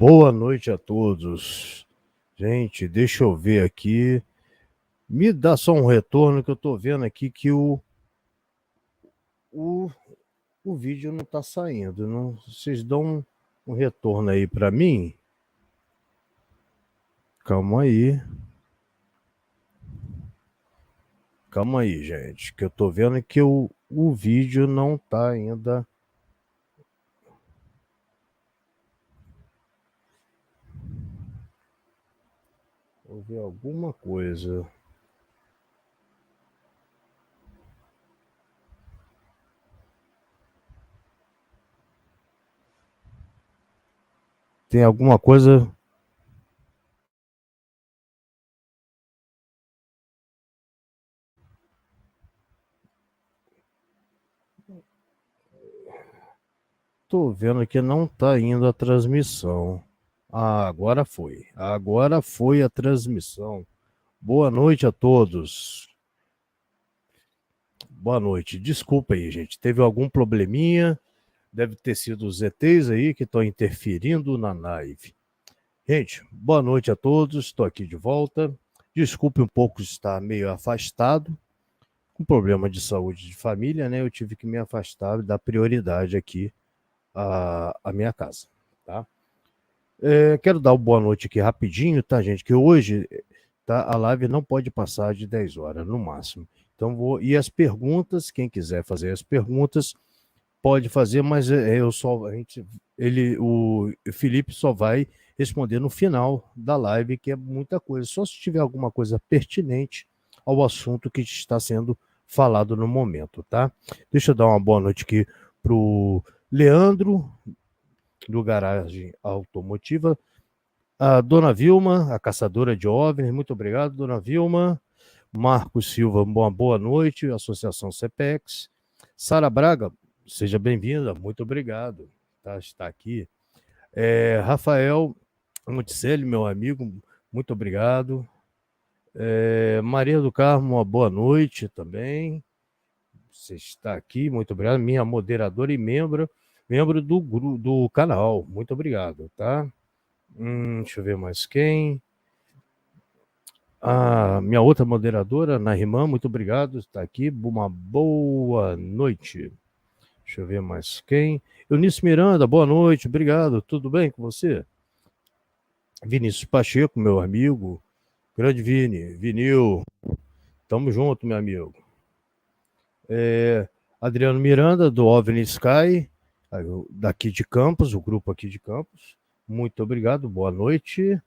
Boa noite a todos. Gente, deixa eu ver aqui. Me dá só um retorno que eu tô vendo aqui que o, o vídeo não tá saindo. Não, vocês dão um retorno aí para mim? Calma aí. Calma aí, gente. Que eu tô vendo que o vídeo não tá ainda. Vou ver alguma coisa. Tem alguma coisa. Tô vendo que não tá indo a transmissão. Ah, agora foi. Agora foi a transmissão. Boa noite a todos. Boa noite. Desculpa aí, gente. Teve algum probleminha? Deve ter sido os ETs aí que estão interferindo na live. Gente, boa noite a todos. Estou aqui de volta. Desculpe um pouco estar meio afastado. Com problema de saúde de família, né? Eu tive que me afastar da prioridade aqui à minha casa, tá? Quero dar uma boa noite aqui rapidinho, tá, gente? Que hoje tá, a live não pode passar de 10 horas, no máximo. Então, vou. E as perguntas, quem quiser fazer as perguntas, pode fazer, mas eu só. O Felipe só vai responder no final da live, que é muita coisa. Só se tiver alguma coisa pertinente ao assunto que está sendo falado no momento, tá? Deixa eu dar uma boa noite aqui pro Leandro, do Garagem Automotiva. A dona Vilma, a caçadora de OVNIs, muito obrigado, dona Vilma. Marcos Silva, uma boa noite, Associação CPEX. Sara Braga, seja bem-vinda, muito obrigado, tá, está aqui. Rafael Monticelli, meu amigo, muito obrigado. Maria do Carmo, uma boa noite também. Você está aqui, muito obrigado. Minha moderadora e membro do canal, muito obrigado, tá? Deixa eu ver mais quem. A minha outra moderadora, Narimã, muito obrigado, está aqui. Uma boa noite. Deixa eu ver mais quem. Eunice Miranda, boa noite, obrigado. Tudo bem com você? Vinícius Pacheco, meu amigo. Grande Vini. Vinil, tamo junto, meu amigo. Adriano Miranda, do OVNI Sky, daqui de Campos, o grupo aqui de Campos. Muito obrigado, boa noite.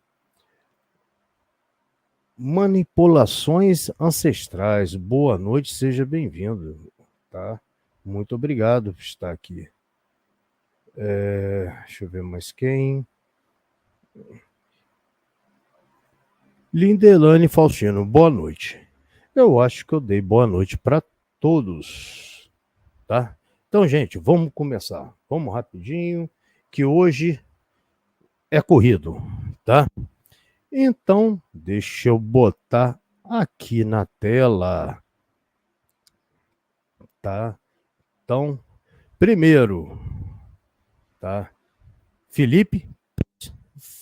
Manipulações ancestrais. Boa noite, seja bem-vindo, tá? Muito obrigado por estar aqui. Deixa eu ver mais quem. Lindelane Faustino, boa noite. Eu acho que eu dei boa noite para todos, tá? Então, gente, vamos começar. Vamos rapidinho, que hoje é corrido, tá? Então, deixa eu botar aqui na tela, tá? Então, primeiro, tá? Felipe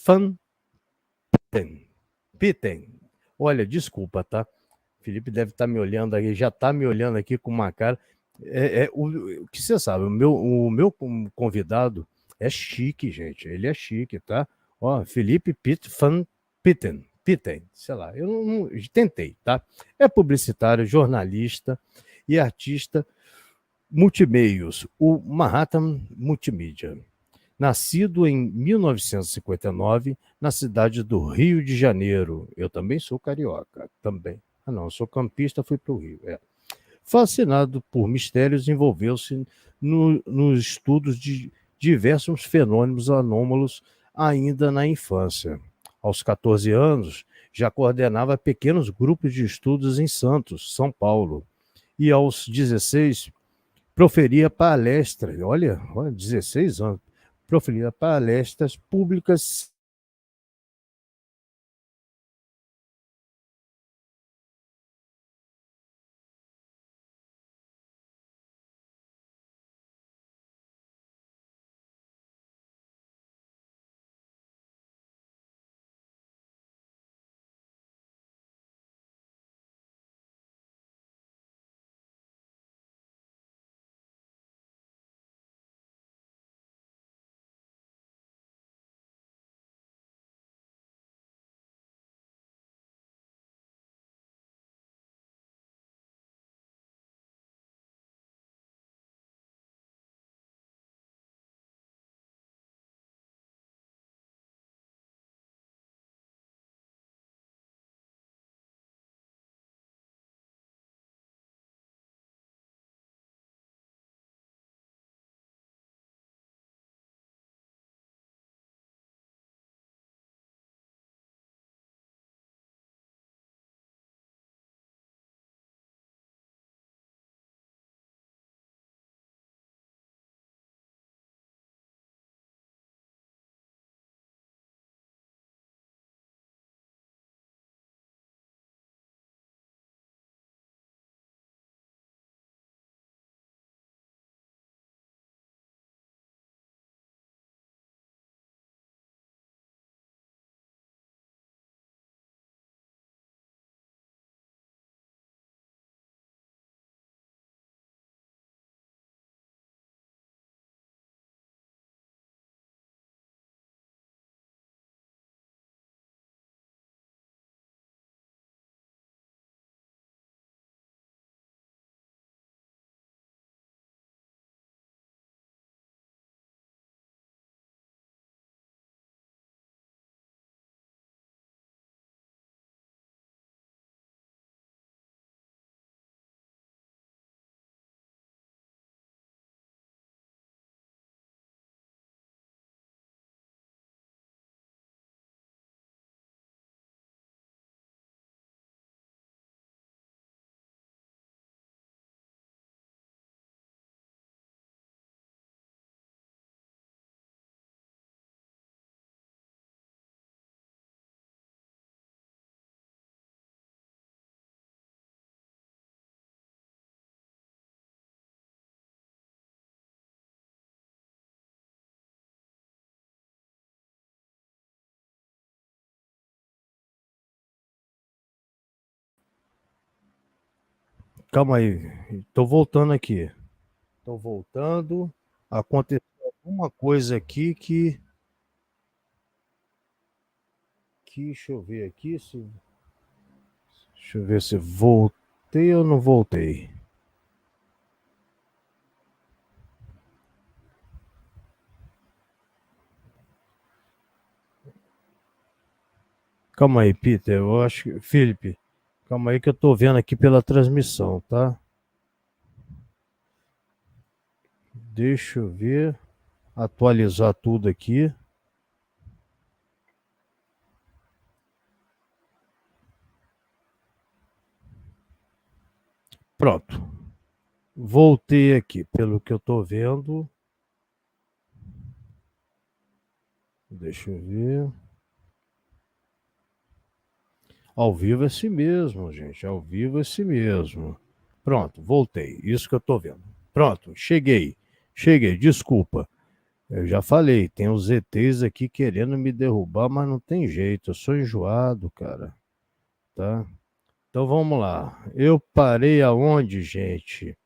Van Pitten. Olha, desculpa, tá? Felipe deve estar me olhando aí, já está me olhando aqui com uma cara. O que você sabe, o meu convidado é chique, gente. Ele é chique, tá? Ó, Felipe Van Pitten, sei lá, eu não tentei, tá? É publicitário, jornalista e artista multimeios, o Manhattan Multimídia. Nascido em 1959, na cidade do Rio de Janeiro. Eu também sou carioca, também. Ah, não, sou campista, fui para o Rio. Fascinado por mistérios, envolveu-se nos estudos de diversos fenômenos anômalos ainda na infância. Aos 14 anos, já coordenava pequenos grupos de estudos em Santos, São Paulo. E aos 16, proferia palestras, olha, 16 anos, proferia palestras públicas Calma aí, estou voltando aqui. Estou voltando. Aconteceu alguma coisa aqui deixa eu ver aqui. Deixa eu ver se voltei ou não voltei. Calma aí, Peter. Eu acho que. Felipe, calma aí que eu estou vendo aqui pela transmissão, tá? Deixa eu ver. Atualizar tudo aqui. Pronto. Voltei aqui, pelo que eu estou vendo. Deixa eu ver. Ao vivo é assim mesmo, gente. Ao vivo é assim mesmo. Pronto, voltei. Isso que eu estou vendo. Pronto, cheguei. Cheguei, desculpa. Eu já falei, tem os ETs aqui querendo me derrubar, mas não tem jeito. Eu sou enjoado, cara. Tá? Então vamos lá. Eu parei aonde, gente?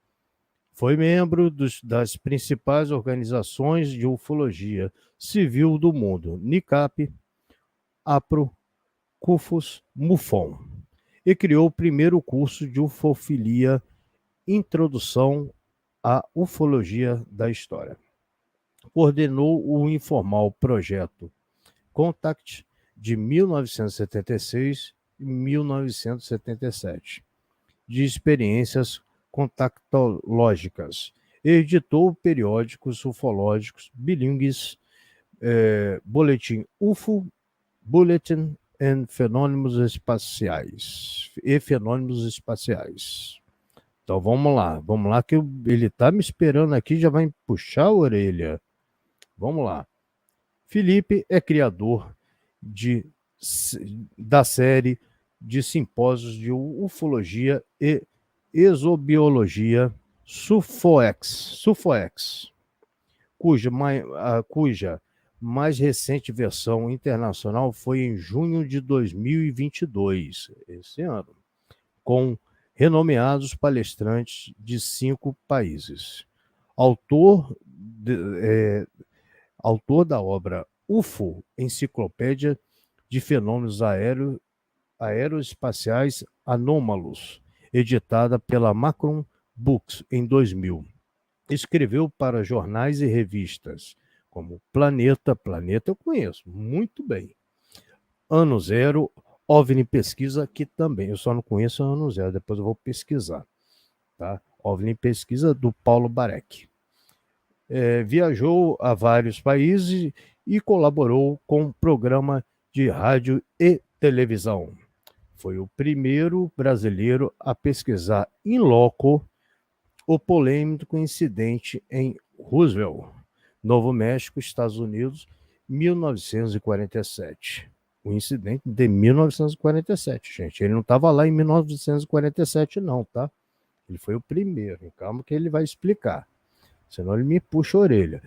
Foi membro das principais organizações de ufologia civil do mundo, NICAP, APRO, CUFOS, MUFON, e criou o primeiro curso de ufofilia, Introdução à Ufologia da História. Coordenou o informal projeto Contact de 1976 e 1977, de experiências contactológicas. Editou periódicos ufológicos bilíngues, Boletim UFO, Bulletin and Fenômenos Espaciais. E Fenômenos Espaciais. Então vamos lá que ele está me esperando aqui, já vai puxar a orelha. Vamos lá. Felipe é criador de, da série de simpósios de ufologia e exobiologia SUFOEX, cuja mais recente versão internacional foi em junho de 2022, esse ano, com renomeados palestrantes de 5 países. Autor, autor da obra UFO, Enciclopédia de Fenômenos Aeroespaciais Anômalos, editada pela Macron Books em 2000. Escreveu para jornais e revistas como Planeta eu conheço muito bem, Ano Zero, OVNI Pesquisa, que também, eu só não conheço Ano Zero, depois eu vou pesquisar, tá? OVNI Pesquisa, do Paulo Barek. Viajou a vários países e colaborou com programa de rádio e televisão. Foi o primeiro brasileiro a pesquisar in loco o polêmico incidente em Roosevelt, Novo México, Estados Unidos, 1947. O incidente de 1947, gente. Ele não estava lá em 1947, não, tá? Ele foi o primeiro. Calma que ele vai explicar. Senão ele me puxa a orelha.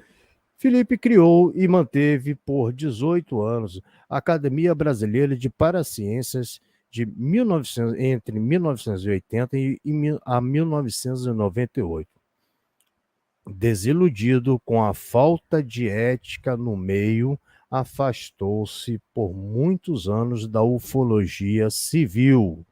Felipe criou e manteve por 18 anos a Academia Brasileira de Paraciências entre 1980 e a 1998. Desiludido com a falta de ética no meio, afastou-se por muitos anos da ufologia civil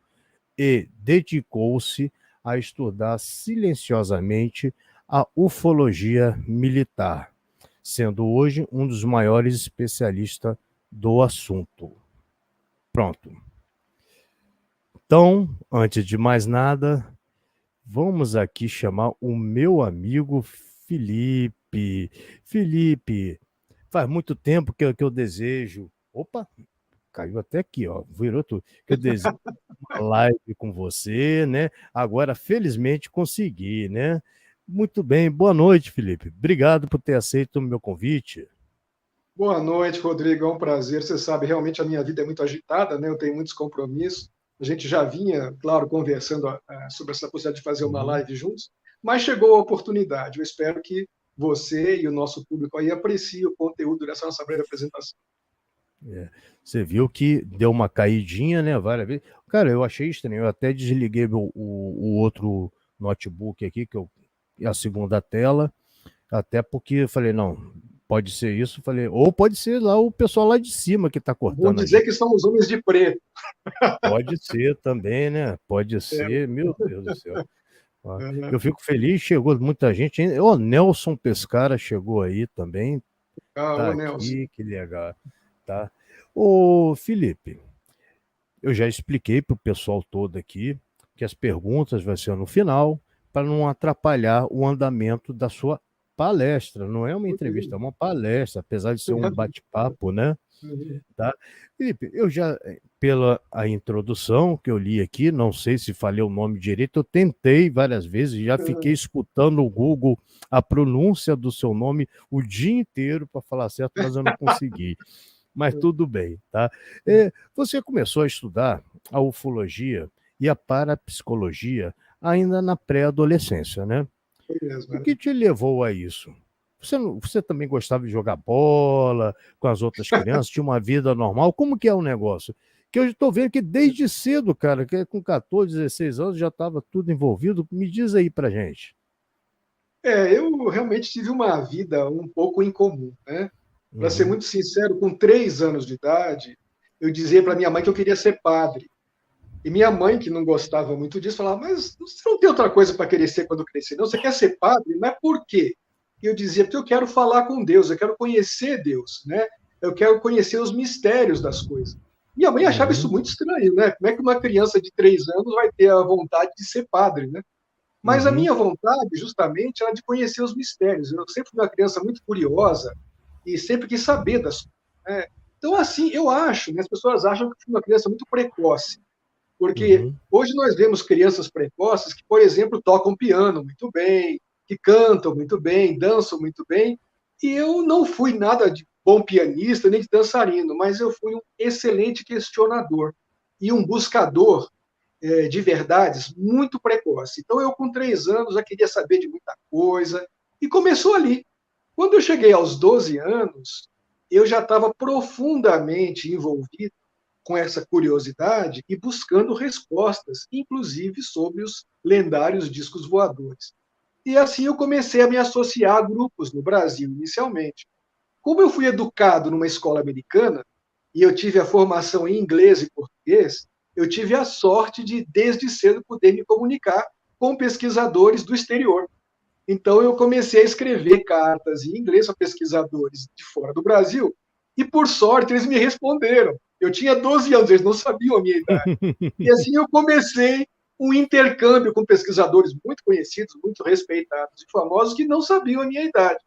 e dedicou-se a estudar silenciosamente a ufologia militar, sendo hoje um dos maiores especialistas do assunto. Pronto. Então, antes de mais nada, vamos aqui chamar o meu amigo Felipe. Felipe, faz muito tempo que eu desejo. Opa, caiu até aqui, ó, virou tudo. Que eu desejo uma live com você, né? Agora, felizmente, consegui, né? Muito bem, boa noite, Felipe. Obrigado por ter aceito o meu convite. Boa noite, Rodrigo. É um prazer. Você sabe, realmente a minha vida é muito agitada, né? Eu tenho muitos compromissos. A gente já vinha, claro, conversando sobre essa possibilidade de fazer uma Uhum. live juntos, mas chegou a oportunidade. Eu espero que você e o nosso público aí apreciem o conteúdo dessa nossa breve apresentação. É. Você viu que deu uma caidinha, né? Várias vezes. Cara, eu achei estranho. Eu até desliguei o outro notebook aqui, a segunda tela, até porque eu falei, não, pode ser isso, falei, ou pode ser lá o pessoal lá de cima que está Vão cortando a dizer gente. que são os homens de preto. Pode ser também, né? Pode É, ser, meu Deus do céu. Ó, é, eu fico feliz, chegou muita gente. O Nelson Pescara chegou aí também, tá ô Nelson. aqui, que legal, tá? Ô, Felipe, eu já expliquei para o pessoal todo aqui que as perguntas vai ser no final, para não atrapalhar o andamento da sua palestra. Não é uma entrevista, é uma palestra, apesar de ser um bate-papo, né? Tá? Felipe, eu já, pela a introdução que eu li aqui, não sei se falei o nome direito, eu tentei várias vezes, já fiquei escutando o Google a pronúncia do seu nome o dia inteiro para falar certo, mas eu não consegui. Mas tudo bem, tá? Você começou a estudar a ufologia e a parapsicologia ainda na pré-adolescência, né? Foi mesmo, O que te levou a isso? Você também gostava de jogar bola com as outras crianças, tinha uma vida normal? Como que é o negócio? Que eu estou vendo que desde cedo, cara, que com 14, 16 anos já estava tudo envolvido. Me diz aí pra gente. Eu realmente tive uma vida um pouco incomum, né? Para ser Uhum, muito sincero, com 3 anos de idade, eu dizia para minha mãe que eu queria ser padre. E minha mãe, que não gostava muito disso, falava: Mas você não tem outra coisa para querer ser quando crescer, não? Você quer ser padre? Mas por quê? E eu dizia: Porque eu quero falar com Deus, eu quero conhecer Deus, né? Eu quero conhecer os mistérios das coisas. Minha mãe achava isso uhum, muito estranho, né? Como é que uma criança de 3 anos vai ter a vontade de ser padre, né? Mas a uhum, minha vontade, justamente, era de conhecer os mistérios. Eu sempre fui uma criança muito curiosa e sempre quis saber das coisas, né? Então, assim, eu acho, né, as pessoas acham que eu fui uma criança muito precoce, porque uhum, hoje nós vemos crianças precoces que, por exemplo, tocam piano muito bem, que cantam muito bem, dançam muito bem, e eu não fui nada de bom pianista nem de dançarino, mas eu fui um excelente questionador e um buscador de verdades muito precoce. Então, eu, com 3 anos, já queria saber de muita coisa, e começou ali. Quando eu cheguei aos 12 anos, eu já estava profundamente envolvido com essa curiosidade e buscando respostas, inclusive sobre os lendários discos voadores. E assim eu comecei a me associar a grupos no Brasil, inicialmente. Como eu fui educado numa escola americana, e eu tive a formação em inglês e português, eu tive a sorte de, desde cedo, poder me comunicar com pesquisadores do exterior. Então, eu comecei a escrever cartas em inglês para pesquisadores de fora do Brasil, e, por sorte, eles me responderam. Eu tinha 12 anos, eles não sabiam a minha idade. E assim eu comecei um intercâmbio com pesquisadores muito conhecidos, muito respeitados e famosos que não sabiam a minha idade.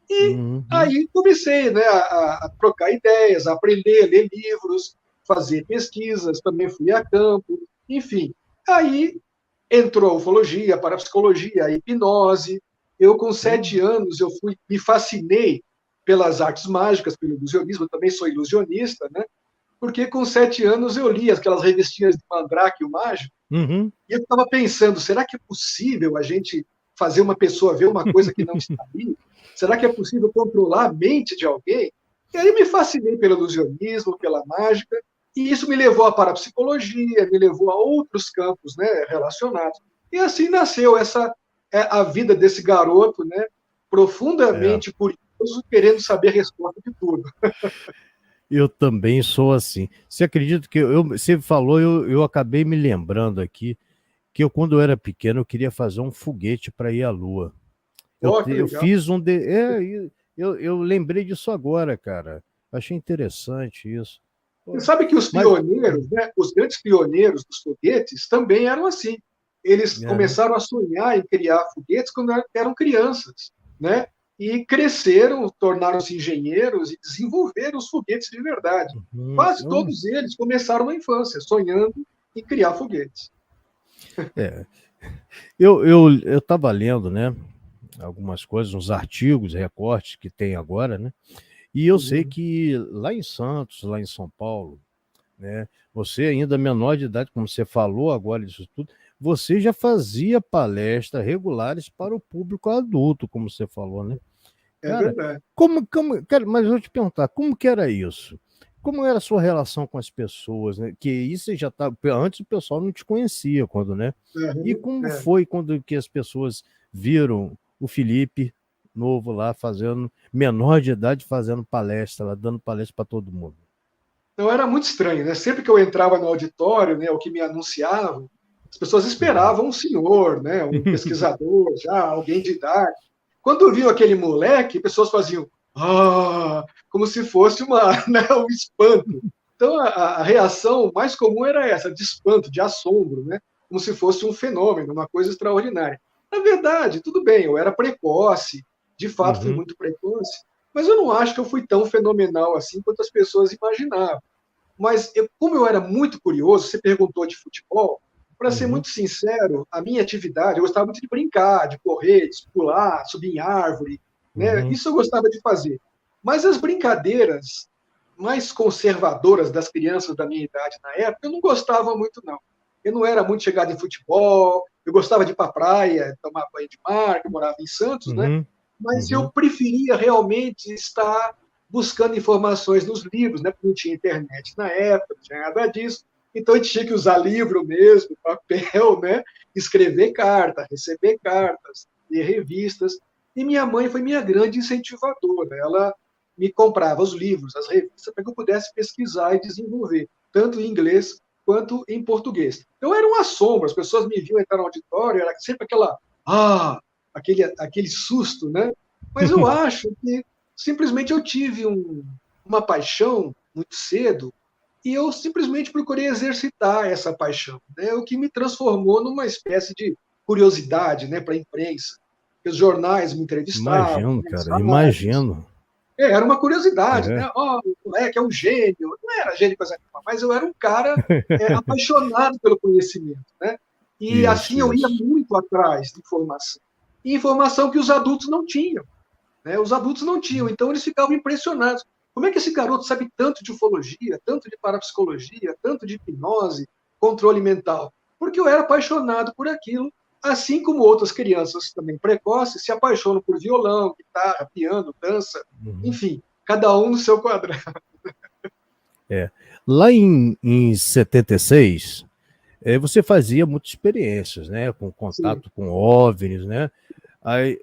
E uhum. aí comecei, né, a trocar ideias, a aprender, a ler livros, fazer pesquisas, também fui a campo, enfim. Aí entrou a ufologia, a parapsicologia, a hipnose. Eu, com Pô, 7 anos, me fascinei pelas artes mágicas, pelo ilusionismo, eu também sou ilusionista, né? Porque com 7 anos eu li aquelas revistinhas de Mandrake, o Mágico, uhum. e eu estava pensando, será que é possível a gente fazer uma pessoa ver uma coisa que não está ali? Será que é possível controlar a mente de alguém? E aí eu me fascinei pelo ilusionismo, pela mágica, e isso me levou à parapsicologia, me levou a outros campos, né, relacionados. E assim nasceu a vida desse garoto, né, É. profundamente curioso, querendo saber a resposta de tudo. Eu também sou assim. Você acredita que você falou, eu acabei me lembrando aqui que quando eu era pequeno, eu queria fazer um foguete para ir à Lua. Oh, que Eu legal. fiz um. Eu lembrei disso agora, cara. Achei interessante isso. Você Pô, sabe que os mas. pioneiros, né, os grandes pioneiros dos foguetes também eram assim. Eles É, né? começaram a sonhar em criar foguetes quando eram crianças, né? E cresceram, tornaram-se engenheiros e desenvolveram os foguetes de verdade. Uhum. Quase todos eles começaram na infância, sonhando em criar foguetes. É. Eu estava lendo, né? Algumas coisas, uns artigos, recortes que tem agora, né? E eu sei Uhum. que lá em Santos, lá em São Paulo, né? Você ainda menor de idade, como você falou agora disso tudo, você já fazia palestras regulares para o público adulto, como você falou, né? É Cara, verdade. cara, mas eu vou te perguntar, como que era isso? Como era a sua relação com as pessoas, né? Que isso você já tá, antes o pessoal não te conhecia quando, né? E Uhum, como é. foi quando que as pessoas viram o Felipe novo lá fazendo, menor de idade, fazendo palestra, lá, dando palestra para todo mundo? Então era muito estranho, né? Sempre que eu entrava no auditório, né, o que me anunciavam, as pessoas Uhum. esperavam um senhor, né, um pesquisador, já alguém de idade. Quando viam aquele moleque, pessoas faziam como se fosse uma, né, um espanto. Então a reação mais comum era essa, de espanto, de assombro, né? Como se fosse um fenômeno, uma coisa extraordinária. Na verdade, tudo bem, eu era precoce, de fato fui Uhum. muito precoce, mas eu não acho que eu fui tão fenomenal assim quanto as pessoas imaginavam. Mas como eu era muito curioso, você perguntou de futebol, para ser Uhum. muito sincero, a minha atividade, eu gostava muito de brincar, de correr, de pular, subir em árvore, né? Uhum. Isso eu gostava de fazer. Mas as brincadeiras mais conservadoras das crianças da minha idade na época, eu não gostava muito, não. Eu não era muito chegado em futebol, eu gostava de ir para a praia, tomar banho de mar, que eu morava em Santos, né? Uhum. Mas eu Uhum. preferia realmente estar buscando informações nos livros, né? Porque não tinha internet na época, não tinha nada disso. Então a gente tinha que usar livro mesmo, papel, né? Escrever carta, receber cartas, ler revistas. E minha mãe foi minha grande incentivadora. Ela me comprava os livros, as revistas, para que eu pudesse pesquisar e desenvolver, tanto em inglês quanto em português. Eu era um assombro, as pessoas me viam entrar no auditório, era sempre aquele susto, né? Mas eu acho que simplesmente eu tive uma paixão muito cedo e eu simplesmente procurei exercitar essa paixão, né? O que me transformou numa espécie de curiosidade, né, para a imprensa. Os jornais me entrevistavam, Imagino, né, as cara, rádios. imagino. Era uma curiosidade, É. né? Oh, o moleque é um gênio. Não era gênio, coisa nenhuma, mas eu era um cara apaixonado pelo conhecimento, né? E assim Isso, eu ia isso. muito atrás de informação. E informação que os adultos não tinham, né? Os adultos não tinham, então eles ficavam impressionados. Como é que esse garoto sabe tanto de ufologia, tanto de parapsicologia, tanto de hipnose, controle mental? Porque eu era apaixonado por aquilo, assim como outras crianças também precoces se apaixonam por violão, guitarra, piano, dança, Uhum. enfim, cada um no seu quadrado. É. Lá em 76, você fazia muitas experiências, né? Com Sim. contato com OVNIs, né? Aí,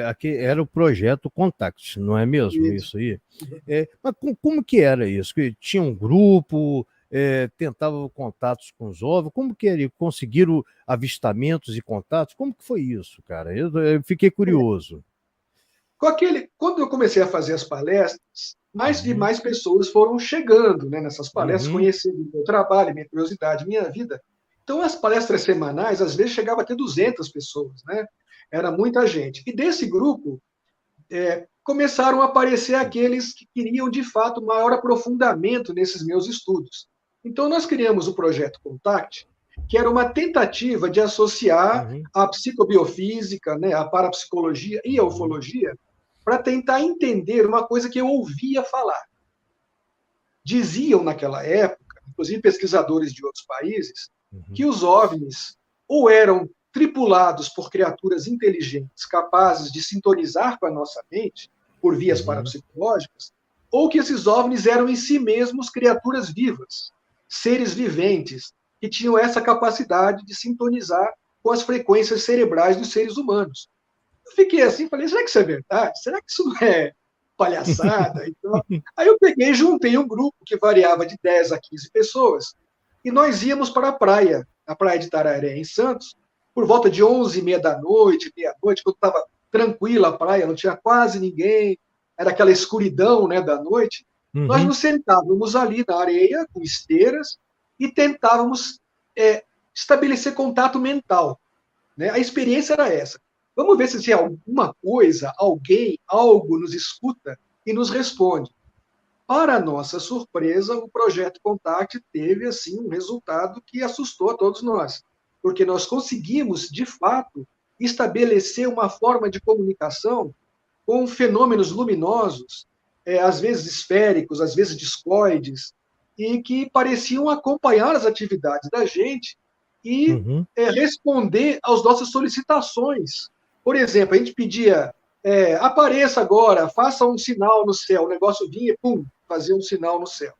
aqui era o projeto Contact, não é mesmo Isso. isso aí? Mas como que era isso? Que tinha um grupo, tentava contatos com os OVNIs, como que era? Conseguiram avistamentos e contatos? Como que foi isso, cara? Eu fiquei curioso. Quando eu comecei a fazer as palestras, mais e Uhum. mais pessoas foram chegando, né, nessas palestras, Uhum. conhecendo o meu trabalho, minha curiosidade, minha vida. Então, as palestras semanais, às vezes, chegava a ter 200 pessoas, né? Era muita gente. E desse grupo, começaram a aparecer aqueles que queriam, de fato, maior aprofundamento nesses meus estudos. Então, nós criamos o projeto Contact, que era uma tentativa de associar Uhum. a psicobiofísica, né, a parapsicologia e a Uhum. ufologia para tentar entender uma coisa que eu ouvia falar. Diziam naquela época, inclusive pesquisadores de outros países, que Uhum. os OVNIs ou eram tripulados por criaturas inteligentes capazes de sintonizar com a nossa mente por vias Uhum. parapsicológicas, ou que esses OVNIs eram em si mesmos criaturas vivas, seres viventes, que tinham essa capacidade de sintonizar com as frequências cerebrais dos seres humanos. Eu fiquei assim, falei, será que isso é verdade? Será que isso não é palhaçada? Então, aí eu peguei e juntei um grupo que variava de 10 a 15 pessoas, e nós íamos para a praia de Tararé, em Santos, por volta de 11h30 da noite, meia-noite, quando estava tranquila a praia, não tinha quase ninguém, era aquela escuridão, né, da noite. Nós Uhum. nos sentávamos ali na areia, com esteiras, e tentávamos estabelecer contato mental, né? A experiência era essa. Vamos ver se alguma coisa, alguém, algo nos escuta e nos responde. Para nossa surpresa, o projeto Contact teve assim um resultado que assustou a todos nós, porque nós conseguimos, de fato, estabelecer uma forma de comunicação com fenômenos luminosos, às vezes esféricos, às vezes discoides, e que pareciam acompanhar as atividades da gente e Uhum. responder às nossas solicitações. Por exemplo, a gente pedia, apareça agora, faça um sinal no céu, o negócio vinha e, pum, fazia um sinal no céu.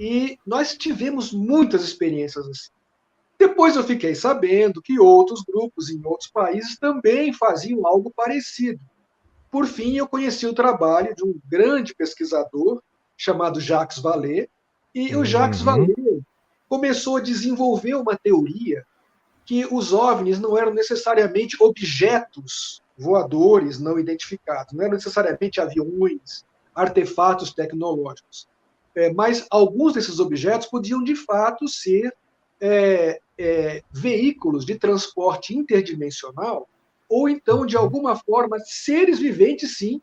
E nós tivemos muitas experiências assim. Depois eu fiquei sabendo que outros grupos em outros países também faziam algo parecido. Por fim, eu conheci o trabalho de um grande pesquisador chamado Jacques Vallée, e o Jacques Uhum. Vallée começou a desenvolver uma teoria que os OVNIs não eram necessariamente objetos voadores não identificados, não eram necessariamente aviões, artefatos tecnológicos. Mas alguns desses objetos podiam, de fato, ser veículos de transporte interdimensional, ou então, de alguma forma, seres viventes, sim,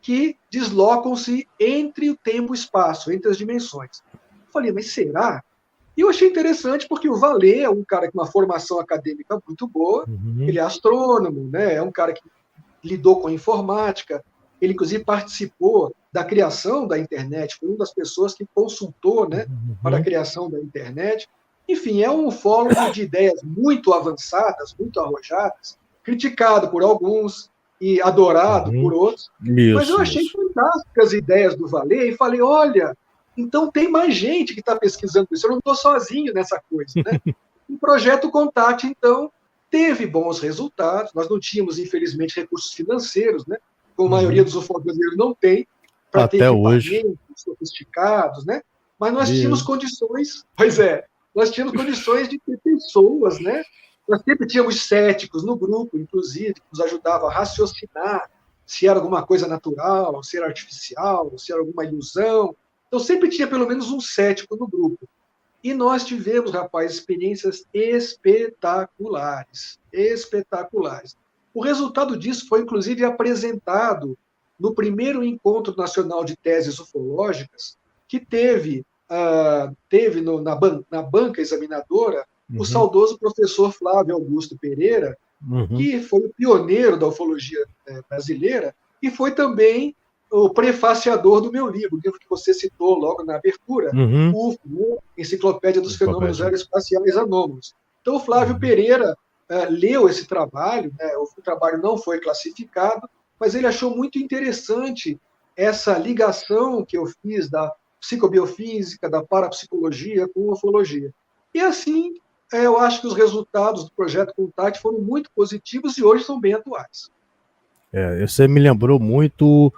que deslocam-se entre o tempo e o espaço, entre as dimensões. Eu falei, mas será? E eu achei interessante porque o Vallée é um cara com uma formação acadêmica muito boa, Uhum. ele é astrônomo, né? É um cara que lidou com informática, ele inclusive participou da criação da internet, foi uma das pessoas que consultou, né, para a Uhum. criação da internet. Enfim, é um ufólogo de ideias muito avançadas, muito arrojadas, criticado por alguns e adorado por Uhum. outros, mas eu Isso, achei isso. fantásticas as ideias do Vallée e falei, olha, então tem mais gente que está pesquisando isso, eu não estou sozinho nessa coisa, né? O projeto Contact, então, teve bons resultados. Nós não tínhamos, infelizmente, recursos financeiros, né? Como a maioria Uhum. dos ufólogos brasileiros não tem, para ter Até hoje. equipamentos sofisticados, né? Mas nós tínhamos E- condições, pois é, nós tínhamos condições de ter pessoas, né? Nós sempre tínhamos céticos no grupo, inclusive, que nos ajudavam a raciocinar se era alguma coisa natural, se era artificial, se era alguma ilusão. Então, sempre tinha pelo menos um cético no grupo. E nós tivemos, rapaz, experiências espetaculares, espetaculares. O resultado disso foi, inclusive, apresentado no primeiro encontro nacional de teses ufológicas, que teve na banca examinadora o Uhum. saudoso professor Flávio Augusto Pereira, Uhum. que foi o pioneiro da ufologia brasileira e foi também o prefaciador do meu livro, o livro que você citou logo na abertura, Uhum. o UFO, né? Enciclopédia dos Fenômenos Enciclopédia. Aeroespaciais Anômalos. Então, o Flávio Uhum. Pereira leu esse trabalho, né? O trabalho não foi classificado, mas ele achou muito interessante essa ligação que eu fiz da psicobiofísica, da parapsicologia com a ufologia. E assim, eu acho que os resultados do projeto Contact foram muito positivos e hoje são bem atuais. Você me lembrou muito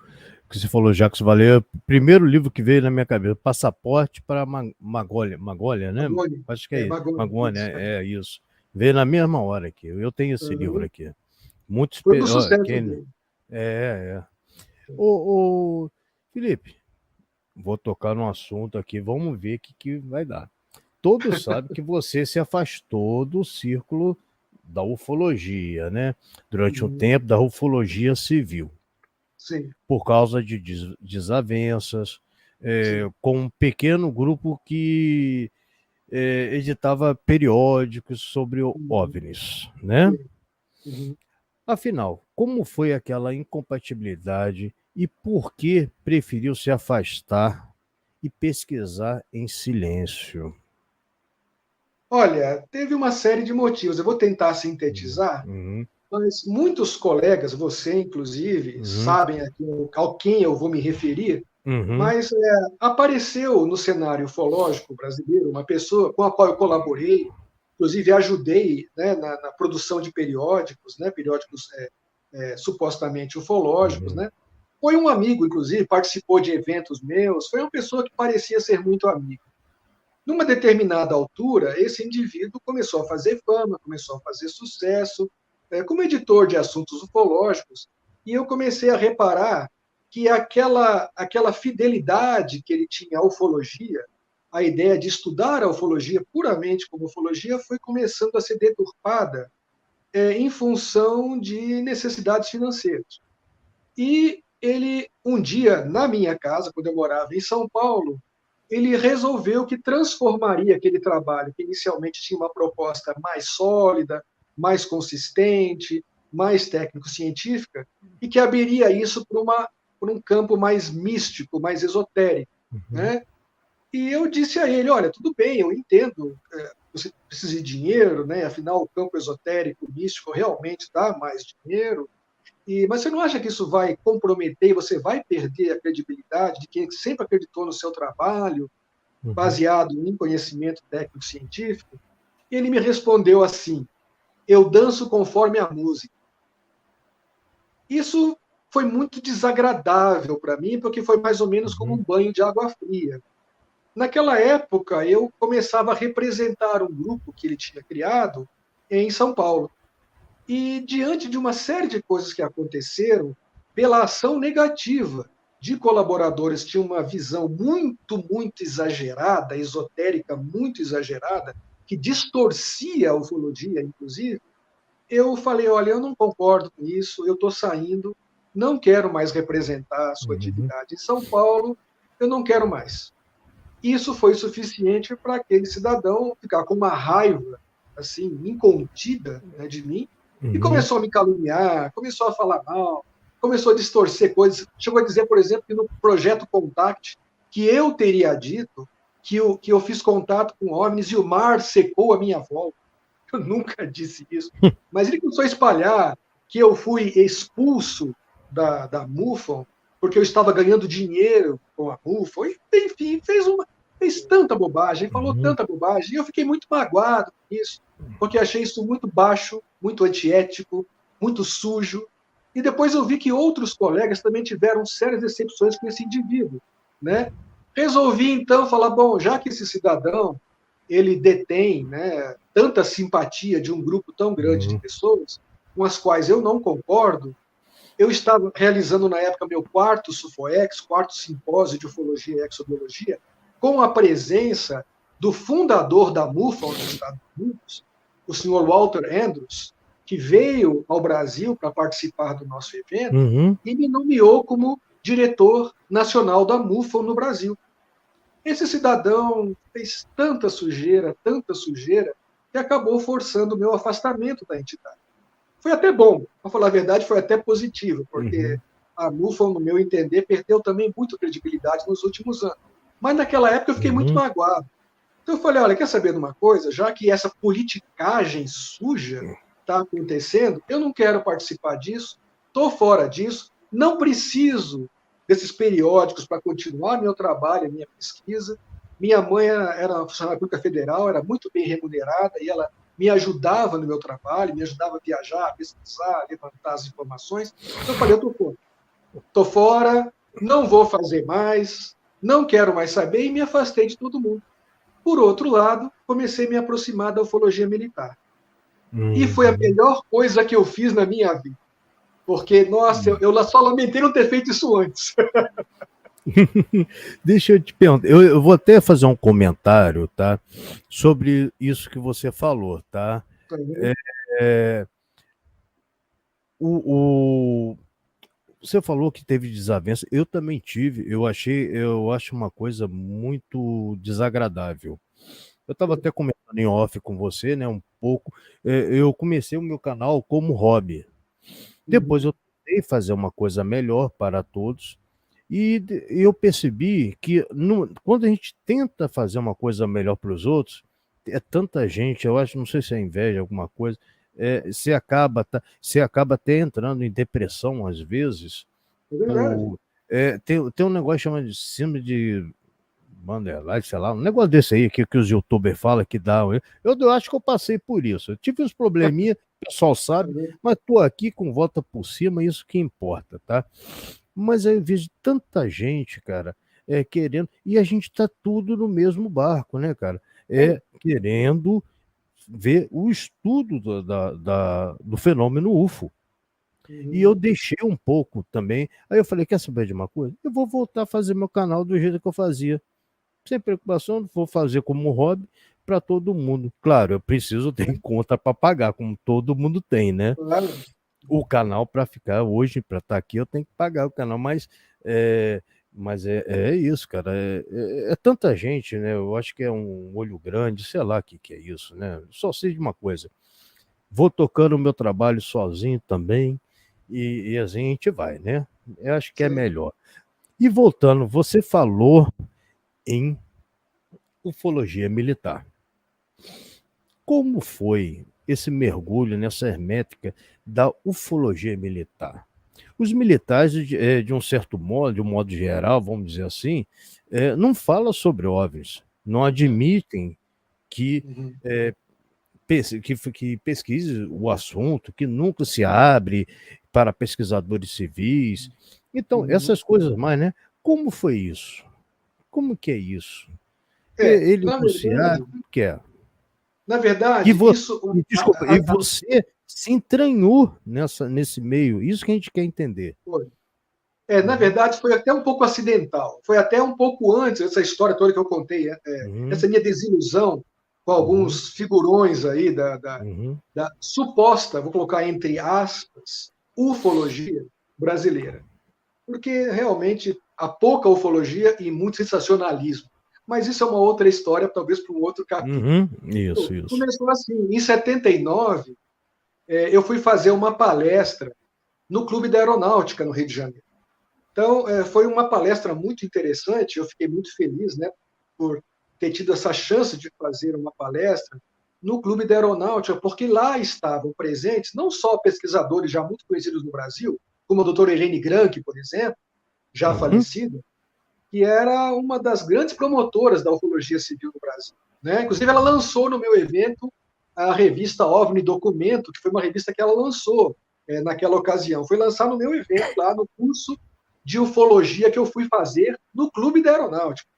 que você falou, Jacques Vallée, o primeiro livro que veio na minha cabeça, Passaporte para Magólia, Magólia, né? Magone, Acho que é isso. Magone, Magônia, isso. é isso. Veio na mesma hora aqui. Eu tenho esse livro Uhum. aqui. Muito Foi um sucesso quem dele. é. Ô, Felipe, vou tocar no assunto aqui, vamos ver o que vai dar. Todos sabem que você se afastou do círculo da ufologia, né? Durante um Uhum. tempo da ufologia civil, Sim, por causa de desavenças, sim. com um pequeno grupo que editava periódicos sobre Uhum. OVNIs, né? Sim. Uhum. Afinal, como foi aquela incompatibilidade e por que preferiu se afastar e pesquisar em silêncio? Olha, teve uma série de motivos. Eu vou tentar Uhum, sintetizar, uhum, mas muitos colegas, você inclusive, uhum, sabem a quem eu vou me referir, uhum, mas apareceu no cenário ufológico brasileiro uma pessoa com a qual eu colaborei, inclusive ajudei, né, na produção de periódicos, né, periódicos supostamente ufológicos, uhum, né? Foi um amigo, inclusive, participou de eventos meus, foi uma pessoa que parecia ser muito amigo. Numa determinada altura, esse indivíduo começou a fazer fama, começou a fazer sucesso, como editor de assuntos ufológicos, e eu comecei a reparar que aquela fidelidade que ele tinha à ufologia, a ideia de estudar a ufologia puramente como ufologia, foi começando a ser deturpada em função de necessidades financeiras. E ele, um dia, na minha casa, quando eu morava em São Paulo, ele resolveu que transformaria aquele trabalho, que inicialmente tinha uma proposta mais sólida, mais consistente, mais técnico-científica, e que abriria isso para um campo mais místico, mais esotérico. uhum. Né? E eu disse a ele: olha, tudo bem, eu entendo, você precisa de dinheiro, né? Afinal, o campo esotérico, místico, realmente dá mais dinheiro. Mas você não acha que isso vai comprometer e você vai perder a credibilidade de quem sempre acreditou no seu trabalho? baseado em conhecimento técnico-científico, e ele me respondeu assim: eu danço conforme a música. Isso foi muito desagradável para mim, porque foi mais ou menos como um banho de água fria. Naquela época, eu começava a representar um grupo que ele tinha criado em São Paulo. E diante de uma série de coisas que aconteceram, pela ação negativa de colaboradores que tinham uma visão muito exagerada, esotérica, muito exagerada, que distorcia a ufologia, inclusive, eu falei, olha, eu não concordo com isso, eu estou saindo, não quero mais representar a sua atividade em São Paulo, eu não quero mais. Isso foi suficiente para aquele cidadão ficar com uma raiva assim incontida, né, de mim, e começou a me caluniar, começou a falar mal, começou a distorcer coisas. Chegou a dizer, por exemplo, que no projeto Contact, que eu teria dito que eu fiz contato com OVNIs e o mar secou a minha volta. Eu nunca disse isso. Mas ele começou a espalhar que eu fui expulso da MUFON porque eu estava ganhando dinheiro com a MUFON. Enfim, fez tanta bobagem, falou tanta bobagem. E eu fiquei muito magoado com isso, porque achei isso muito baixo, muito antiético, muito sujo. E depois eu vi que outros colegas também tiveram sérias decepções com esse indivíduo, né? Resolvi, então, falar, bom, já que esse cidadão ele detém, né, tanta simpatia de um grupo tão grande de pessoas, com as quais eu não concordo, eu estava realizando na época meu quarto SUFOEX, quarto simpósio de ufologia e exobiologia, com a presença do fundador da MUFON nos Estados Unidos, o senhor Walter Andrews, que veio ao Brasil para participar do nosso evento e me nomeou como diretor nacional da MUFON no Brasil. Esse cidadão fez tanta sujeira, que acabou forçando o meu afastamento da entidade. Foi até bom, para falar a verdade, foi até positivo, porque a MUFON, no meu entender, perdeu também muito credibilidade nos últimos anos. Mas naquela época eu fiquei muito magoado. Então eu falei, olha, quer saber de uma coisa? Já que essa politicagem suja está acontecendo, eu não quero participar disso, estou fora disso, não preciso desses periódicos para continuar meu trabalho, minha pesquisa. Minha mãe era funcionária pública federal, era muito bem remunerada e ela me ajudava no meu trabalho, me ajudava a viajar, a pesquisar, a levantar as informações. Então eu falei, eu estou fora, não vou fazer mais, não quero mais saber e me afastei de todo mundo. Por outro lado, comecei a me aproximar da ufologia militar. E foi a melhor coisa que eu fiz na minha vida. Porque, nossa, eu só lamentei não ter feito isso antes. Deixa eu te perguntar, eu vou até fazer um comentário, tá, sobre isso que você falou, tá? É, você falou que teve desavença, eu também tive, eu acho uma coisa muito desagradável. Eu estava até comentando em off com você, né, um pouco, eu comecei o meu canal como hobby. Depois eu tentei fazer uma coisa melhor para todos, e eu percebi que quando a gente tenta fazer uma coisa melhor para os outros, é tanta gente, eu acho, não sei se é inveja, alguma coisa, você acaba até entrando em depressão às vezes, É verdade. tem um negócio chamado de síndrome de Borderline, sei lá, um negócio desse aí que os youtubers falam que dá. Eu acho que eu passei por isso. Eu tive uns probleminha, o pessoal sabe, mas tô aqui com volta por cima, isso que importa, tá? Mas aí eu vejo tanta gente, cara, querendo, e a gente tá tudo no mesmo barco, né, cara? Querendo ver o estudo do fenômeno UFO. E eu deixei um pouco também. Aí eu falei, quer saber de uma coisa? Eu vou voltar a fazer meu canal do jeito que eu fazia. Sem preocupação, vou fazer como hobby para todo mundo. Claro, eu preciso ter conta para pagar, como todo mundo tem, né? Claro. O canal para ficar hoje, para estar aqui, eu tenho que pagar o canal, mas é isso, cara. É tanta gente, né? Eu acho que é um olho grande, sei lá o que é isso, né? Só sei de uma coisa. Vou tocando o meu trabalho sozinho também, e assim a gente vai, né? Eu acho que é Sim. melhor. E voltando, você falou em ufologia militar. Como foi esse mergulho nessa hermética da ufologia militar? Os militares, de um certo modo, de um modo geral, vamos dizer assim, não falam sobre OVNIs. não admitem que, Uhum. que pesquise o assunto, que nunca se abre para pesquisadores civis. Então, Uhum. essas coisas mais, né? Como foi isso? Como que é isso? Eles Na não se abrem, verdade, como que é? na E verdade, você, isso, desculpa, e você se entranhou nesse meio, isso que a gente quer entender. na Uhum, verdade, foi até um pouco acidental. Foi até um pouco antes dessa história toda que eu contei, uhum, essa minha desilusão com uhum, alguns figurões aí uhum, da suposta, vou colocar entre aspas, ufologia brasileira. Porque realmente há pouca ufologia e muito sensacionalismo. Mas isso é uma outra história, talvez para um outro capítulo. uhum. Isso, isso. Começou assim, em 79, eu fui fazer uma palestra no Clube da Aeronáutica, no Rio de Janeiro. Então, foi uma palestra muito interessante, eu fiquei muito feliz, né, por ter tido essa chance de fazer uma palestra no Clube da Aeronáutica, porque lá estavam presentes não só pesquisadores já muito conhecidos no Brasil, como a doutora Irene Granke, por exemplo, já Uhum, falecida, que era uma das grandes promotoras da ufologia civil no Brasil. Né? Inclusive, ela lançou no meu evento a revista OVNI Documento, que foi uma revista que ela lançou naquela ocasião. Foi lançar no meu evento, lá no curso de ufologia que eu fui fazer no Clube da Aeronáutica.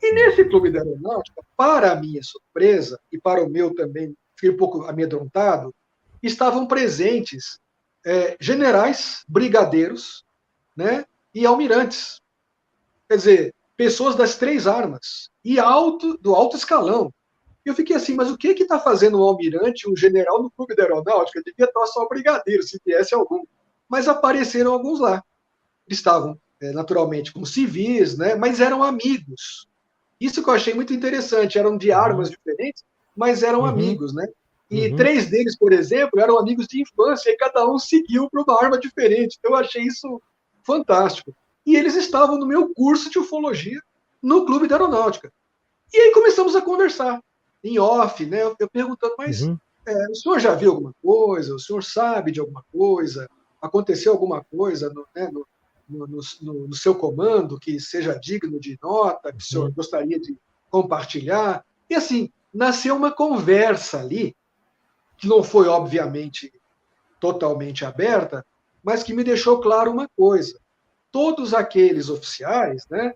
E nesse Clube da Aeronáutica, para a minha surpresa, e para o meu também, fiquei um pouco amedrontado, estavam presentes generais, brigadeiros, né, e almirantes. Quer dizer, pessoas das três armas e do alto escalão. E eu fiquei assim, mas o que está fazendo um almirante, um general no clube da aeronáutica? Devia estar só brigadeiro, se viesse algum. Mas apareceram alguns lá. Eles estavam, naturalmente, como civis, né? Mas eram amigos. Isso que eu achei muito interessante. Eram de armas uhum, diferentes, mas eram uhum, amigos, né? E uhum, três deles, por exemplo, eram amigos de infância e cada um seguiu para uma arma diferente. Então, eu achei isso fantástico. E eles estavam no meu curso de ufologia no Clube da Aeronáutica. E aí começamos a conversar, em off, né? Eu perguntando, mas uhum, o senhor já viu alguma coisa? O senhor sabe de alguma coisa? Aconteceu alguma coisa no seu comando que seja digno de nota, que o senhor uhum, gostaria de compartilhar? E assim, nasceu uma conversa ali, que não foi, obviamente, totalmente aberta, mas que me deixou claro uma coisa. Todos aqueles oficiais, né,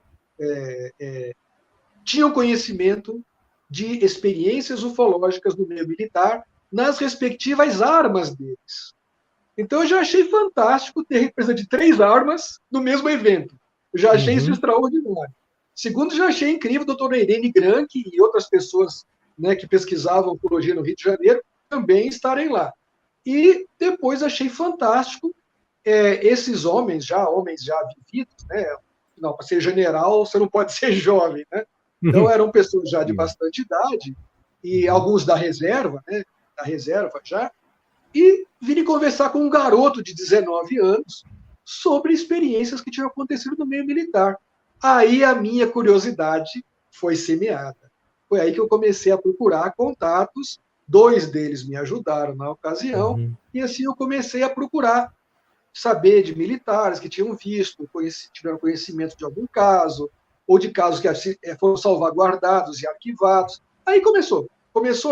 tinham conhecimento de experiências ufológicas no meio militar nas respectivas armas deles. Então eu já achei fantástico ter representante de três armas no mesmo evento. Eu já achei isso uhum, extraordinário. Segundo, já achei incrível a doutora Irene Granke e outras pessoas, né, que pesquisavam ufologia no Rio de Janeiro também estarem lá. E depois achei fantástico esses homens já vividos, né? Não, para ser general você não pode ser jovem, né? Então uhum, eram pessoas já de uhum, bastante idade e uhum, alguns da reserva, né? Da reserva já, e virem conversar com um garoto de 19 anos sobre experiências que tinham acontecido no meio militar. Aí a minha curiosidade foi semeada. Foi aí que eu comecei a procurar contatos, dois deles me ajudaram na ocasião, uhum, e assim eu comecei a procurar saber de militares que tinham visto, tiveram conhecimento de algum caso, ou de casos que foram salvaguardados e arquivados. Aí começou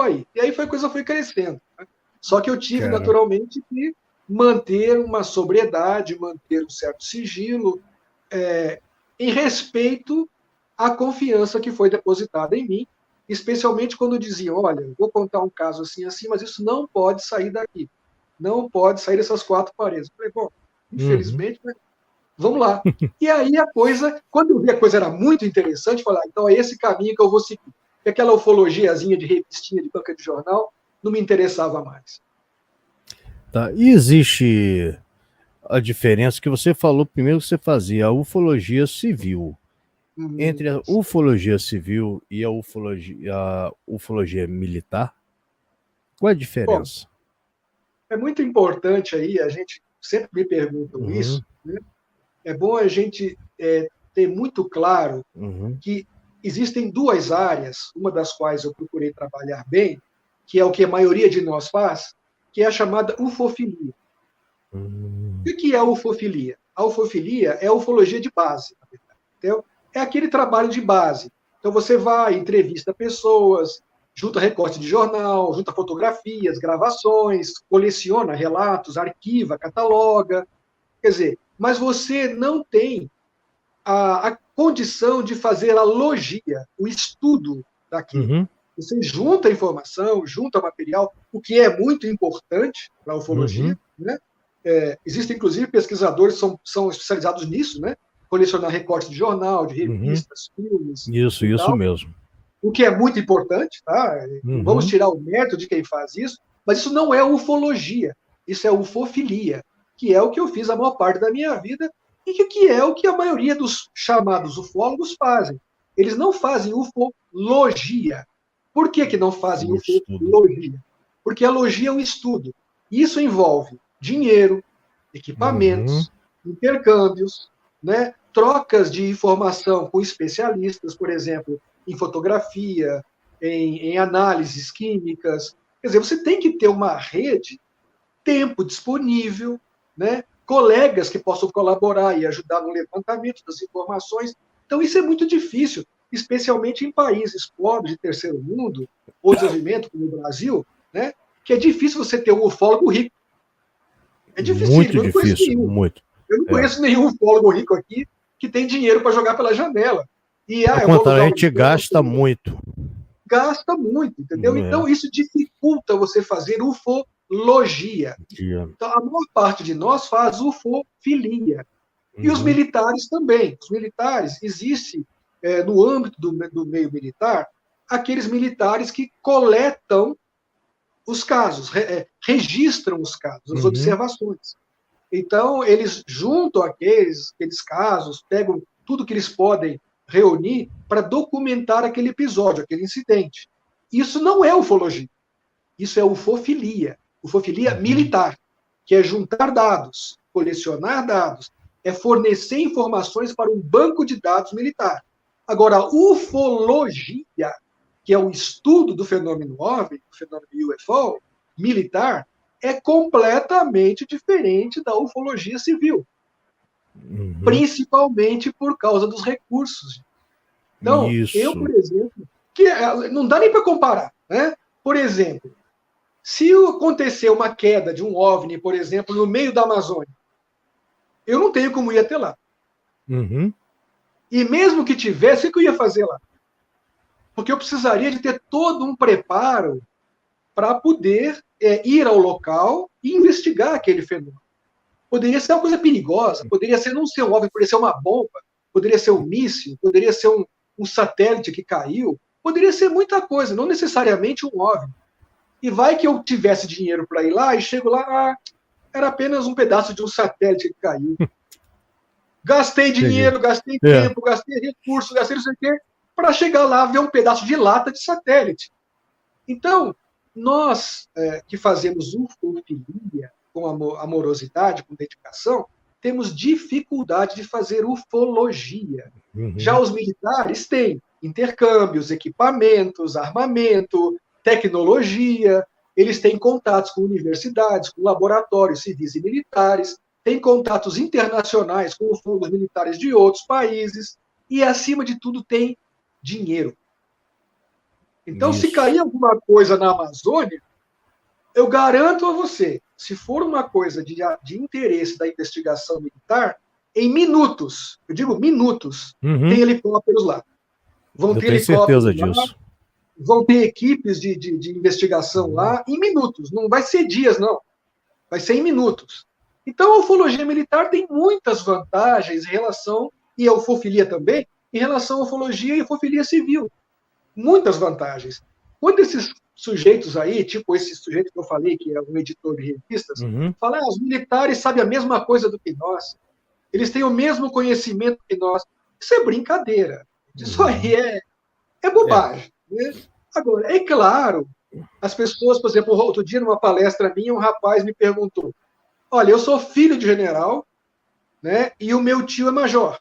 aí. E aí a coisa foi crescendo. Né? Só que eu tive, cara. naturalmente, que manter uma sobriedade, manter um certo sigilo, em respeito à confiança que foi depositada em mim, especialmente quando diziam, olha, vou contar um caso assim, assim, mas isso não pode sair daqui. Não pode sair dessas quatro paredes. Eu falei, bom, Uhum. infelizmente, né? Vamos lá. E aí a coisa, quando eu vi a coisa era muito interessante, falar, então é esse caminho que eu vou seguir. E aquela ufologiazinha de revistinha de banca de jornal não me interessava mais. Tá. E existe a diferença que você falou primeiro que você fazia a ufologia civil. Hum, Entre a ufologia civil e a ufologia militar, qual é a bom, diferença? é muito importante aí, a gente sempre me perguntam isso, Uhum, né? É bom a gente ter muito claro uhum, que existem duas áreas, uma das quais eu procurei trabalhar bem, que é o que a maioria de nós faz, que é a chamada ufofilia. uhum, O que é a ufofilia? A ufofilia é a ufologia de base, na verdade. Entendeu? É aquele trabalho de base. Então você vai, entrevista pessoas, junta recorte de jornal, junta fotografias, gravações, coleciona relatos, arquiva, cataloga. Quer dizer, mas você não tem a condição de fazer a logia, o estudo daquilo. Uhum. Você junta informação, junta material, o que é muito importante para a ufologia, né? Existem, inclusive, pesquisadores que são especializados nisso, né? Colecionar recortes de jornal, de Uhum. revistas, filmes e Isso tal, mesmo. o que é muito importante, tá? Não vamos Uhum. tirar o mérito de quem faz isso, mas isso não é ufologia, isso é ufofilia, que é o que eu fiz a maior parte da minha vida e que é o que a maioria dos chamados ufólogos fazem. Eles não fazem ufologia. Por que não fazem O estudo. ufologia? Porque a logia é um estudo. Isso envolve dinheiro, Uhum. equipamentos, intercâmbios, né? Trocas de informação com especialistas, por exemplo, em fotografia, em análises químicas. Quer dizer, você tem que ter uma rede, tempo disponível, né? Colegas que possam colaborar e ajudar no levantamento das informações. Então, isso é muito difícil, especialmente em países pobres de terceiro mundo ou desenvolvimento, como o Brasil, né? Que é difícil você ter um ufólogo rico. É Muito dificílimo, eu não conheço difícil, nenhum. muito. Eu não É. conheço nenhum ufólogo rico aqui que tem dinheiro para jogar pela janela. E, Ao eu vou contrário, alugar a um gente gasta helicóptero. muito. Gasta muito, entendeu? É. Então, isso dificulta você fazer ufologia. Então, a maior parte de nós faz ufofilia. E os Uhum. militares também. Os militares, existe, no âmbito do meio militar, aqueles militares que coletam os casos, registram os casos, as Uhum. observações. Então, eles juntam aqueles casos, pegam tudo que eles podem reunir para documentar aquele episódio, aquele incidente. Isso não é ufologia, isso é ufofilia Uhum. militar, que é juntar dados, colecionar dados, é fornecer informações para um banco de dados militar. Agora, a ufologia, que é o estudo do fenômeno OVNI, do fenômeno UFO, militar, é completamente diferente da ufologia civil, Uhum. principalmente por causa dos recursos. Então, eu, Isso. por exemplo, não dá nem para comparar, né? Por exemplo, se acontecer uma queda de um OVNI, por exemplo, no meio da Amazônia, eu não tenho como ir até lá. Uhum. E mesmo que tivesse, o que eu ia fazer lá? Porque eu precisaria de ter todo um preparo para poder ir ao local e investigar aquele fenômeno. Poderia ser uma coisa perigosa, poderia ser não ser um OVNI, poderia ser uma bomba, poderia ser um míssil, poderia ser um satélite que caiu, poderia ser muita coisa, não necessariamente um OVNI. E vai que eu tivesse dinheiro para ir lá e chego lá, era apenas um pedaço de um satélite que caiu. Gastei Entendi. dinheiro, gastei É. tempo, gastei recursos, gastei não sei o quê, para chegar lá ver um pedaço de lata de satélite. Então, nós que fazemos ufofilia com amorosidade, com dedicação, temos dificuldade de fazer ufologia. Já Uhum. os militares têm intercâmbios, equipamentos, armamento, tecnologia, eles têm contatos com universidades, com laboratórios civis e militares, têm contatos internacionais com os ufólogos militares de outros países e, acima de tudo, tem dinheiro. Então, se Isso. cair alguma coisa na Amazônia, eu garanto a você, se for uma coisa de interesse da investigação militar, em minutos, eu digo minutos, tem Uhum. helicópteros lá. Vão Eu ter tenho helicópteros certeza lá, disso. vão ter equipes de investigação Uhum. lá, em minutos. Não vai ser dias, não. Vai ser em minutos. Então, a ufologia militar tem muitas vantagens em relação, e a ufofilia também, em relação à ufologia e ufofilia civil. Muitas vantagens. Quando esses sujeitos aí, tipo esse sujeito que eu falei, que é um editor de revistas, Uhum. fala, os militares sabem a mesma coisa do que nós, eles têm o mesmo conhecimento que nós. Isso é brincadeira. Isso aí Uhum. é bobagem. Né? Agora, é claro, as pessoas, por exemplo, outro dia, numa palestra minha, um rapaz me perguntou: olha, eu sou filho de general, né, e o meu tio é major.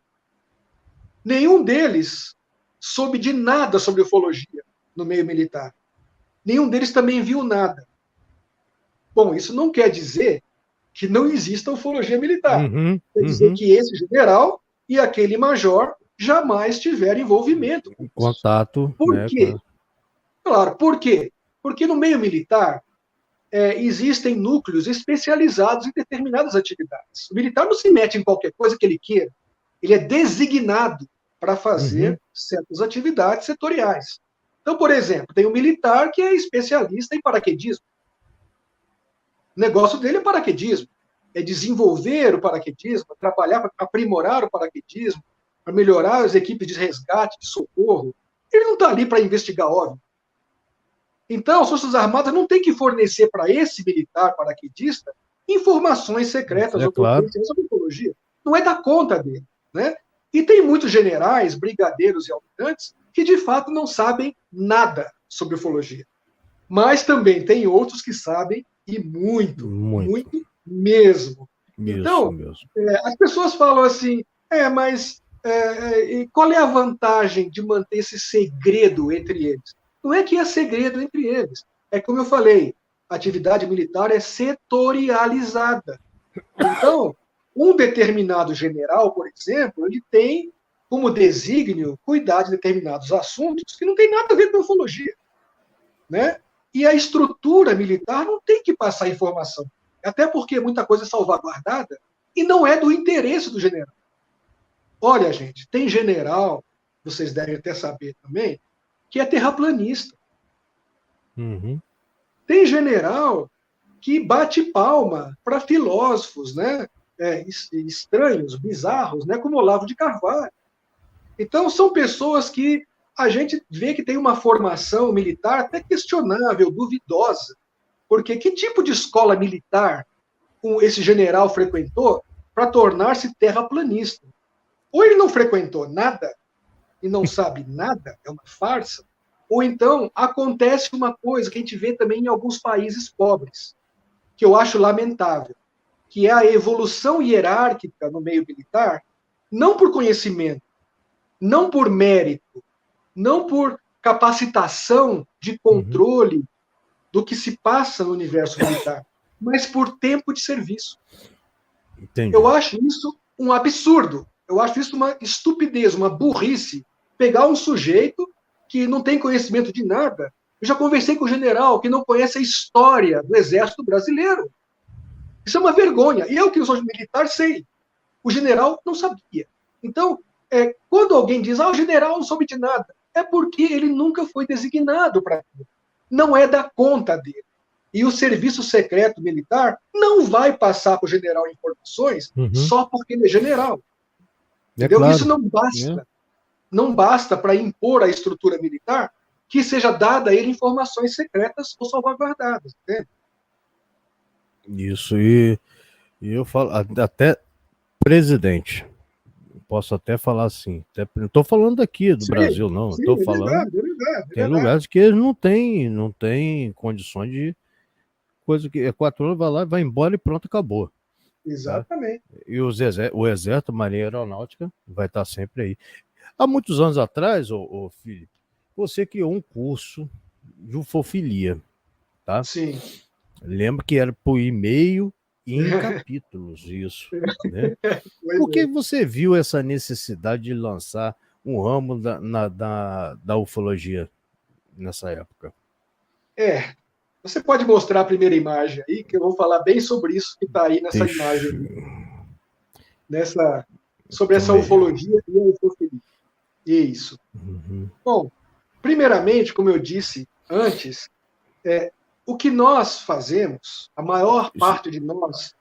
Nenhum deles soube de nada sobre ufologia no meio militar. Nenhum deles também viu nada. Bom, isso não quer dizer que não exista ufologia militar. Uhum. Quer dizer Uhum. que esse general e aquele major jamais tiveram envolvimento com Em isso. contato, Por né? quê? Claro, por quê? Porque no meio militar existem núcleos especializados em determinadas atividades. O militar não se mete em qualquer coisa que ele queira. Ele é designado para Uhum. fazer certas atividades setoriais. Então, por exemplo, tem um militar que é especialista em paraquedismo. O negócio dele é paraquedismo. É desenvolver o paraquedismo, trabalhar para aprimorar o paraquedismo, para melhorar as equipes de resgate, de socorro. Ele não está ali para investigar óbvio. Então, as Forças Armadas não têm que fornecer para esse militar paraquedista informações secretas É ou claro. confidenciais sobre ufologia. Não é da conta dele. Né? E tem muitos generais, brigadeiros e almirantes que, de fato, não sabem nada sobre ufologia. Mas também tem outros que sabem, e muito, Muito. muito mesmo. Isso Então, mesmo. as pessoas falam assim, mas qual é a vantagem de manter esse segredo entre eles? Não é que é segredo entre eles. É como eu falei, a atividade militar é setorializada. Então, um determinado general, por exemplo, ele tem como desígnio cuidar de determinados assuntos que não tem nada a ver com ufologia. Né? E a estrutura militar não tem que passar informação. Até porque muita coisa é salvaguardada e não é do interesse do general. Olha, gente, tem general, vocês devem até saber também, que é terraplanista. Uhum. Tem general que bate palma para filósofos, né? Estranhos, bizarros, né? Como Olavo de Carvalho. Então, são pessoas que a gente vê que tem uma formação militar até questionável, duvidosa. Porque que tipo de escola militar esse general frequentou para tornar-se terraplanista? Ou ele não frequentou nada e não sabe nada, é uma farsa, ou então acontece uma coisa que a gente vê também em alguns países pobres, que eu acho lamentável, que é a evolução hierárquica no meio militar, não por conhecimento, não por mérito, não por capacitação de Uhum. controle do que se passa no universo militar, mas por tempo de serviço. Eu Entendi. acho isso um absurdo. Eu acho isso uma estupidez, uma burrice. Pegar um sujeito que não tem conhecimento de nada. Eu já conversei com o general que não conhece a história do Exército Brasileiro. Isso é uma vergonha. E eu, que sou militar, sei. O general não sabia. Então, quando alguém diz, o general não soube de nada, é porque ele nunca foi designado para aquilo. Não é da conta dele. E o serviço secreto militar não vai passar para o general informações Uhum. só porque ele é general. É Entendeu? Isso claro. não Né? basta. Não basta para impor à estrutura militar que seja dada a ele informações secretas ou salvaguardadas. Entende? Isso. E eu falo, até presidente. Posso até falar assim. Não estou falando daqui do Sim, Brasil, não. sim, Estou é falando. verdade, é verdade, é Tem verdade. lugares que eles não tem condições de. Coisa que é 4 anos, vai lá, vai embora e pronto, acabou. Tá? Exatamente. E o Exército, a Marinha Aeronáutica, vai estar sempre aí. Há muitos anos atrás, ô Felipe, você criou um curso de ufofilia, tá? Sim. Lembro que era por e-mail e em capítulos, isso, né? Pois Por que é. você viu essa necessidade de lançar um ramo da ufologia nessa época? Você pode mostrar a primeira imagem aí, que eu vou falar bem sobre isso que está aí nessa imagem, Deixa, sobre essa calma aí. ufologia e a ufofilia. Isso. Uhum. Bom, primeiramente, como eu disse antes, o que nós fazemos, a maior parte de nós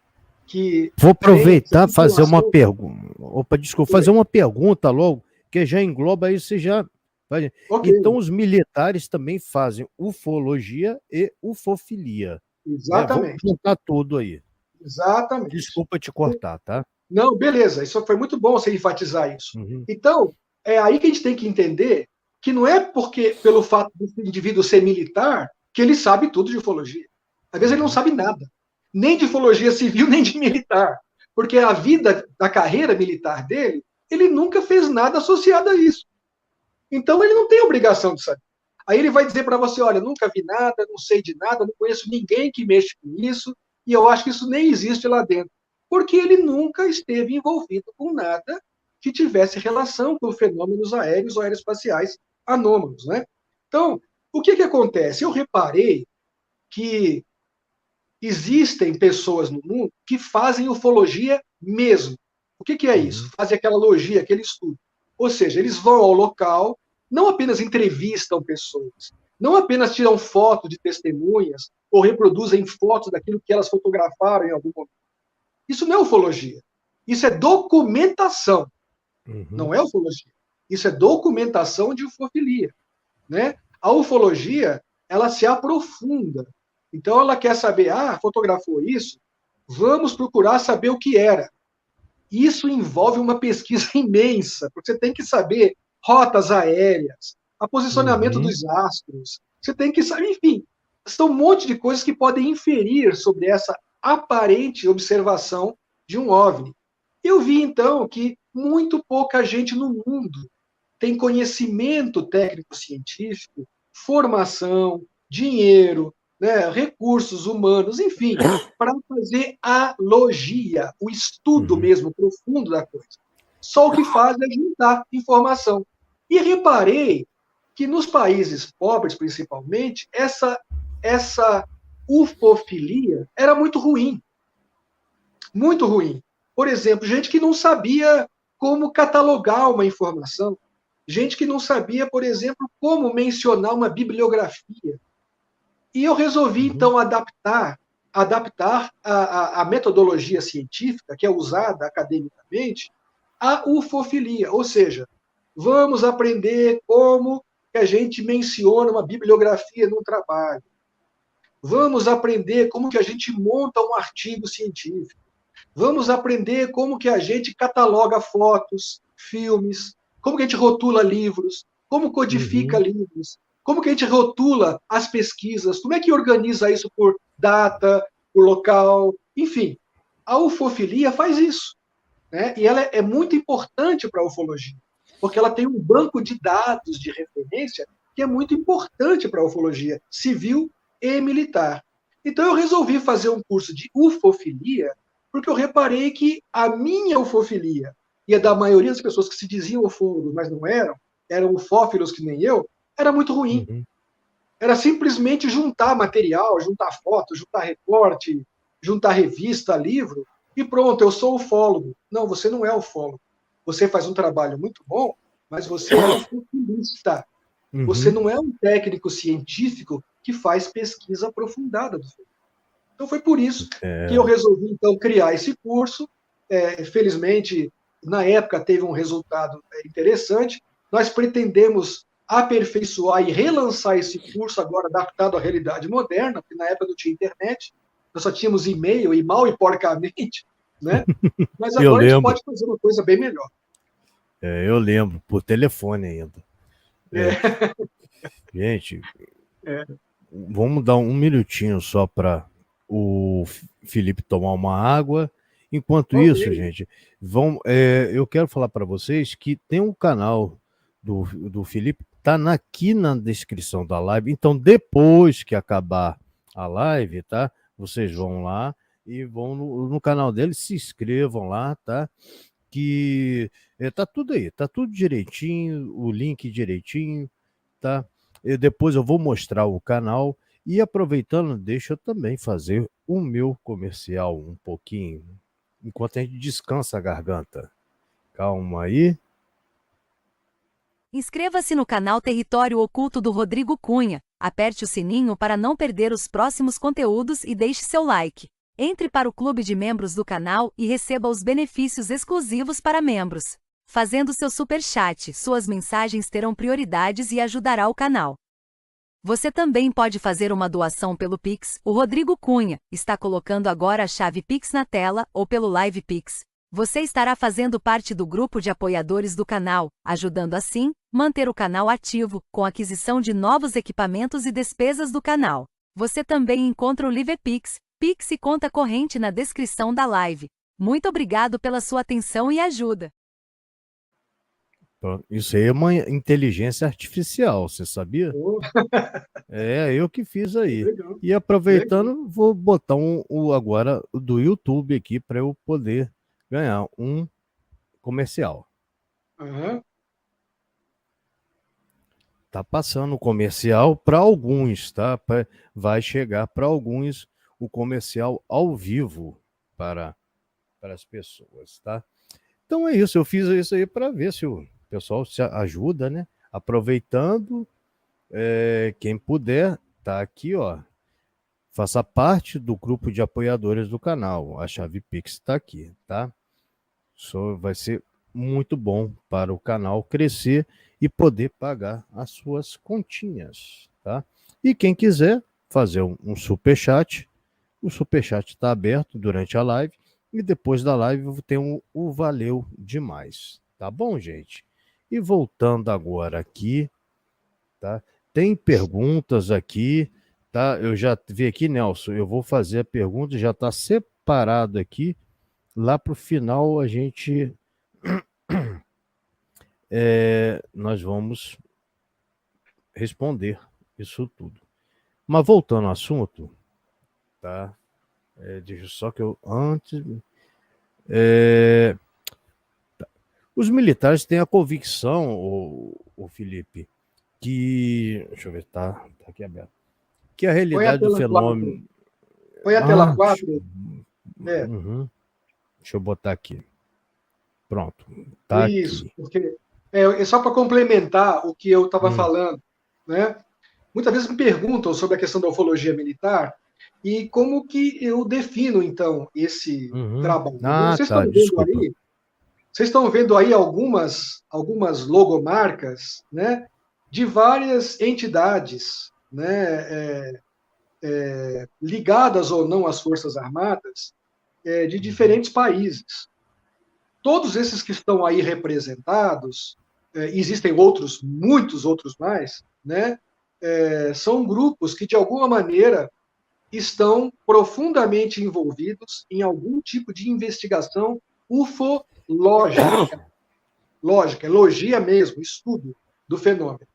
que Vou tem essa aproveitar e fazer uma titulação. pergunta. Opa, desculpa, fazer Oi, uma pergunta logo, que já engloba isso, você já. ok, Então, os militares também fazem ufologia e ufofilia, né? Vamos exatamente, juntar tudo aí. exatamente. Desculpa te cortar, tá? Não, beleza, isso foi muito bom você enfatizar isso. Uhum. Então, é aí que a gente tem que entender que não é porque, pelo fato do indivíduo ser militar, que ele sabe tudo de ufologia. Às vezes ele não Uhum. sabe nada, nem de ufologia civil, nem de militar. Porque a vida da carreira militar dele, ele nunca fez nada associado a isso. Então ele não tem obrigação de saber. Aí ele vai dizer para você: olha, nunca vi nada, não sei de nada, não conheço ninguém que mexe com isso, e eu acho que isso nem existe lá dentro. Porque ele nunca esteve envolvido com nada que tivesse relação com fenômenos aéreos ou aeroespaciais anômalos, né? Então, o que acontece? Eu reparei que existem pessoas no mundo que fazem ufologia mesmo. O que é isso? Fazem aquela logia, aquele estudo. Ou seja, eles vão ao local, não apenas entrevistam pessoas, não apenas tiram foto de testemunhas ou reproduzem fotos daquilo que elas fotografaram em algum momento. Isso não é ufologia. Isso é documentação. Não é ufologia. Isso é documentação de ufofilia, né? A ufologia, ela se aprofunda. Então, ela quer saber, fotografou isso? Vamos procurar saber o que era. Isso envolve uma pesquisa imensa, porque você tem que saber rotas aéreas, o posicionamento dos astros, você tem que saber, enfim, são um monte de coisas que podem inferir sobre essa aparente observação de um OVNI. Eu vi, então, que muito pouca gente no mundo tem conhecimento técnico-científico, formação, dinheiro, né, recursos humanos, enfim, para fazer a logia, o estudo mesmo profundo da coisa. Só o que faz é juntar informação. E reparei que nos países pobres, principalmente, essa ufofilia era muito ruim. Muito ruim. Por exemplo, gente que não sabia como catalogar uma informação, gente que não sabia, por exemplo, como mencionar uma bibliografia. E eu resolvi, então, adaptar a metodologia científica, que é usada academicamente, à ufofilia. Ou seja, vamos aprender como que a gente menciona uma bibliografia num trabalho. Vamos aprender como que a gente monta um artigo científico. Vamos aprender como que a gente cataloga fotos, filmes, como que a gente rotula livros, como codifica livros, como que a gente rotula as pesquisas, como é que organiza isso por data, por local, enfim. A ufofilia faz isso, né? E ela é muito importante para a ufologia, porque ela tem um banco de dados de referência que é muito importante para a ufologia civil e militar. Então eu resolvi fazer um curso de ufofilia, porque eu reparei que a minha ufofilia e a da maioria das pessoas que se diziam ufólogos, mas não eram ufófilos que nem eu, era muito ruim. Era simplesmente juntar material, juntar foto, juntar recorte, juntar revista, livro, e pronto, eu sou ufólogo. Não, você não é ufólogo. Você faz um trabalho muito bom, mas você é ufofilista. Você não é um técnico científico que faz pesquisa aprofundada do fenômeno. Então foi por isso que eu resolvi, então, criar esse curso. Felizmente, na época, teve um resultado interessante. Nós pretendemos aperfeiçoar e relançar esse curso agora adaptado à realidade moderna, porque na época não tinha internet, nós só tínhamos e-mail, e mal e porcamente, né? Mas agora a gente pode fazer uma coisa bem melhor. Eu lembro, por telefone ainda. Gente, vamos dar um minutinho só para o Felipe tomar uma água. Enquanto isso, gente, eu quero falar para vocês que tem um canal do Felipe, tá aqui na descrição da live. Então, depois que acabar a live, tá? Vocês vão lá e vão no canal dele, se inscrevam lá, tá? Que tá tudo aí, tá tudo direitinho, o link direitinho, tá? Depois eu vou mostrar o canal e aproveitando, deixa eu também fazer o meu comercial um pouquinho, enquanto a gente descansa a garganta. Calma aí. Inscreva-se no canal Território Oculto do Rodrigo Cunha, aperte o sininho para não perder os próximos conteúdos e deixe seu like. Entre para o clube de membros do canal e receba os benefícios exclusivos para membros. Fazendo seu superchat, suas mensagens terão prioridades e ajudará o canal. Você também pode fazer uma doação pelo Pix. O Rodrigo Cunha está colocando agora a chave Pix na tela ou pelo Live Pix. Você estará fazendo parte do grupo de apoiadores do canal, ajudando assim manter o canal ativo com a aquisição de novos equipamentos e despesas do canal. Você também encontra o LivePix, Pix e conta corrente na descrição da live. Muito obrigado pela sua atenção e ajuda. Isso aí é uma inteligência artificial, você sabia? Eu que fiz aí. Legal. E aproveitando, vou botar agora do YouTube aqui para eu poder ganhar um comercial. Aham. Tá passando o comercial para alguns, tá? Vai chegar para alguns o comercial ao vivo para as pessoas, tá? Então é isso, eu fiz isso aí para ver se o pessoal se ajuda, né? Aproveitando, quem puder, tá aqui, ó. Faça parte do grupo de apoiadores do canal. A chave Pix está aqui, tá? Isso vai ser muito bom para o canal crescer e poder pagar as suas continhas, tá? E quem quiser fazer um superchat, o superchat está aberto durante a live e depois da live tem o valeu demais, tá bom, gente? E voltando agora aqui, tá? Tem perguntas aqui, tá? Eu já vi aqui, Nelson, eu vou fazer a pergunta, já está separado aqui. Lá para o final a gente nós vamos responder isso tudo. Mas voltando ao assunto, tá? Deixa só que eu antes. Os militares têm a convicção, o Felipe, que. Deixa eu ver, tá aqui aberto. Que a Põe a realidade do tela 4. fenômeno. Põe a tela 4. Uhum. Deixa eu botar aqui. Pronto. Tá Isso, aqui. porque é só para complementar o que eu estava falando, né? Muitas vezes me perguntam sobre a questão da ufologia militar e como que eu defino, então, esse trabalho. Ah, tá, desculpa. Vocês estão vendo aí algumas logomarcas, né, de várias entidades, né, ligadas ou não às Forças Armadas, de diferentes países. Todos esses que estão aí representados, existem outros, muitos outros mais, né, são grupos que, de alguma maneira, estão profundamente envolvidos em algum tipo de investigação ufológica. Lógica, logia mesmo, estudo do fenômeno.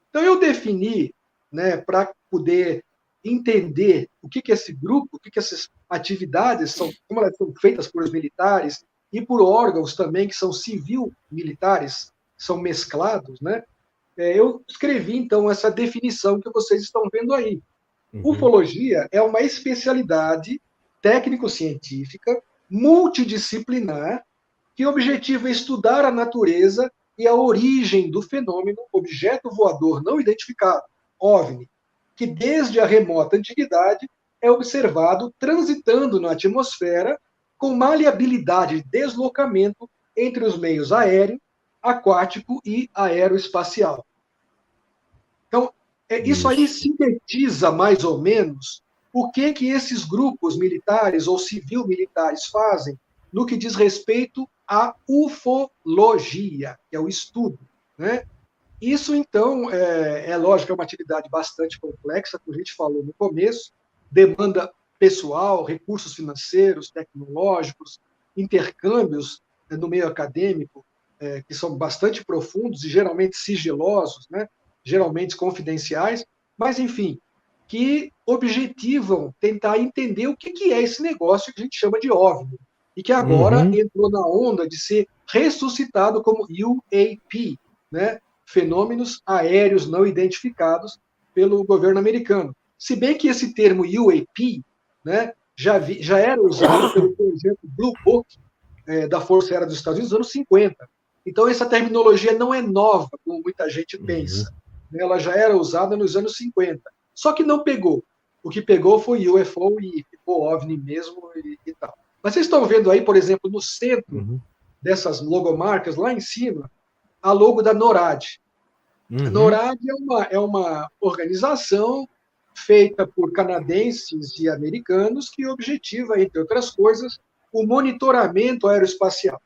Então, eu defini, né, para poder entender o que é esse grupo, o que essas atividades são, como elas são feitas por os militares e por órgãos também que são civil-militares, são mesclados, né? Eu escrevi, então, essa definição que vocês estão vendo aí. Ufologia é uma especialidade técnico-científica, multidisciplinar, que objetiva estudar a natureza e a origem do fenômeno objeto voador não identificado, OVNI, que desde a remota antiguidade é observado transitando na atmosfera com maleabilidade de deslocamento entre os meios aéreo, aquático e aeroespacial. Então, isso aí sintetiza mais ou menos o que esses grupos militares ou civil-militares fazem no que diz respeito à ufologia, que é o estudo, né? Isso, então, lógico, é uma atividade bastante complexa, como a gente falou no começo, demanda pessoal, recursos financeiros, tecnológicos, intercâmbios no meio acadêmico, que são bastante profundos e geralmente sigilosos, né? Geralmente confidenciais, mas, enfim, que objetivam tentar entender o que é esse negócio que a gente chama de OVNI, e que agora entrou na onda de ser ressuscitado como UAP, né? Fenômenos aéreos não identificados pelo governo americano. Se bem que esse termo UAP, né, já era usado pelo projeto Blue Book da Força Aérea dos Estados Unidos nos anos 50. Então, essa terminologia não é nova, como muita gente pensa. Ela já era usada nos anos 50. Só que não pegou. O que pegou foi UFO e ficou OVNI mesmo e tal. Mas vocês estão vendo aí, por exemplo, no centro dessas logomarcas, lá em cima, a logo da NORAD. A NORAD é uma organização feita por canadenses e americanos que objetiva, entre outras coisas, o monitoramento aeroespacial.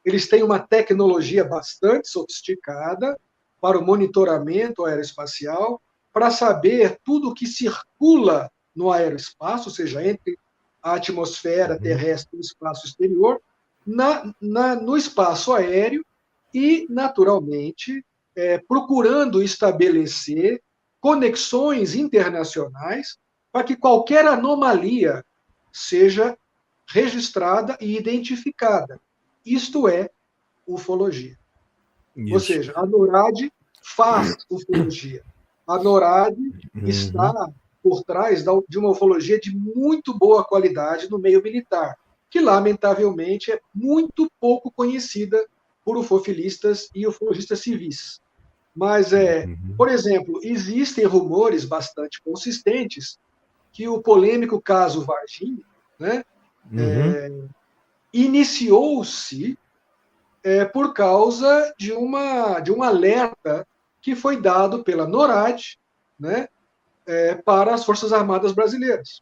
Eles têm uma tecnologia bastante sofisticada para o monitoramento aeroespacial, para saber tudo o que circula no aeroespaço, ou seja, entre a atmosfera terrestre e o espaço exterior, no espaço aéreo e, naturalmente, procurando estabelecer conexões internacionais para que qualquer anomalia seja registrada e identificada. Isto é ufologia. Ou Isso. seja, a NORAD faz ufologia. A NORAD está por trás de uma ufologia de muito boa qualidade no meio militar, que, lamentavelmente, é muito pouco conhecida por ufofilistas e ufologistas civis. Mas, por exemplo, existem rumores bastante consistentes que o polêmico caso Varginha, né, iniciou-se por causa de um alerta que foi dado pela NORAD, né, para as Forças Armadas Brasileiras,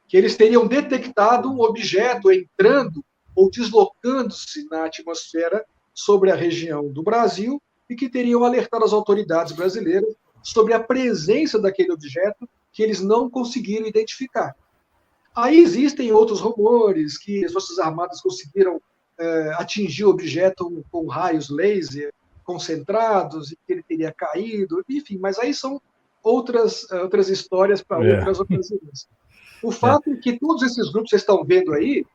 que eles teriam detectado um objeto entrando ou deslocando-se na atmosfera sobre a região do Brasil e que teriam alertado as autoridades brasileiras sobre a presença daquele objeto que eles não conseguiram identificar. Aí existem outros rumores que as Forças Armadas conseguiram atingir o objeto com raios laser concentrados e que ele teria caído, enfim, mas aí são outras histórias para outras ocasiões. O fato é que todos esses grupos que vocês estão vendo aí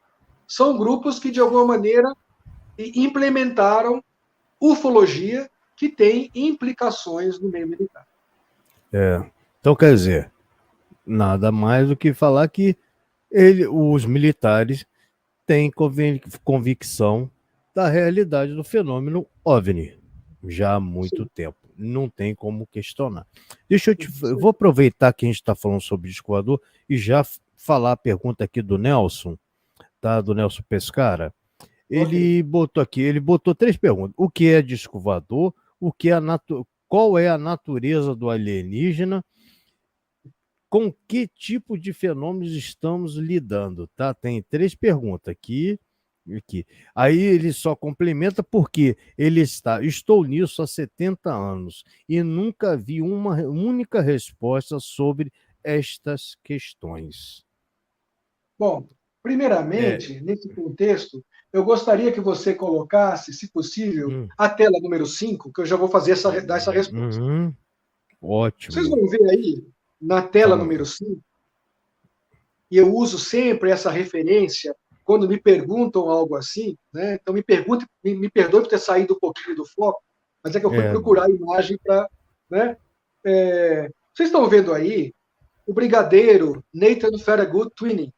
são grupos que, de alguma maneira, implementaram ufologia que tem implicações no meio militar. Então, quer dizer, nada mais do que falar que os militares têm convicção da realidade do fenômeno OVNI já há muito tempo. Não tem como questionar. Eu vou aproveitar que a gente está falando sobre disco voador e já falar a pergunta aqui do Nelson, tá? Do Nelson Pescara. Ele botou 3 perguntas. O que é disco voador? Qual é a natureza do alienígena? Com que tipo de fenômenos estamos lidando, tá? Tem 3 perguntas aqui. Aí ele só complementa porque estou nisso há 70 anos e nunca vi uma única resposta sobre estas questões. Bom, primeiramente, nesse contexto, eu gostaria que você colocasse, se possível, a tela número 5, que eu já vou dar essa resposta. Ótimo. Vocês vão ver aí, na tela número 5, e eu uso sempre essa referência quando me perguntam algo assim, né? Então me perdoe por ter saído um pouquinho do foco, mas é que eu fui procurar a imagem para... Né? Vocês estão vendo aí o brigadeiro Nathan Farragut Twining.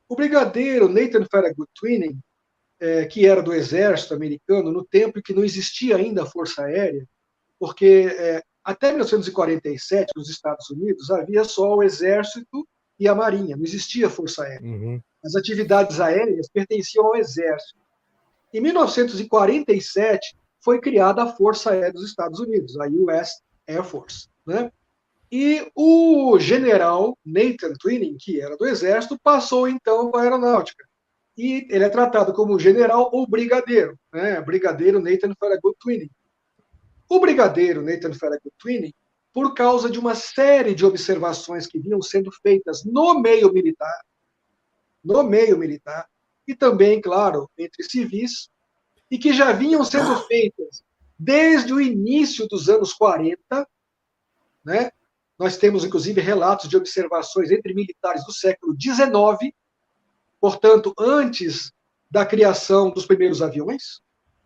O brigadeiro Nathan Farragut Twining, que era do exército americano, no tempo em que não existia ainda a Força Aérea, porque até 1947, nos Estados Unidos, havia só o exército e a marinha, não existia Força Aérea. As atividades aéreas pertenciam ao exército. Em 1947, foi criada a Força Aérea dos Estados Unidos, a US Air Force, né? E o general Nathan Twining, que era do Exército, passou então para a Aeronáutica. E ele é tratado como general ou brigadeiro, né? Brigadeiro Nathan Farragut Twining. O brigadeiro Nathan Farragut Twining, por causa de uma série de observações que vinham sendo feitas no meio militar, e também, claro, entre civis, e que já vinham sendo feitas desde o início dos anos 40, né? Nós temos, inclusive, relatos de observações entre militares do século XIX, portanto, antes da criação dos primeiros aviões,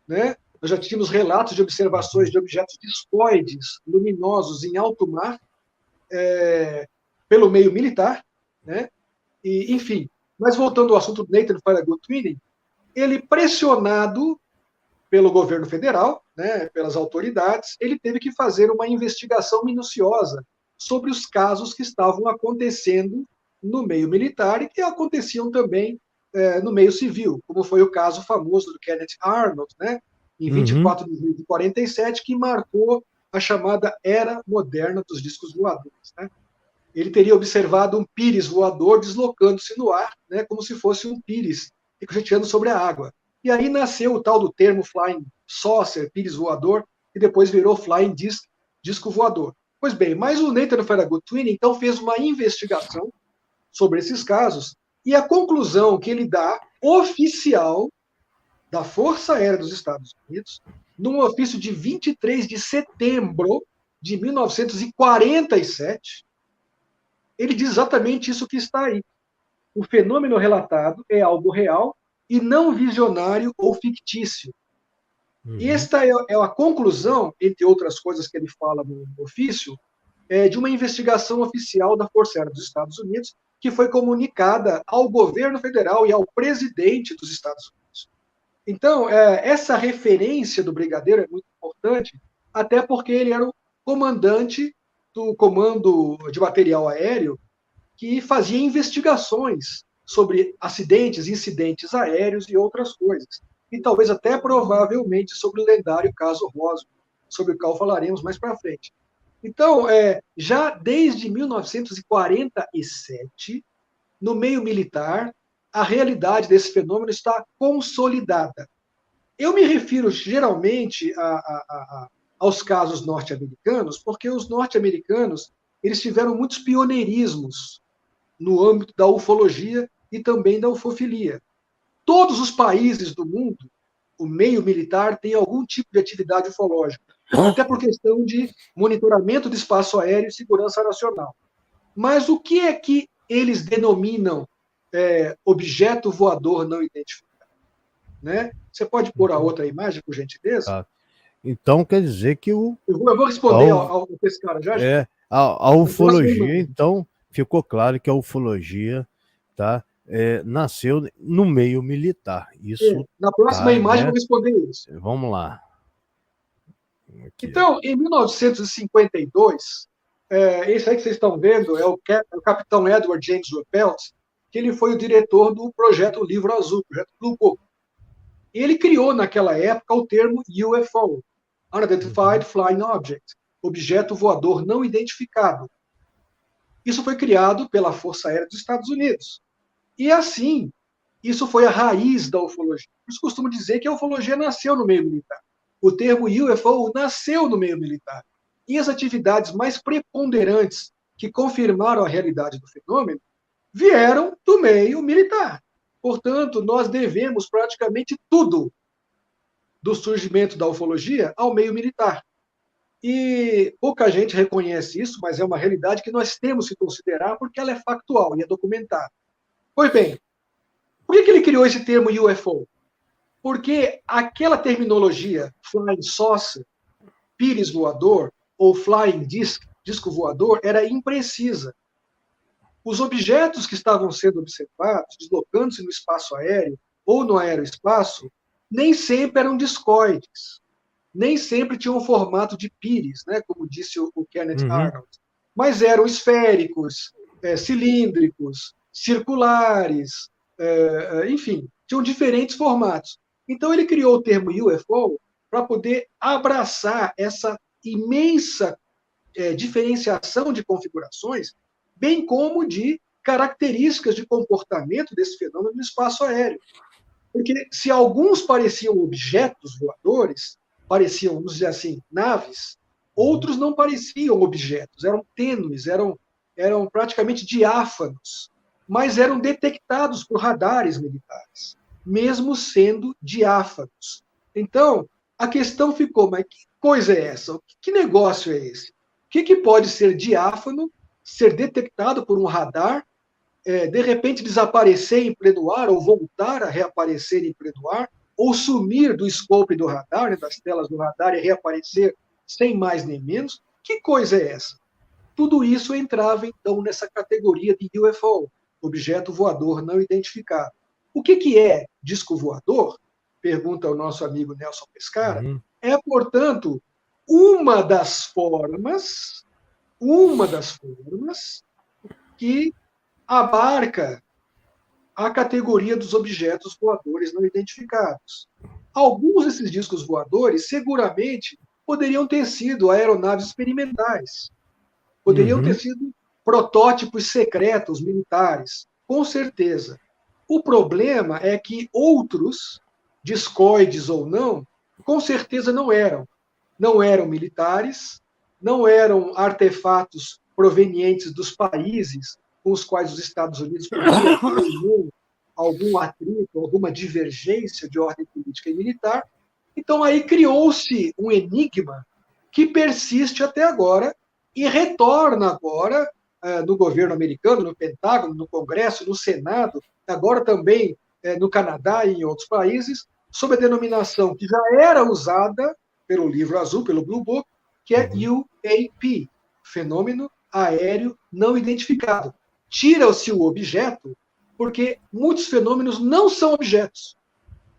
né? Nós já tínhamos relatos de observações de objetos discoides luminosos em alto mar pelo meio militar, né? E, enfim, mas voltando ao assunto do Nathan Farragut Twining, ele, pressionado pelo governo federal, né, pelas autoridades, ele teve que fazer uma investigação minuciosa sobre os casos que estavam acontecendo no meio militar e que aconteciam também no meio civil, como foi o caso famoso do Kenneth Arnold, né, em 24 de julho de 47, que marcou a chamada Era Moderna dos Discos Voadores. Né? Ele teria observado um pires voador deslocando-se no ar, né, como se fosse um pires ricocheteando sobre a água. E aí nasceu o tal do termo Flying Saucer, pires voador, que depois virou Flying Disco Voador. Pois bem, mas o Nathan Farragut Twining, então, fez uma investigação sobre esses casos, e a conclusão que ele dá, oficial, da Força Aérea dos Estados Unidos, num ofício de 23 de setembro de 1947, ele diz exatamente isso que está aí. O fenômeno relatado é algo real e não visionário ou fictício. E esta é a conclusão, entre outras coisas que ele fala no ofício, de uma investigação oficial da Força Aérea dos Estados Unidos, que foi comunicada ao governo federal e ao presidente dos Estados Unidos. Então, essa referência do brigadeiro é muito importante, até porque ele era o comandante do Comando de Material Aéreo, que fazia investigações sobre acidentes, incidentes aéreos e outras coisas. E talvez até provavelmente sobre o lendário caso Roswell, sobre o qual falaremos mais para frente. Então, já desde 1947, no meio militar, a realidade desse fenômeno está consolidada. Eu me refiro geralmente aos casos norte-americanos, porque os norte-americanos eles tiveram muitos pioneirismos no âmbito da ufologia e também da ufofilia. Todos os países do mundo, o meio militar tem algum tipo de atividade ufológica, até por questão de monitoramento de espaço aéreo e segurança nacional. Mas o que é que eles denominam objeto voador não identificado? Né? Você pode pôr a outra imagem, por gentileza? Tá. Então quer dizer que eu vou responder ao cara já. A ufologia, então, ficou claro que a ufologia, tá, nasceu no meio militar. Isso. Na próxima imagem eu vou responder isso. Vamos lá. Aqui. Então, em 1952, esse aí que vocês estão vendo é o capitão Edward James Ruppelt, que ele foi o diretor do projeto Livro Azul, projeto Blue Book. E ele criou, naquela época, o termo UFO, Unidentified Flying Object, objeto voador não identificado. Isso foi criado pela Força Aérea dos Estados Unidos. E assim, isso foi a raiz da ufologia. Por isso costumo dizer que a ufologia nasceu no meio militar. O termo UFO nasceu no meio militar. E as atividades mais preponderantes que confirmaram a realidade do fenômeno vieram do meio militar. Portanto, nós devemos praticamente tudo do surgimento da ufologia ao meio militar. E pouca gente reconhece isso, mas é uma realidade que nós temos que considerar porque ela é factual e é documentada. Pois bem, por que ele criou esse termo UFO? Porque aquela terminologia flying saucer, pires voador, ou flying disc, disco voador, era imprecisa. Os objetos que estavam sendo observados, deslocando-se no espaço aéreo ou no aeroespaço, nem sempre eram discoides, nem sempre tinham o formato de pires, né, como disse o Kenneth Arnold, mas eram esféricos, cilíndricos, circulares, enfim, tinham diferentes formatos. Então ele criou o termo UFO para poder abraçar essa imensa diferenciação de configurações, bem como de características de comportamento desse fenômeno no espaço aéreo. Porque se alguns pareciam objetos voadores, pareciam, vamos dizer assim, naves, outros não pareciam objetos, eram tênues, eram praticamente diáfanos, mas eram detectados por radares militares, mesmo sendo diáfanos. Então, a questão ficou, mas que coisa é essa? Que negócio é esse? O que pode ser diáfano, ser detectado por um radar, de repente desaparecer em pleno ar, ou voltar a reaparecer em pleno ar, ou sumir do scope do radar, né, das telas do radar, e reaparecer sem mais nem menos? Que coisa é essa? Tudo isso entrava, então, nessa categoria de UFO, objeto voador não identificado. O que é disco voador? Pergunta o nosso amigo Nelson Pescara. É, portanto, uma das formas que abarca a categoria dos objetos voadores não identificados. Alguns desses discos voadores, seguramente, poderiam ter sido aeronaves experimentais, poderiam ter sido protótipos secretos militares, com certeza. O problema é que outros, discoides ou não, com certeza não eram. Não eram militares, não eram artefatos provenientes dos países com os quais os Estados Unidos podiam ter algum atrito, alguma divergência de ordem política e militar. Então, aí criou-se um enigma que persiste até agora e retorna agora no governo americano, no Pentágono, no Congresso, no Senado, agora também no Canadá e em outros países, sob a denominação que já era usada pelo livro azul, pelo Blue Book, que é UAP, Fenômeno Aéreo Não Identificado. Tira-se o objeto, porque muitos fenômenos não são objetos.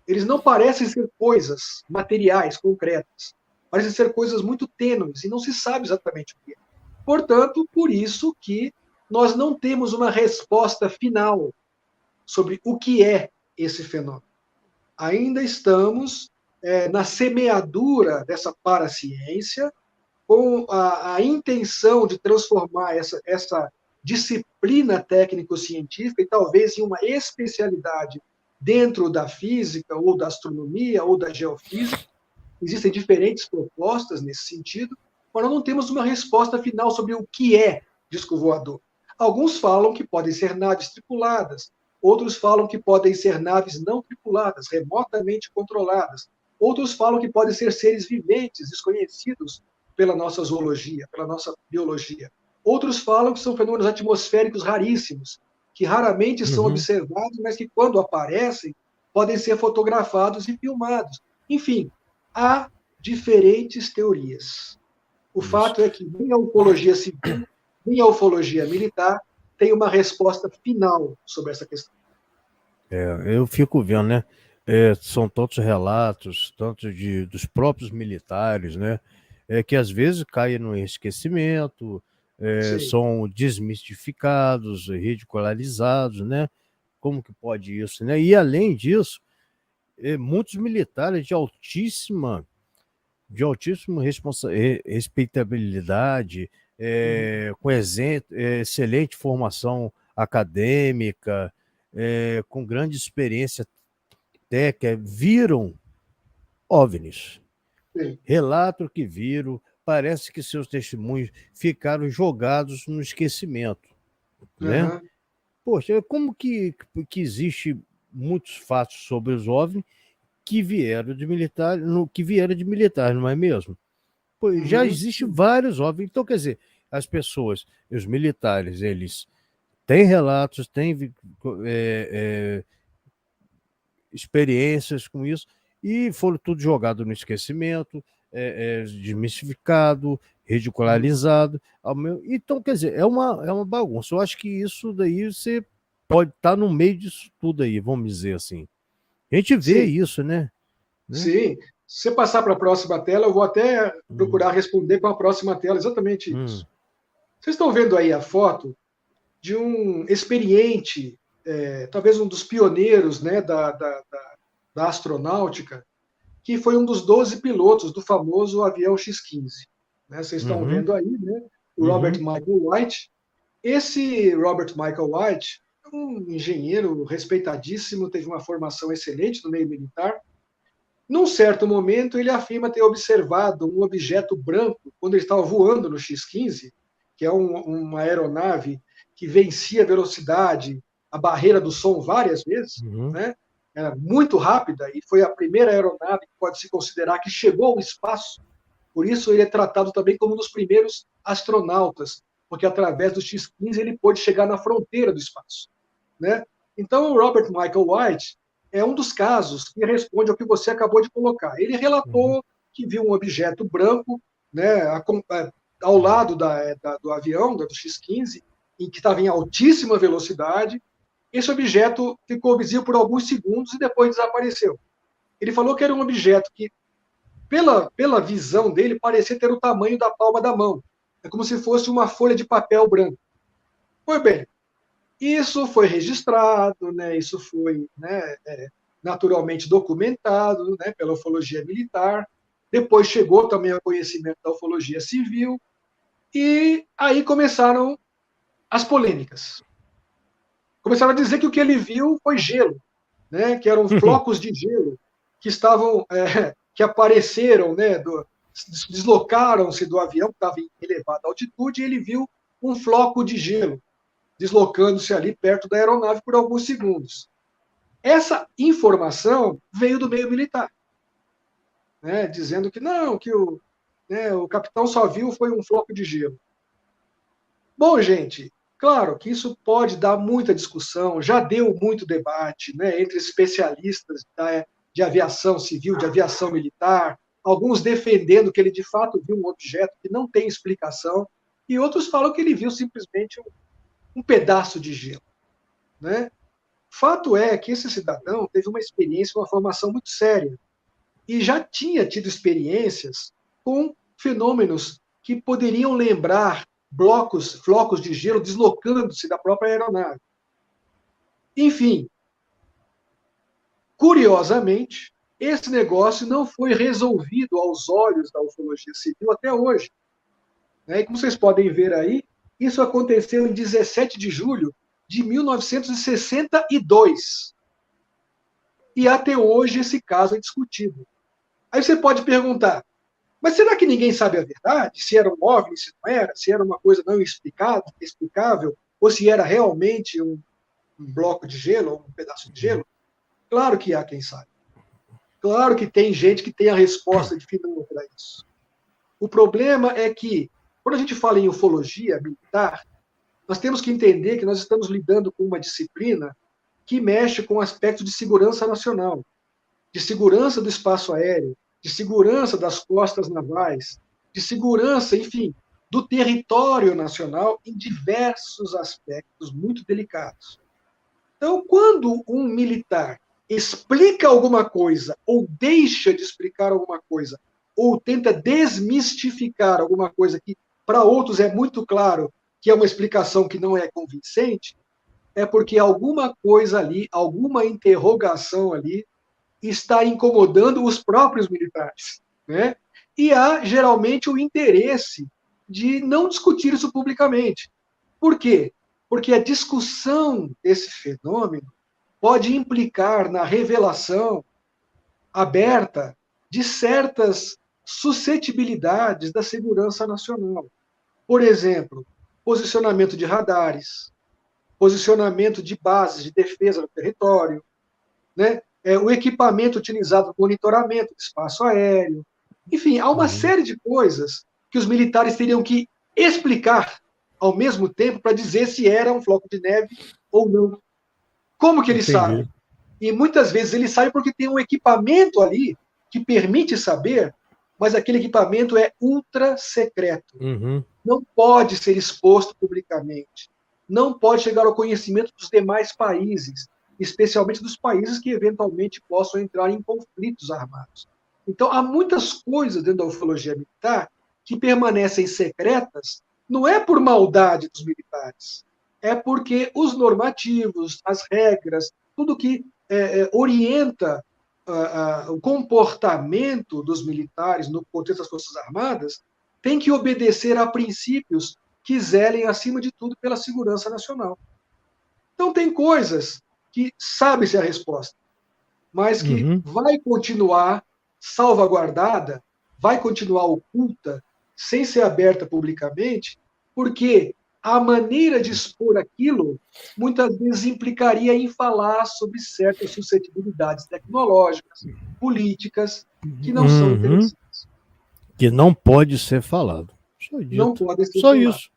Eles não parecem ser coisas materiais, concretas. Parecem ser coisas muito tênues e não se sabe exatamente o que é. Portanto, por isso que nós não temos uma resposta final sobre o que é esse fenômeno. Ainda estamos na semeadura dessa paraciência, com a intenção de transformar essa disciplina técnico-científica e talvez em uma especialidade dentro da física, ou da astronomia, ou da geofísica. Existem diferentes propostas nesse sentido, mas nós não temos uma resposta final sobre o que é disco voador. Alguns falam que podem ser naves tripuladas, outros falam que podem ser naves não tripuladas, remotamente controladas. Outros falam que podem ser seres viventes, desconhecidos pela nossa zoologia, pela nossa biologia. Outros falam que são fenômenos atmosféricos raríssimos, que raramente são observados, mas que, quando aparecem, podem ser fotografados e filmados. Enfim, há diferentes teorias. O fato é que nem a ufologia civil, nem a ufologia militar tem uma resposta final sobre essa questão. Eu fico vendo, né? São tantos relatos, tanto dos próprios militares, né? Que às vezes caem no esquecimento, são desmistificados, ridicularizados, né? Como que pode isso, né? E além disso, muitos militares de altíssima respeitabilidade, com excelente formação acadêmica, com grande experiência técnica, viram OVNIs. Sim. Relatam que viram, parece que seus testemunhos ficaram jogados no esquecimento, né? Poxa, como que existe muitos fatos sobre os OVNIs que vieram de militares, não é mesmo? Pois já existem vários OVNIs. Então, quer dizer, as pessoas, os militares, eles têm relatos, têm experiências com isso, e foram tudo jogado no esquecimento, desmistificado, ridicularizado. Então, quer dizer, é uma bagunça. Eu acho que isso daí você pode estar no meio disso tudo aí, vamos dizer assim. A gente vê isso, né? Sim. Se você passar para a próxima tela, eu vou até procurar responder com a próxima tela exatamente isso. Vocês estão vendo aí a foto de um experiente, talvez um dos pioneiros, né, da astronáutica, que foi um dos 12 pilotos do famoso avião X-15. Né? Vocês estão vendo aí, né, o Robert Michael White. Esse Robert Michael White é um engenheiro respeitadíssimo, teve uma formação excelente no meio militar. Num certo momento, ele afirma ter observado um objeto branco quando ele estava voando no X-15, que é uma aeronave que vencia a velocidade, a barreira do som várias vezes, né? Era muito rápida e foi a primeira aeronave que pode se considerar que chegou ao espaço. Por isso ele é tratado também como um dos primeiros astronautas, porque através do X-15 ele pôde chegar na fronteira do espaço, né? Então, o Robert Michael White é um dos casos que responde ao que você acabou de colocar. Ele relatou que viu um objeto branco, né, ao lado do avião, do X-15, em que estava em altíssima velocidade. Esse objeto ficou visível por alguns segundos e depois desapareceu. Ele falou que era um objeto que, pela visão dele, parecia ter o tamanho da palma da mão. É como se fosse uma folha de papel branco. Pois bem, isso foi registrado, né, isso foi, né, naturalmente documentado, né, pela ufologia militar. Depois chegou também ao conhecimento da ufologia civil. E aí começaram as polêmicas. Começaram a dizer que o que ele viu foi gelo, né, que eram flocos de gelo que estavam, que apareceram, né, deslocaram-se do avião, que estava em elevada altitude, e ele viu um floco de gelo deslocando-se ali perto da aeronave por alguns segundos. Essa informação veio do meio militar, né, dizendo que não, que o capitão só viu foi um floco de gelo. Bom, gente, claro que isso pode dar muita discussão, já deu muito debate, né, entre especialistas de aviação civil, de aviação militar, alguns defendendo que ele de fato viu um objeto que não tem explicação, e outros falam que ele viu simplesmente um pedaço de gelo, né? Fato é que esse cidadão teve uma experiência, uma formação muito séria, e já tinha tido experiências com fenômenos que poderiam lembrar flocos de gelo deslocando-se da própria aeronave. Enfim, curiosamente, esse negócio não foi resolvido aos olhos da ufologia civil até hoje, né? E como vocês podem ver aí, isso aconteceu em 17 de julho de 1962. E até hoje esse caso é discutido. Aí você pode perguntar, mas será que ninguém sabe a verdade? Se era um OVNI, se não era? Se era uma coisa não explicável? Ou se era realmente um bloco de gelo, ou um pedaço de gelo? Claro que há quem sabe. Claro que tem gente que tem a resposta definitiva para isso. O problema é que, quando a gente fala em ufologia militar, nós temos que entender que nós estamos lidando com uma disciplina que mexe com aspectos de segurança nacional, de segurança do espaço aéreo, de segurança das costas navais, de segurança, enfim, do território nacional em diversos aspectos muito delicados. Então, quando um militar explica alguma coisa, ou deixa de explicar alguma coisa, ou tenta desmistificar alguma coisa que, para outros, é muito claro que é uma explicação que não é convincente, é porque alguma coisa ali, alguma interrogação ali, está incomodando os próprios militares, né? E há, geralmente, o interesse de não discutir isso publicamente. Por quê? Porque a discussão desse fenômeno pode implicar na revelação aberta de certas suscetibilidades da segurança nacional. Por exemplo, posicionamento de radares, posicionamento de bases de defesa do território, né? O equipamento utilizado para monitoramento do espaço aéreo. Enfim, há uma série de coisas que os militares teriam que explicar ao mesmo tempo para dizer se era um floco de neve ou não. Como que eles sabem? E muitas vezes eles sabem porque tem um equipamento ali que permite saber, mas aquele equipamento é ultra secreto. Não pode ser exposto publicamente. Não pode chegar ao conhecimento dos demais países, especialmente dos países que eventualmente possam entrar em conflitos armados. Então, há muitas coisas dentro da ufologia militar que permanecem secretas, não é por maldade dos militares, é porque os normativos, as regras, tudo que orienta o comportamento dos militares no contexto das Forças Armadas tem que obedecer a princípios que zelem, acima de tudo, pela segurança nacional. Então, tem coisas que sabe-se a resposta, mas que vai continuar salvaguardada, vai continuar oculta, sem ser aberta publicamente, porque a maneira de expor aquilo muitas vezes implicaria em falar sobre certas suscetibilidades tecnológicas, políticas, que não são interessantes. Que não pode ser falado. Só, não pode ser só falado. Isso.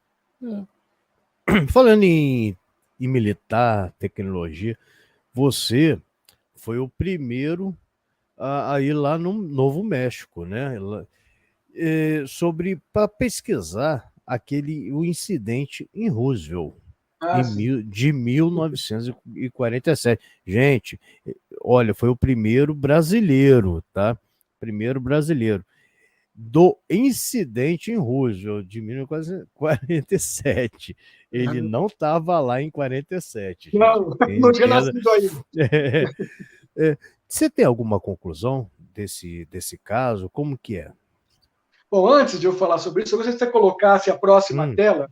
Falando em militar, tecnologia, você foi o primeiro a ir lá no Novo México, né? Para pesquisar o incidente em Roosevelt, de 1947. Gente, olha, foi o primeiro brasileiro, tá? Primeiro brasileiro do incidente em Roosevelt de 1947. Ele não estava lá em 47. Não, não tinha nascido ainda. Você tem alguma conclusão desse caso? Como que é? Bom, antes de eu falar sobre isso, eu gostaria que você colocasse a próxima tela,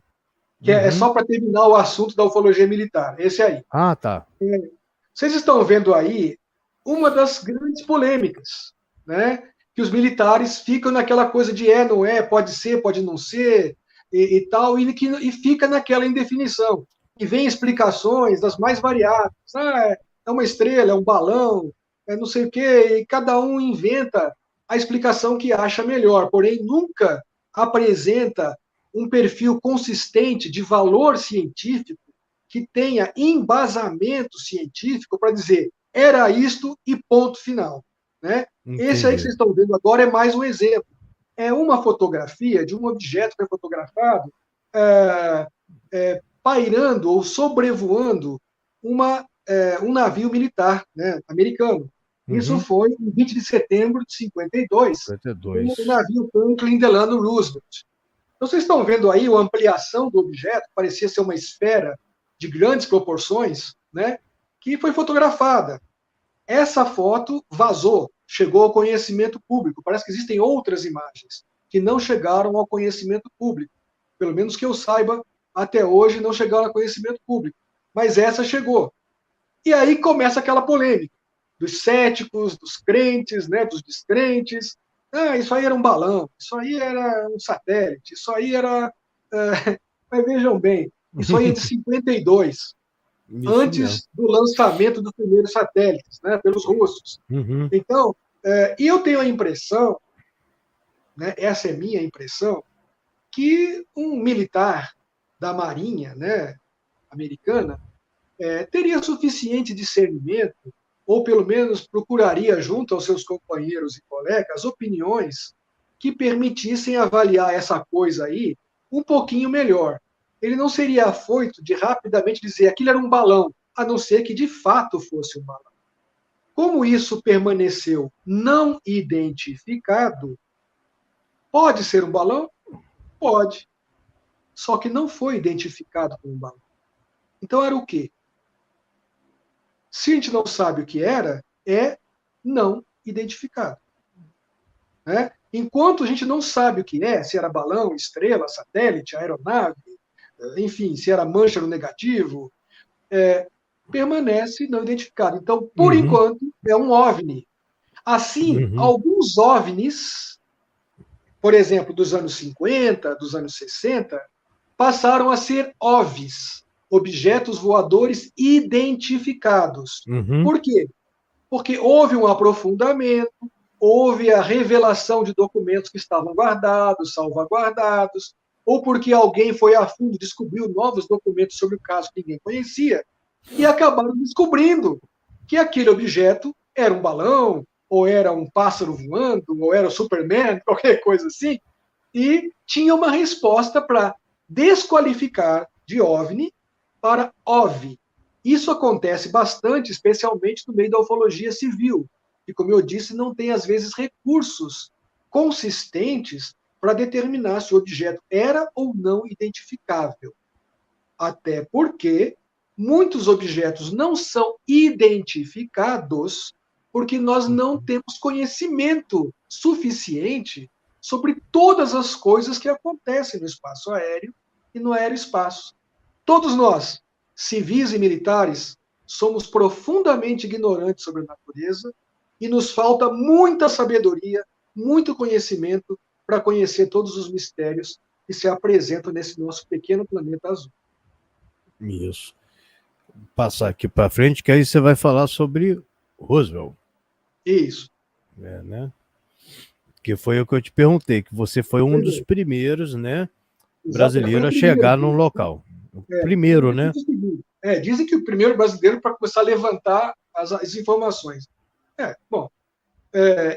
que é só para terminar o assunto da ufologia militar. Esse aí. Ah, tá. Vocês estão vendo aí uma das grandes polêmicas, né? Que os militares ficam naquela coisa de não é, pode ser, pode não ser, e tal, e fica naquela indefinição. E vem explicações das mais variadas. É uma estrela, é um balão, é não sei o quê, e cada um inventa a explicação que acha melhor, porém nunca apresenta um perfil consistente de valor científico que tenha embasamento científico para dizer era isto e ponto final. né? Entendi. Esse aí que vocês estão vendo agora é mais um exemplo. É uma fotografia de um objeto que foi fotografado pairando ou sobrevoando um navio militar, né, americano. Isso foi em 20 de setembro de 52, 52. o navio Franklin Delano Roosevelt. Então, vocês estão vendo aí a ampliação do objeto, parecia ser uma esfera de grandes proporções, né, que foi fotografada. Essa foto vazou, chegou ao conhecimento público. Parece que existem outras imagens que não chegaram ao conhecimento público. Pelo menos que eu saiba, até hoje não chegaram ao conhecimento público. Mas essa chegou. E aí começa aquela polêmica dos céticos, dos crentes, né, dos descrentes. Ah, isso aí era um balão, isso aí era um satélite, isso aí era... Mas vejam bem, isso aí é de 52. Antes do lançamento dos primeiros satélites, né, pelos russos. Então, e eu tenho a impressão, né, essa é minha impressão, que um militar da Marinha, né, americana teria suficiente discernimento, ou pelo menos procuraria, junto aos seus companheiros e colegas, opiniões que permitissem avaliar essa coisa aí um pouquinho melhor. Ele não seria afoito de rapidamente dizer aquilo era um balão, a não ser que de fato fosse um balão. Como isso permaneceu não identificado, pode ser um balão? Pode. Só que não foi identificado como um balão. Então era o quê? Se a gente não sabe o que era, é não identificado. Né? Enquanto a gente não sabe o que é, se era balão, estrela, satélite, aeronave, enfim, se era mancha no negativo, permanece não identificado. Então, por enquanto, é um OVNI. Assim, alguns OVNIs, por exemplo, dos anos 50, dos anos 60, passaram a ser OVs, objetos voadores identificados. Por quê? Porque houve um aprofundamento, houve a revelação de documentos que estavam guardados, salvaguardados, ou porque alguém foi a fundo, descobriu novos documentos sobre o caso que ninguém conhecia, e acabaram descobrindo que aquele objeto era um balão, ou era um pássaro voando, ou era o Superman, qualquer coisa assim, e tinha uma resposta para desqualificar de OVNI para OVI. Isso acontece bastante, especialmente no meio da ufologia civil, que, como eu disse, não tem, às vezes, recursos consistentes para determinar se o objeto era ou não identificável. Até porque muitos objetos não são identificados porque nós não temos conhecimento suficiente sobre todas as coisas que acontecem no espaço aéreo e no aeroespaço. Todos nós, civis e militares, somos profundamente ignorantes sobre a natureza e nos falta muita sabedoria, muito conhecimento para conhecer todos os mistérios que se apresentam nesse nosso pequeno planeta azul. Isso. Vou passar aqui para frente, que aí você vai falar sobre Roosevelt. Isso. Né? Que foi o que eu te perguntei, que você foi um dos primeiros, né, brasileiro a chegar no local. Primeiro, né? Dizem que o primeiro brasileiro para começar a levantar as informações.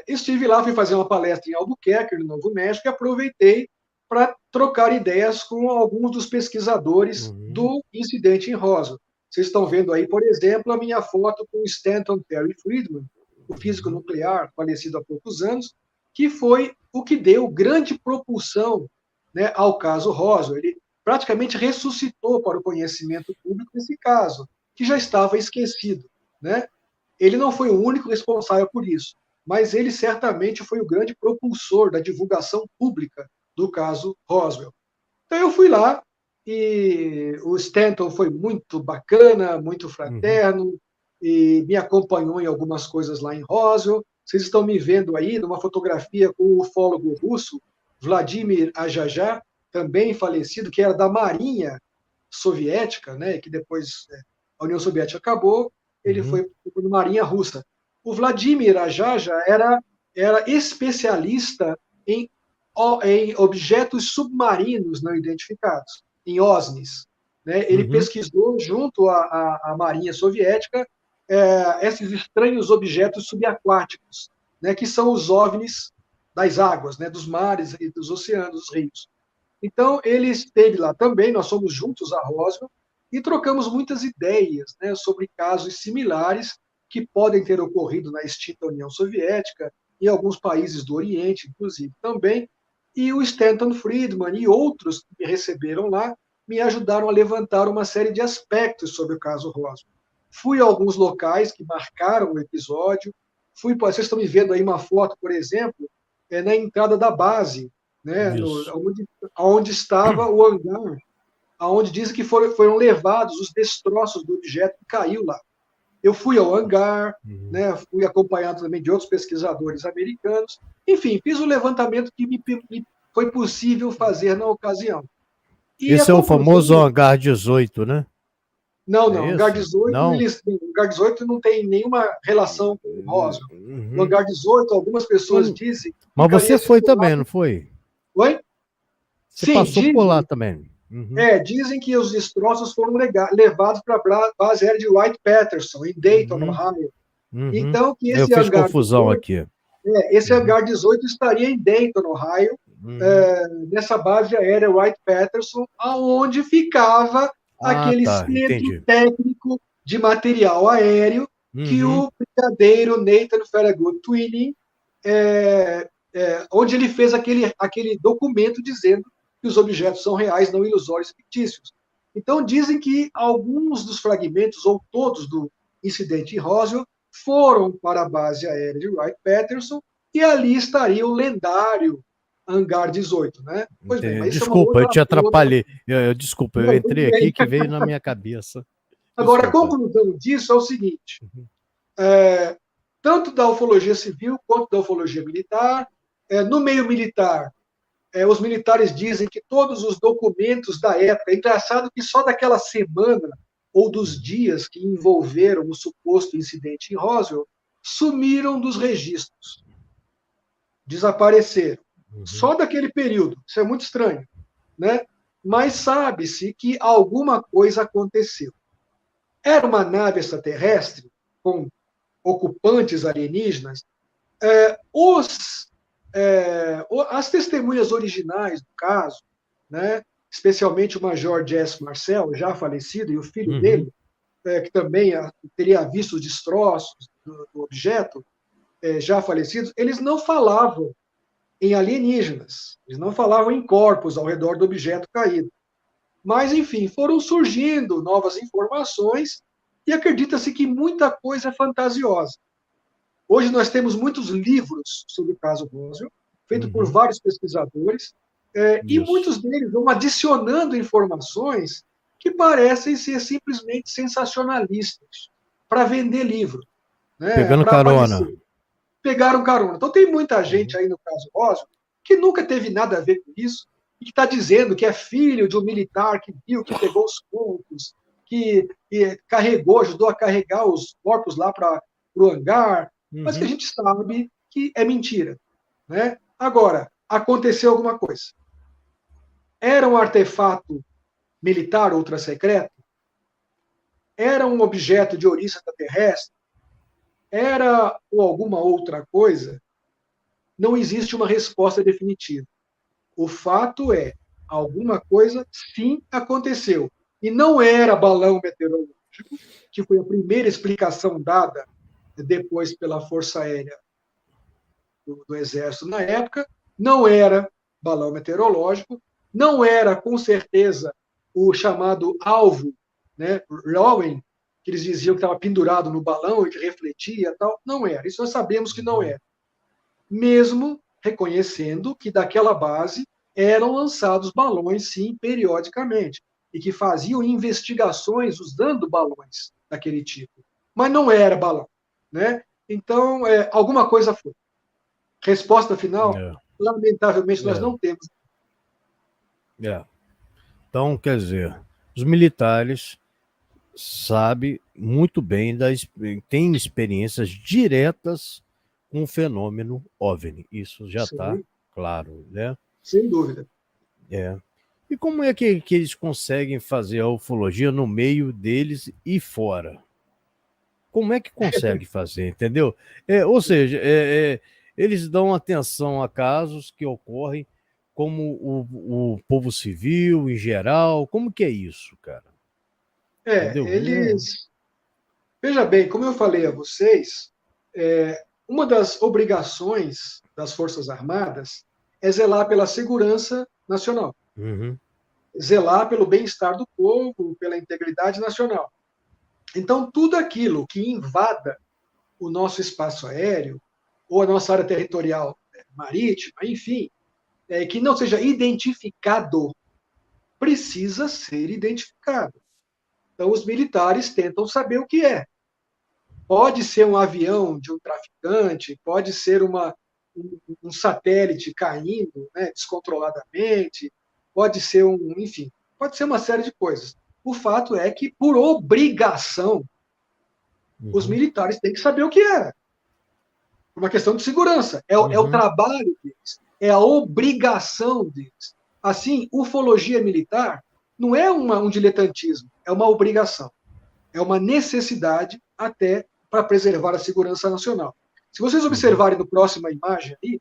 Estive lá, fui fazer uma palestra em Albuquerque, no Novo México, e aproveitei para trocar ideias com alguns dos pesquisadores do incidente em Roswell. Vocês estão vendo aí, por exemplo, a minha foto com o Stanton Terry Friedman, o físico nuclear, falecido há poucos anos, que foi o que deu grande propulsão, né, ao caso Roswell. Ele praticamente ressuscitou para o conhecimento público esse caso, que já estava esquecido. Né? Ele não foi o único responsável por isso, mas ele certamente foi o grande propulsor da divulgação pública do caso Roswell. Então eu fui lá e o Stanton foi muito bacana, muito fraterno, e me acompanhou em algumas coisas lá em Roswell. Vocês estão me vendo aí numa fotografia com o ufólogo russo Vladimir Ajajá, também falecido, que era da Marinha Soviética, né, que depois a União Soviética acabou, ele foi para a Marinha Russa. O Vladimir Ajajá era especialista em objetos submarinos não identificados, em OSNIs. Né? Ele pesquisou junto à Marinha Soviética esses estranhos objetos subaquáticos, né, que são os OVNIs das águas, né, dos mares e dos oceanos, dos rios. Então, ele esteve lá também, nós fomos juntos a Roswell e trocamos muitas ideias, né, sobre casos similares que podem ter ocorrido na extinta União Soviética, em alguns países do Oriente, inclusive, também. E o Stanton Friedman e outros que me receberam lá me ajudaram a levantar uma série de aspectos sobre o caso Roswell. Fui a alguns locais que marcaram o episódio, vocês estão me vendo aí uma foto, por exemplo, na entrada da base, né, onde estava o hangar, onde dizem que foram levados os destroços do objeto que caiu lá. Eu fui ao hangar, né, fui acompanhado também de outros pesquisadores americanos. Enfim, fiz o levantamento que me foi possível fazer na ocasião. E esse é o famoso hangar 18, né? Não, não. O hangar 18, o hangar 18 não tem nenhuma relação com o Roswell. O hangar 18, algumas pessoas dizem... Mas você foi também, não foi? Oi? Você passou por lá também. Dizem que os destroços foram levados para a base aérea de Wright-Patterson, em Dayton, Ohio. Então, que esse eu fiz confusão 18, aqui. Esse hangar 18 estaria em Dayton, Ohio, nessa base aérea Wright-Patterson, aonde ficava aquele centro técnico de material aéreo que o brigadeiro Nathan Farragut Twining, onde ele fez aquele documento dizendo que os objetos são reais, não ilusórios e fictícios. Então, dizem que alguns dos fragmentos, ou todos do incidente em Roswell, foram para a base aérea de Wright-Patterson e ali estaria o lendário Hangar 18, né? Pois bem, mas desculpa, eu te atrapalhei. Desculpa, eu entrei aqui que veio na minha cabeça. Agora, a conclusão disso é o seguinte: tanto da ufologia civil quanto da ufologia militar, no meio militar, os militares dizem que todos os documentos da época, é engraçado que só daquela semana ou dos dias que envolveram o suposto incidente em Roswell, sumiram dos registros, desapareceram. Só daquele período. Isso é muito estranho, né? Mas sabe-se que alguma coisa aconteceu. Era uma nave extraterrestre com ocupantes alienígenas. As testemunhas originais do caso, né? Especialmente o Major Jess Marcel, já falecido, e o filho dele, que também teria visto os destroços do objeto, já falecidos, eles não falavam em alienígenas. Eles não falavam em corpos ao redor do objeto caído. Mas, enfim, foram surgindo novas informações e acredita-se que muita coisa é fantasiosa. Hoje nós temos muitos livros sobre o caso Roswell, feitos por vários pesquisadores, e muitos deles vão adicionando informações que parecem ser simplesmente sensacionalistas para vender livro. Né? Pegando carona. Pegaram carona. Então, tem muita gente aí no caso Roswell que nunca teve nada a ver com isso e que está dizendo que é filho de um militar que viu, que pegou os corpos, que ajudou a carregar os corpos lá para o hangar, mas que a gente sabe que é mentira. Né? Agora, aconteceu alguma coisa. Era um artefato militar ultra-secreto? Era um objeto de origem extraterrestre? Era ou alguma outra coisa? Não existe uma resposta definitiva. O fato é, alguma coisa sim aconteceu. E não era balão meteorológico, que foi a primeira explicação dada depois pela Força Aérea do Exército na época, não era balão meteorológico, não era, com certeza, o chamado alvo, né, Rowan, que eles diziam que estava pendurado no balão e que refletia e tal. Não era. Isso nós sabemos que não era. Mesmo reconhecendo que daquela base eram lançados balões, sim, periodicamente, e que faziam investigações usando balões daquele tipo. Mas não era balão. Né? Então, alguma coisa foi. Resposta final? Lamentavelmente, nós não temos. Então, quer dizer, os militares sabem muito bem, têm experiências diretas com o fenômeno OVNI. Isso já está claro, né? Sem dúvida. E como é que eles conseguem fazer a ufologia no meio deles e fora? como é que consegue fazer, entendeu? Ou seja, eles dão atenção a casos que ocorrem como o povo civil em geral. Como que é isso, cara? Entendeu? Eles. Veja bem, como eu falei a vocês, uma das obrigações das Forças Armadas é zelar pela segurança nacional, Uhum, zelar pelo bem-estar do povo, pela integridade nacional. Então, tudo aquilo que invada o nosso espaço aéreo, ou a nossa área territorial marítima, enfim, que não seja identificado, precisa ser identificado. Então, os militares tentam saber o que é. Pode ser um avião de um traficante, pode ser um satélite caindo, né, descontroladamente, pode ser enfim, pode ser uma série de coisas. O fato é que, por obrigação, os uhum, militares têm que saber o que é. Por uma questão de segurança. É o uhum, trabalho deles, é a obrigação deles. Assim, ufologia militar não é um diletantismo, é uma obrigação. É uma necessidade até para preservar a segurança nacional. Se vocês uhum. observarem no próxima imagem aí,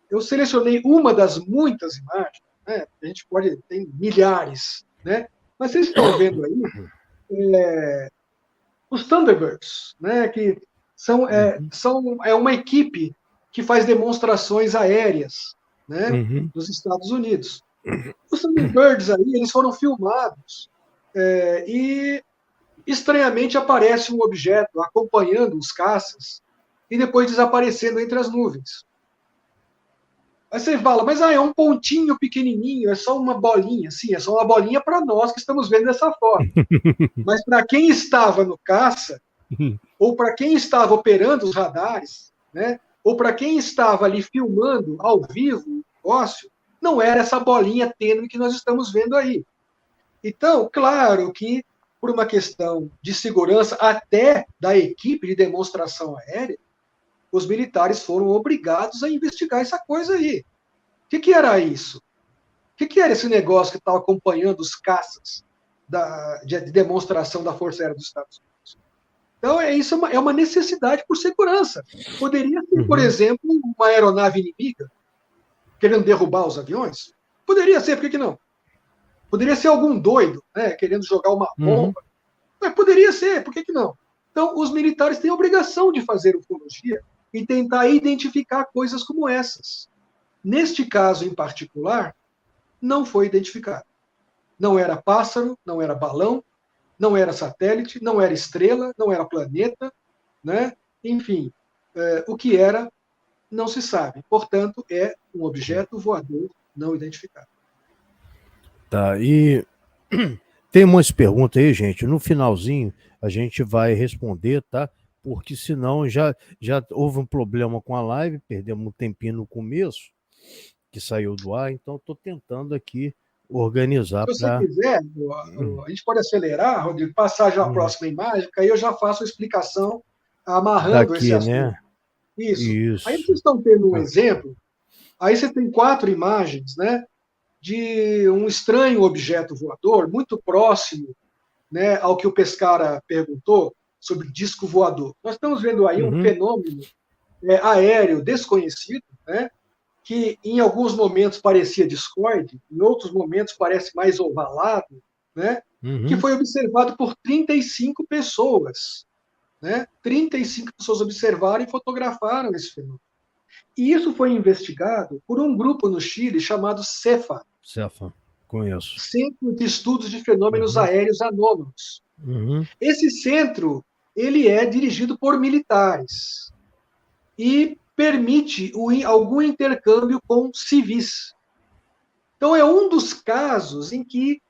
eu selecionei uma das muitas imagens, né? A gente pode, tem milhares, né? Mas vocês estão vendo aí os Thunderbirds, né? Que Uhum, é uma equipe que faz demonstrações aéreas, né? uhum, Dos Estados Unidos. Os Thunderbirds aí, eles foram filmados e estranhamente aparece um objeto acompanhando os caças e depois desaparecendo entre as nuvens. Aí você fala, mas é um pontinho pequenininho, é só uma bolinha. Sim, é só uma bolinha para nós que estamos vendo dessa forma. Mas para quem estava no caça, ou para quem estava operando os radares, né, ou para quem estava ali filmando ao vivo o negócio, não era essa bolinha tênue que nós estamos vendo aí. Então, claro que, por uma questão de segurança, até da equipe de demonstração aérea, os militares foram obrigados a investigar essa coisa aí. O que era isso? O que era esse negócio que estava acompanhando os caças de demonstração da Força Aérea dos Estados Unidos? Então, isso é uma necessidade por segurança. Poderia ser, por uhum, exemplo, uma aeronave inimiga querendo derrubar os aviões? Poderia ser, por que não? Poderia ser algum doido, né, querendo jogar uma uhum. bomba. Mas poderia ser, por que não? Então, os militares têm a obrigação de fazer ufologia e tentar identificar coisas como essas. Neste caso em particular, não foi identificado. Não era pássaro, não era balão, não era satélite, não era estrela, não era planeta, né? Enfim, o que era não se sabe. Portanto, é um objeto voador não identificado. Tá, e tem umas perguntas aí, gente. No finalzinho a gente vai responder, tá? Porque senão já houve um problema com a live, perdemos um tempinho no começo, que saiu do ar, então estou tentando aqui organizar Se você para quiser, a gente pode acelerar, Rodrigo, passar já a próxima imagem, que aí eu já faço a explicação amarrando esse daqui, assunto. né? Isso. Aí Isso. vocês estão tendo um Ah, exemplo, aí você tem 4 imagens, né, de um estranho objeto voador, muito próximo, né, ao que o Pescara perguntou sobre disco voador. Nós estamos vendo aí um uhum, fenômeno aéreo desconhecido, né, que em alguns momentos parecia discoide, em outros momentos parece mais ovalado, né, que uhum, foi observado por 35 pessoas. Né? 35 pessoas observaram e fotografaram esse fenômeno. E isso foi investigado por um grupo no Chile chamado CEFA, Cefa, conheço. Centro de Estudos de Fenômenos Uhum, Aéreos Anômalos. uhum, Esse centro ele é dirigido por militares e permite algum intercâmbio com civis. Então, é um dos casos em que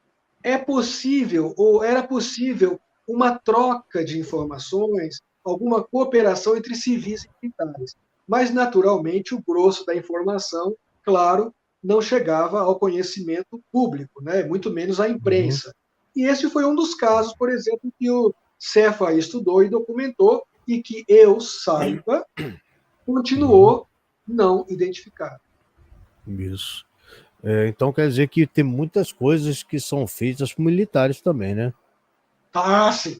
é possível, ou era possível, uma troca de informações, alguma cooperação entre civis e militares. Mas, naturalmente, o grosso da informação, claro, não chegava ao conhecimento público, né? Muito menos à uhum, imprensa. E esse foi um dos casos, por exemplo, que o Cefa estudou e documentou, e que eu saiba, uhum, continuou não identificado. isso. Então quer dizer que tem muitas coisas que são feitas por militares também, né? Ah, sim.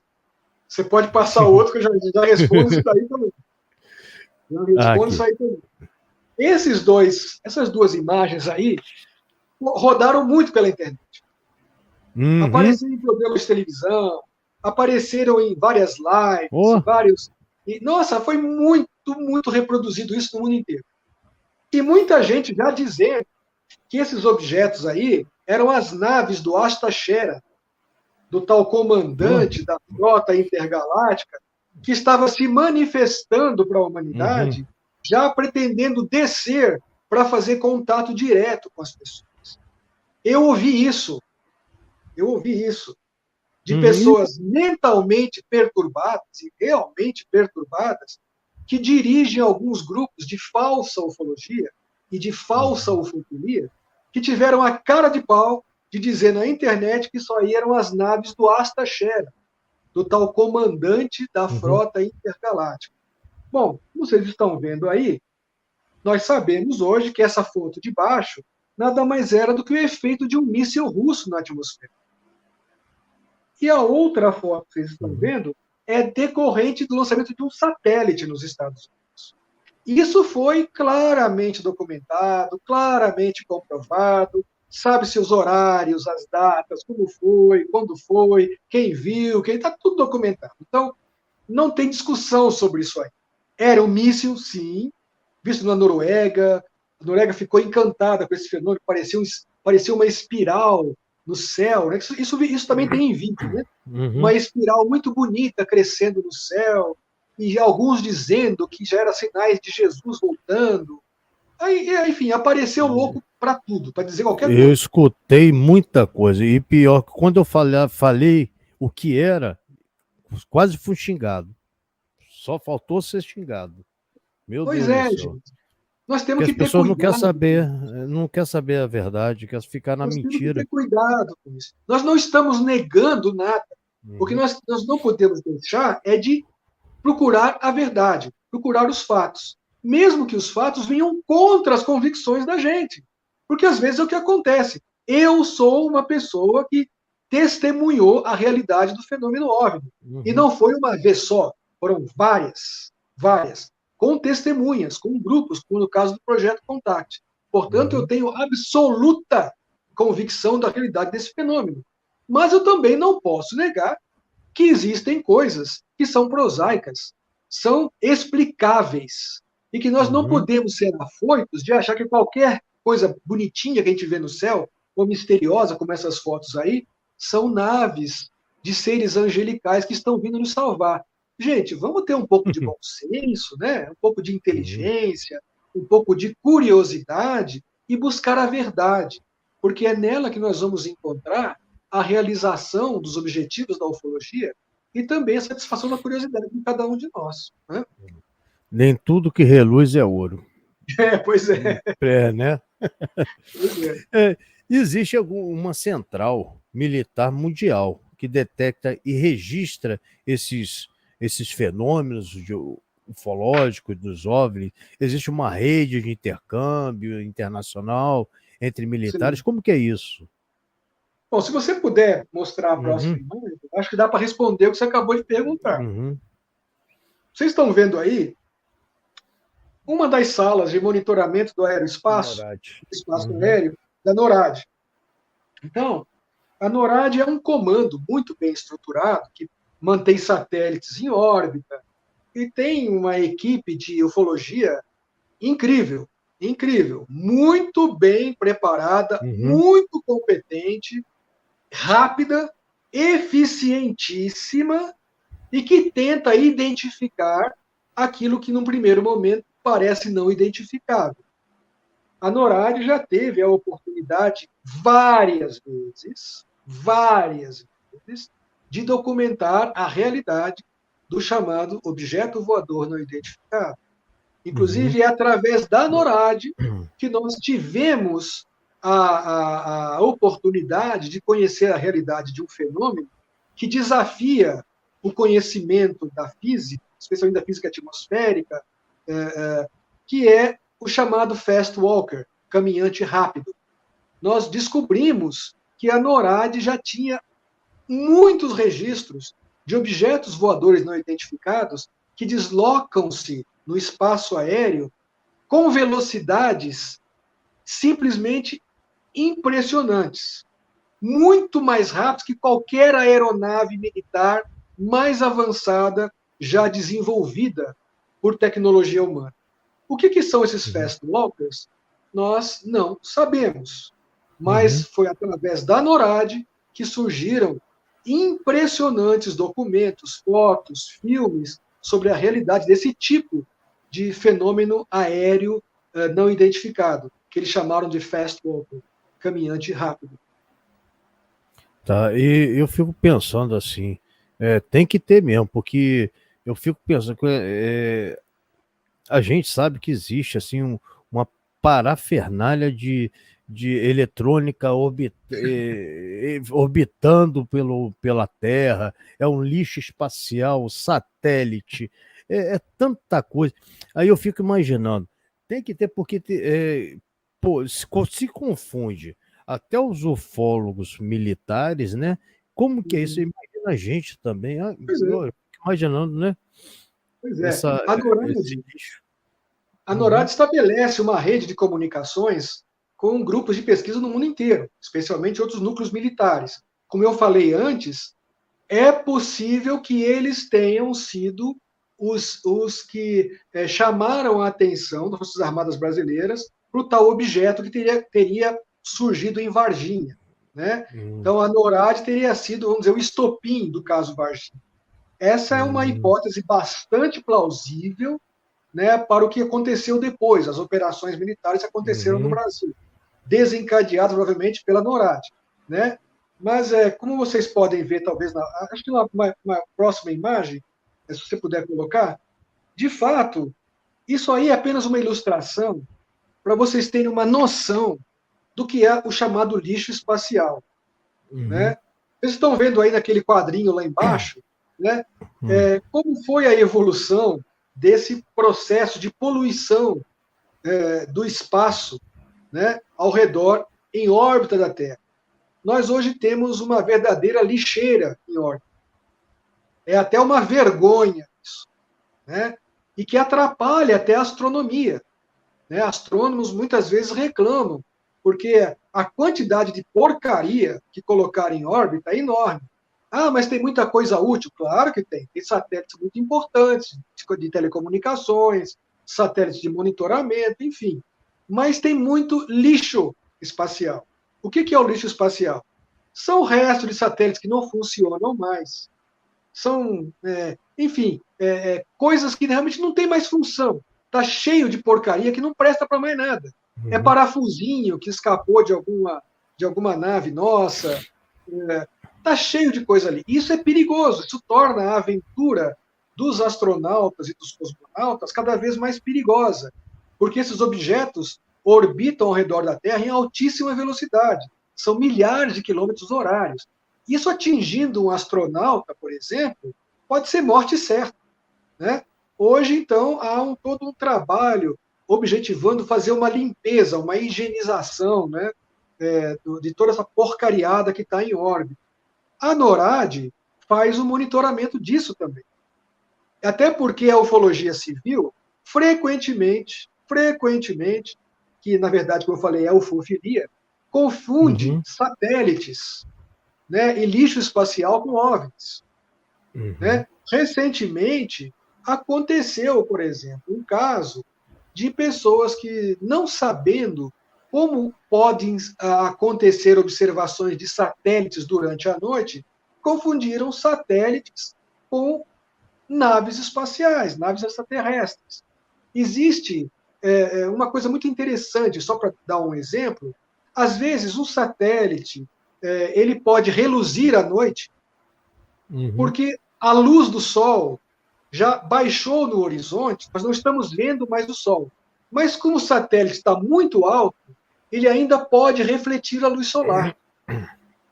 Você pode passar outro que eu já respondo isso daí também. Já respondo isso aí também. Essas duas imagens aí rodaram muito pela internet. Apareceram em programas de televisão, apareceram em várias lives, vários. E, nossa, foi muito, muito reproduzido isso no mundo inteiro. E muita gente já dizendo que esses objetos aí eram as naves do Asta Shera, do tal comandante da frota intergaláctica, que estava se manifestando para a humanidade, já pretendendo descer para fazer contato direto com as pessoas. Eu ouvi isso de pessoas mentalmente perturbadas e realmente perturbadas que dirigem alguns grupos de falsa ufologia e de falsa ufofilia que tiveram a cara de pau de dizer na internet que isso aí eram as naves do Asta Shera, do tal comandante da frota intergaláctica. Bom, vocês estão vendo aí, nós sabemos hoje que essa foto de baixo nada mais era do que o efeito de um míssil russo na atmosfera. E a outra foto que vocês estão vendo é decorrente do lançamento de um satélite nos Estados Unidos. Isso foi claramente documentado, claramente comprovado, sabe-se os horários, as datas, como foi, quando foi, quem viu, está tudo documentado. Então, não tem discussão sobre isso aí. Era um míssil, sim, visto na Noruega. A Noruega ficou encantada com esse fenômeno, parecia uma espiral no céu. Né? Isso também tem em vídeo, né? Uma espiral muito bonita crescendo no céu, e alguns dizendo que já era sinais de Jesus voltando. Aí, enfim, apareceu louco para tudo, para dizer qualquer coisa. Eu escutei muita coisa, e pior, quando eu falei o que era, quase fui xingado. Só faltou ser xingado. Meu Deus do céu. Gente. Nós temos que ter cuidado. As pessoas não querem saber a verdade, querem ficar na mentira. Nós temos que ter cuidado com isso. Nós não estamos negando nada. O que nós não podemos deixar é de procurar a verdade, procurar os fatos. Mesmo que os fatos venham contra as convicções da gente. Porque às vezes é o que acontece. Eu sou uma pessoa que testemunhou a realidade do fenômeno OVNI. E não foi uma vez só, foram várias, com testemunhas, com grupos, como no caso do Projeto Contact. Portanto, eu tenho absoluta convicção da realidade desse fenômeno. Mas eu também não posso negar que existem coisas que são prosaicas, são explicáveis, e que nós não podemos ser afoitos de achar que qualquer coisa bonitinha que a gente vê no céu, ou misteriosa, como essas fotos aí, são naves de seres angelicais que estão vindo nos salvar. Gente, vamos ter um pouco de bom senso, né? Um pouco de inteligência, um pouco de curiosidade e buscar a verdade, porque é nela que nós vamos encontrar a realização dos objetivos da ufologia e também a satisfação da curiosidade de cada um de nós. Né? Nem tudo que reluz é ouro. Pois é. Né? Pois é. Existe uma central militar mundial que detecta e registra esses fenômenos ufológicos dos OVNIs. Existe uma rede de intercâmbio internacional entre militares. Sim. Como que é isso? Bom, se você puder mostrar a próxima imagem, acho que dá para responder o que você acabou de perguntar. Vocês estão vendo aí uma das salas de monitoramento do aeroespaço, espaço aéreo, da NORAD. Então, a NORAD é um comando muito bem estruturado, que mantém satélites em órbita, e tem uma equipe de ufologia incrível, muito bem preparada, muito competente, rápida, eficientíssima e que tenta identificar aquilo que, num primeiro momento, parece não identificável. A NORAD já teve a oportunidade várias vezes, de documentar a realidade do chamado objeto voador não identificado. Inclusive, é através da NORAD que nós tivemos a oportunidade de conhecer a realidade de um fenômeno que desafia o conhecimento da física, especialmente da física atmosférica, que é o chamado Fast Walker, caminhante rápido. Nós descobrimos que a NORAD já tinha muitos registros de objetos voadores não identificados que deslocam-se no espaço aéreo com velocidades simplesmente impressionantes, muito mais rápidos que qualquer aeronave militar mais avançada já desenvolvida por tecnologia humana. O que são esses fast walkers? Nós não sabemos, mas foi através da NORAD que surgiram impressionantes documentos, fotos, filmes sobre a realidade desse tipo de fenômeno aéreo não identificado, que eles chamaram de fast walker, caminhante rápido. Tá, e eu fico pensando assim, tem que ter mesmo, porque eu fico pensando que a gente sabe que existe assim uma parafernália de eletrônica orbitando pela Terra, é um lixo espacial, satélite, é tanta coisa. Aí eu fico imaginando, tem que ter, porque pô, se confunde até os ufólogos militares, né? Como que é isso? Imagina a gente também. Pois é. Eu fico imaginando, né? Pois é. Esse lixo. A NORAD estabelece uma rede de comunicações com grupos de pesquisa no mundo inteiro, especialmente outros núcleos militares. Como eu falei antes, é possível que eles tenham sido os que chamaram a atenção das Forças Armadas Brasileiras para o tal objeto que teria surgido em Varginha, né? Então, a NORAD teria sido, vamos dizer, o estopim do caso Varginha. Essa é uma hipótese bastante plausível, né, para o que aconteceu depois, as operações militares que aconteceram no Brasil, desencadeadas, provavelmente, pela NORAD, né? Mas, como vocês podem ver, talvez, acho que numa próxima imagem, se você puder colocar, de fato, isso aí é apenas uma ilustração para vocês terem uma noção do que é o chamado lixo espacial, né? Vocês estão vendo aí naquele quadrinho lá embaixo, né? Como foi a evolução desse processo de poluição do espaço, né, ao redor, em órbita da Terra. Nós hoje temos uma verdadeira lixeira em órbita. É até uma vergonha isso, né? E que atrapalha até a astronomia, né? Astrônomos muitas vezes reclamam, porque a quantidade de porcaria que colocaram em órbita é enorme. Ah, mas tem muita coisa útil? Claro que tem. Tem satélites muito importantes, de telecomunicações, satélites de monitoramento, enfim. Mas tem muito lixo espacial. O que é o lixo espacial? São restos de satélites que não funcionam mais. São, enfim, coisas que realmente não têm mais função. Está cheio de porcaria que não presta para mais nada. É parafusinho que escapou de alguma nave nossa. Está cheio de coisa ali. Isso é perigoso, isso torna a aventura dos astronautas e dos cosmonautas cada vez mais perigosa, porque esses objetos orbitam ao redor da Terra em altíssima velocidade, são milhares de quilômetros horários. Isso atingindo um astronauta, por exemplo, pode ser morte certa, né? Hoje, então, há todo um trabalho objetivando fazer uma limpeza, uma higienização, né, de toda essa porcariada que está em órbita. A NORAD faz o monitoramento disso também. Até porque a ufologia civil, frequentemente, que na verdade, como eu falei, é ufofilia, confunde satélites, né, e lixo espacial com OVNIs. Né? Recentemente, aconteceu, por exemplo, um caso de pessoas que, não sabendo como podem acontecer observações de satélites durante a noite, confundiram satélites com naves espaciais, naves extraterrestres. Existe uma coisa muito interessante, só para dar um exemplo, às vezes um satélite ele pode reluzir à noite, porque a luz do Sol já baixou no horizonte, nós não estamos vendo mais o Sol. Mas como o satélite está muito alto, ele ainda pode refletir a luz solar. O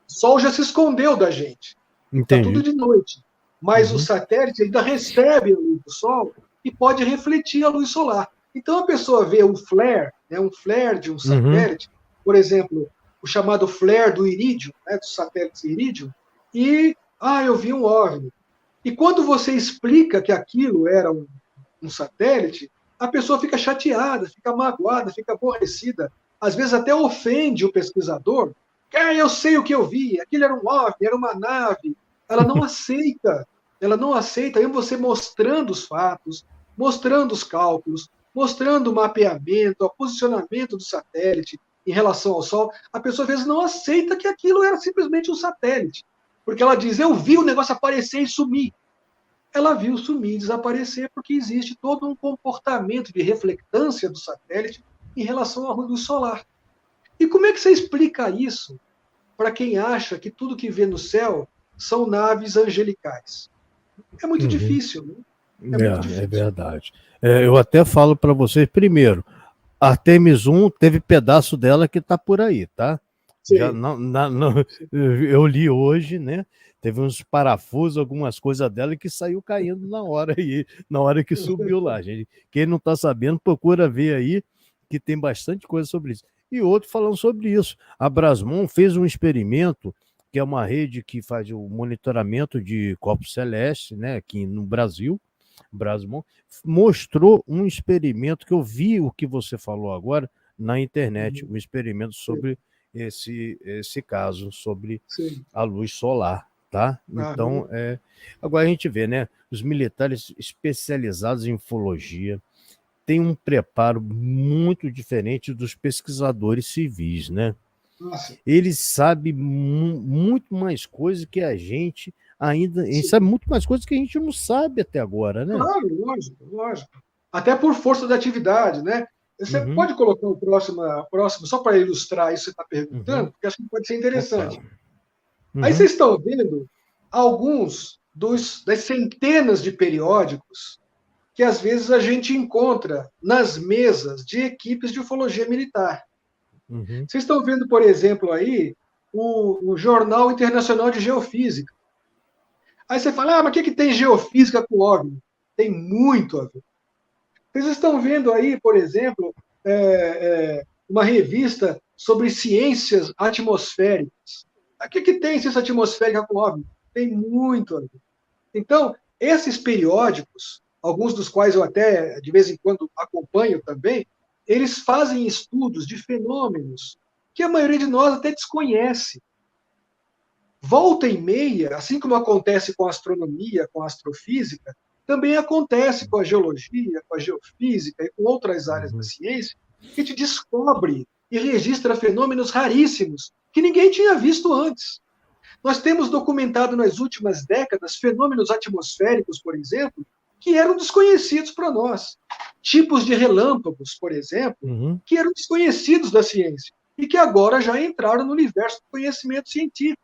Sol já se escondeu da gente. Está tudo de noite. Mas o satélite ainda recebe a luz do Sol e pode refletir a luz solar. Então a pessoa vê um flare, né, um flare de um satélite, por exemplo, o chamado flare do Iridium, né, dos satélites Iridium, e eu vi um OVNI. E quando você explica que aquilo era um satélite, a pessoa fica chateada, fica magoada, fica aborrecida, às vezes até ofende o pesquisador. Eu sei o que eu vi, aquilo era um OVNI, era uma nave. Ela não aceita, aí você mostrando os fatos, mostrando os cálculos, mostrando o mapeamento, o posicionamento do satélite em relação ao Sol, a pessoa às vezes não aceita que aquilo era simplesmente um satélite. Porque ela diz, eu vi o negócio aparecer e sumir. Ela viu sumir e desaparecer porque existe todo um comportamento de reflectância do satélite em relação à luz solar. E como é que você explica isso para quem acha que tudo que vê no céu são naves angelicais? É muito Uhum. difícil, né? É muito É difícil. verdade. Eu até falo para vocês, primeiro, Artemis 1 teve pedaço dela que está por aí, tá? Já Sim. não, eu li hoje, né? Teve uns parafusos, algumas coisas dela que saiu caindo na hora aí, na hora que subiu lá, gente. Quem não está sabendo, procura ver aí, que tem bastante coisa sobre isso. E outro falando sobre isso. A Brasmon fez um experimento, que é uma rede que faz o monitoramento de corpos celestes, né, aqui no Brasil. Brasmon mostrou um experimento que eu vi o que você falou agora na internet, um experimento sobre esse caso, sobre Sim. a luz solar, tá? Então, agora a gente vê, né? Os militares especializados em ufologia têm um preparo muito diferente dos pesquisadores civis, né? Nossa. Eles sabem muito mais coisas que a gente ainda. Eles Sim. sabem muito mais coisas que a gente não sabe até agora, né? Claro, lógico, lógico. Até por força da atividade, né? Você Uhum, pode colocar o próximo só para ilustrar isso que você está perguntando, uhum. porque acho que pode ser Opa. interessante. Aí Uhum, vocês estão vendo alguns das centenas de periódicos que às vezes a gente encontra nas mesas de equipes de ufologia militar. uhum, Vocês estão vendo, por exemplo, aí o Jornal Internacional de Geofísica. Aí você fala, mas o que tem geofísica com OVNI? Tem muito a ver. Vocês estão vendo aí, por exemplo, uma revista sobre ciências atmosféricas. O que tem ciência atmosférica com OVNI? Tem muito a ver. Então, esses periódicos, alguns dos quais eu até de vez em quando acompanho também, eles fazem estudos de fenômenos que a maioria de nós até desconhece. Volta e meia, assim como acontece com a astronomia, com a astrofísica, também acontece com a geologia, com a geofísica e com outras áreas da uhum, ciência, que a gente descobre e registra fenômenos raríssimos que ninguém tinha visto antes. Nós temos documentado nas últimas décadas fenômenos atmosféricos, por exemplo, que eram desconhecidos para nós. Tipos de relâmpagos, por exemplo, uhum, que eram desconhecidos da ciência e que agora já entraram no universo do conhecimento científico.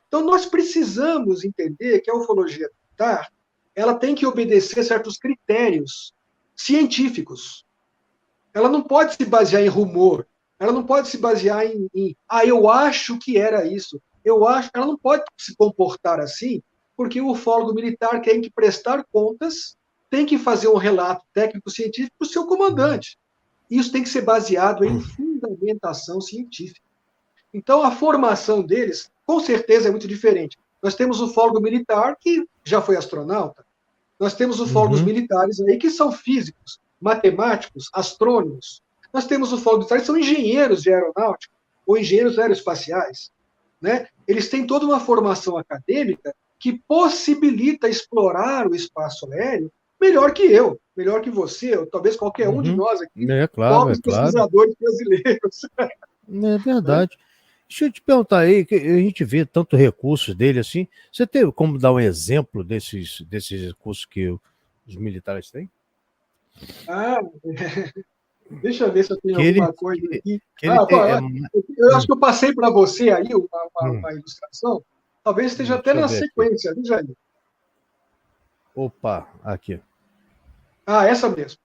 Então, nós precisamos entender que a ufologia militar ela tem que obedecer certos critérios científicos. Ela não pode se basear em rumor. Ela não pode se basear eu acho que era isso. Eu acho. Ela não pode se comportar assim, porque o ufólogo militar tem que prestar contas, tem que fazer um relato técnico-científico para o seu comandante. Isso tem que ser baseado em fundamentação científica. Então, a formação deles, com certeza, é muito diferente. Nós temos o ufólogo militar, que já foi astronauta. Nós temos ufólogos uhum, militares aí que são físicos, matemáticos, astrônomos. Nós temos ufólogos militares que são engenheiros de aeronáutica ou engenheiros aeroespaciais. Né? Eles têm toda uma formação acadêmica que possibilita explorar o espaço aéreo melhor que eu, melhor que você, ou talvez qualquer um de uhum. nós aqui, É claro, é pobres claro. pesquisadores brasileiros. É Né? verdade. Deixa eu te perguntar aí, que a gente vê tanto recursos dele assim. Você tem como dar um exemplo desses recursos que os militares têm? Ah, deixa eu ver se eu tenho Que ele, alguma coisa aqui. que ele tem. Eu acho que eu passei para você aí Hum, uma ilustração. Talvez esteja até deixa eu na ver aqui. sequência, viu, Jair? Opa, aqui. Essa mesmo.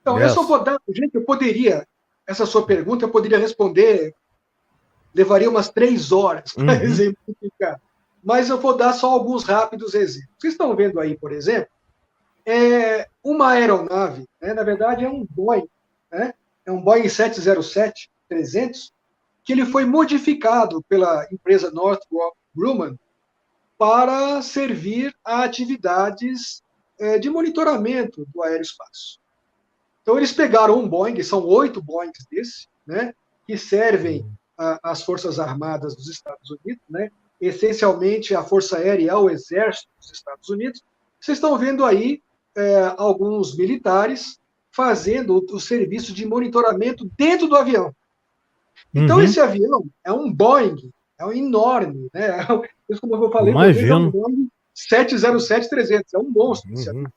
Então, eu só Yes. vou dar. Gente, eu poderia. Essa sua pergunta eu poderia responder, levaria umas 3 horas para Uhum, exemplificar. Mas eu vou dar só alguns rápidos exemplos. Vocês estão vendo aí, por exemplo, uma aeronave, né? Na verdade é um Boeing, né? É um Boeing 707-300, que ele foi modificado pela empresa Northrop Grumman para servir a atividades de monitoramento do aeroespaço. Então, eles pegaram um Boeing, são 8 Boeings desses, né, que servem às Forças Armadas dos Estados Unidos, né, essencialmente a Força Aérea e ao Exército dos Estados Unidos. Vocês estão vendo aí alguns militares fazendo o serviço de monitoramento dentro do avião. Então, esse avião é um Boeing, é um enorme, né? Como eu falei, é um Boeing 707-300, é um monstro esse avião.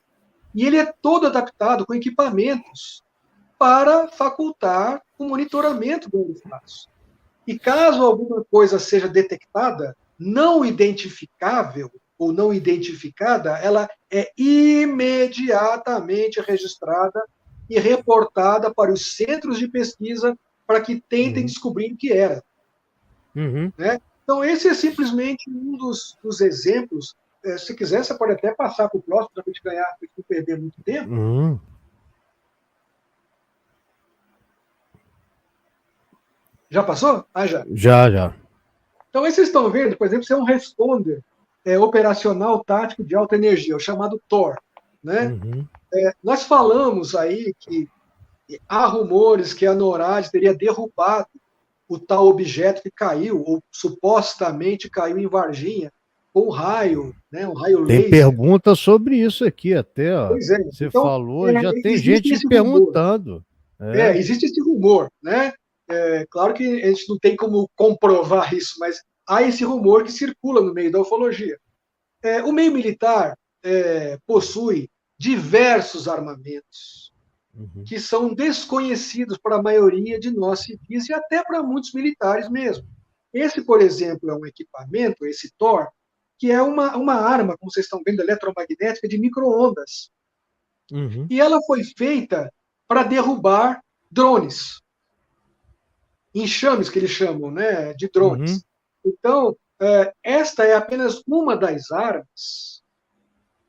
E ele é todo adaptado com equipamentos para facultar o monitoramento do espaço. E caso alguma coisa seja detectada, não identificável ou não identificada, ela é imediatamente registrada e reportada para os centros de pesquisa para que tentem descobrir o que era. Né? Então, esse é simplesmente um dos exemplos. Se quiser, você pode até passar para o próximo, para a gente ganhar, para não perder muito tempo. Já passou? Já. Já. Então, aí vocês estão vendo, por exemplo, isso é um responder operacional tático de alta energia, o chamado TOR. Né? Nós falamos aí que há rumores que a NORAD teria derrubado o tal objeto que caiu, ou supostamente caiu em Varginha, com um raio, né, um raio laser. Tem pergunta sobre isso aqui até, ó. Pois é. Você falou, já tem gente esse perguntando. Existe esse rumor, né? Claro que a gente não tem como comprovar isso, mas há esse rumor que circula no meio da ufologia. O meio militar possui diversos armamentos que são desconhecidos para a maioria de nós civis e até para muitos militares mesmo. Esse, por exemplo, é um equipamento, esse TOR, que é uma arma, como vocês estão vendo, eletromagnética de micro-ondas. E ela foi feita para derrubar drones. Enxames, que eles chamam, né, de drones. Então, esta é apenas uma das armas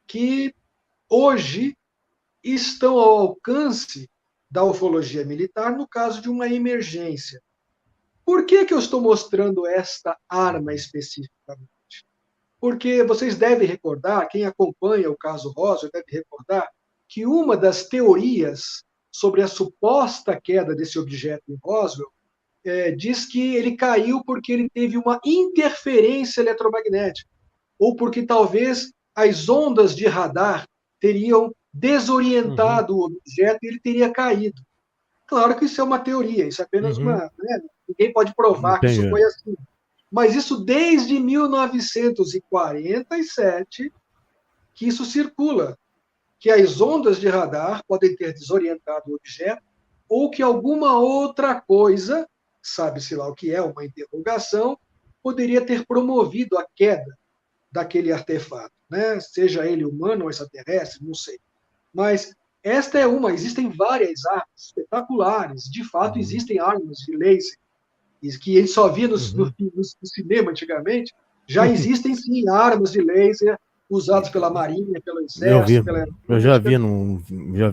que hoje estão ao alcance da ufologia militar no caso de uma emergência. Por que eu estou mostrando esta arma especificamente? Porque vocês devem recordar, quem acompanha o caso Roswell deve recordar, que uma das teorias sobre a suposta queda desse objeto em Roswell diz que ele caiu porque ele teve uma interferência eletromagnética, ou porque talvez as ondas de radar teriam desorientado o objeto e ele teria caído. Claro que isso é uma teoria, isso é apenas uma... Né? Ninguém pode provar que isso foi assim. Mas isso desde 1947 que isso circula, que as ondas de radar podem ter desorientado o objeto ou que alguma outra coisa, sabe-se lá o que é, uma interrogação, poderia ter promovido a queda daquele artefato, né? Seja ele humano ou extraterrestre, não sei. Mas esta é uma, existem várias armas espetaculares, de fato existem armas de laser, que ele só via no cinema antigamente, já existem sim armas de laser usadas pela Marinha, pelo Exército, eu já vi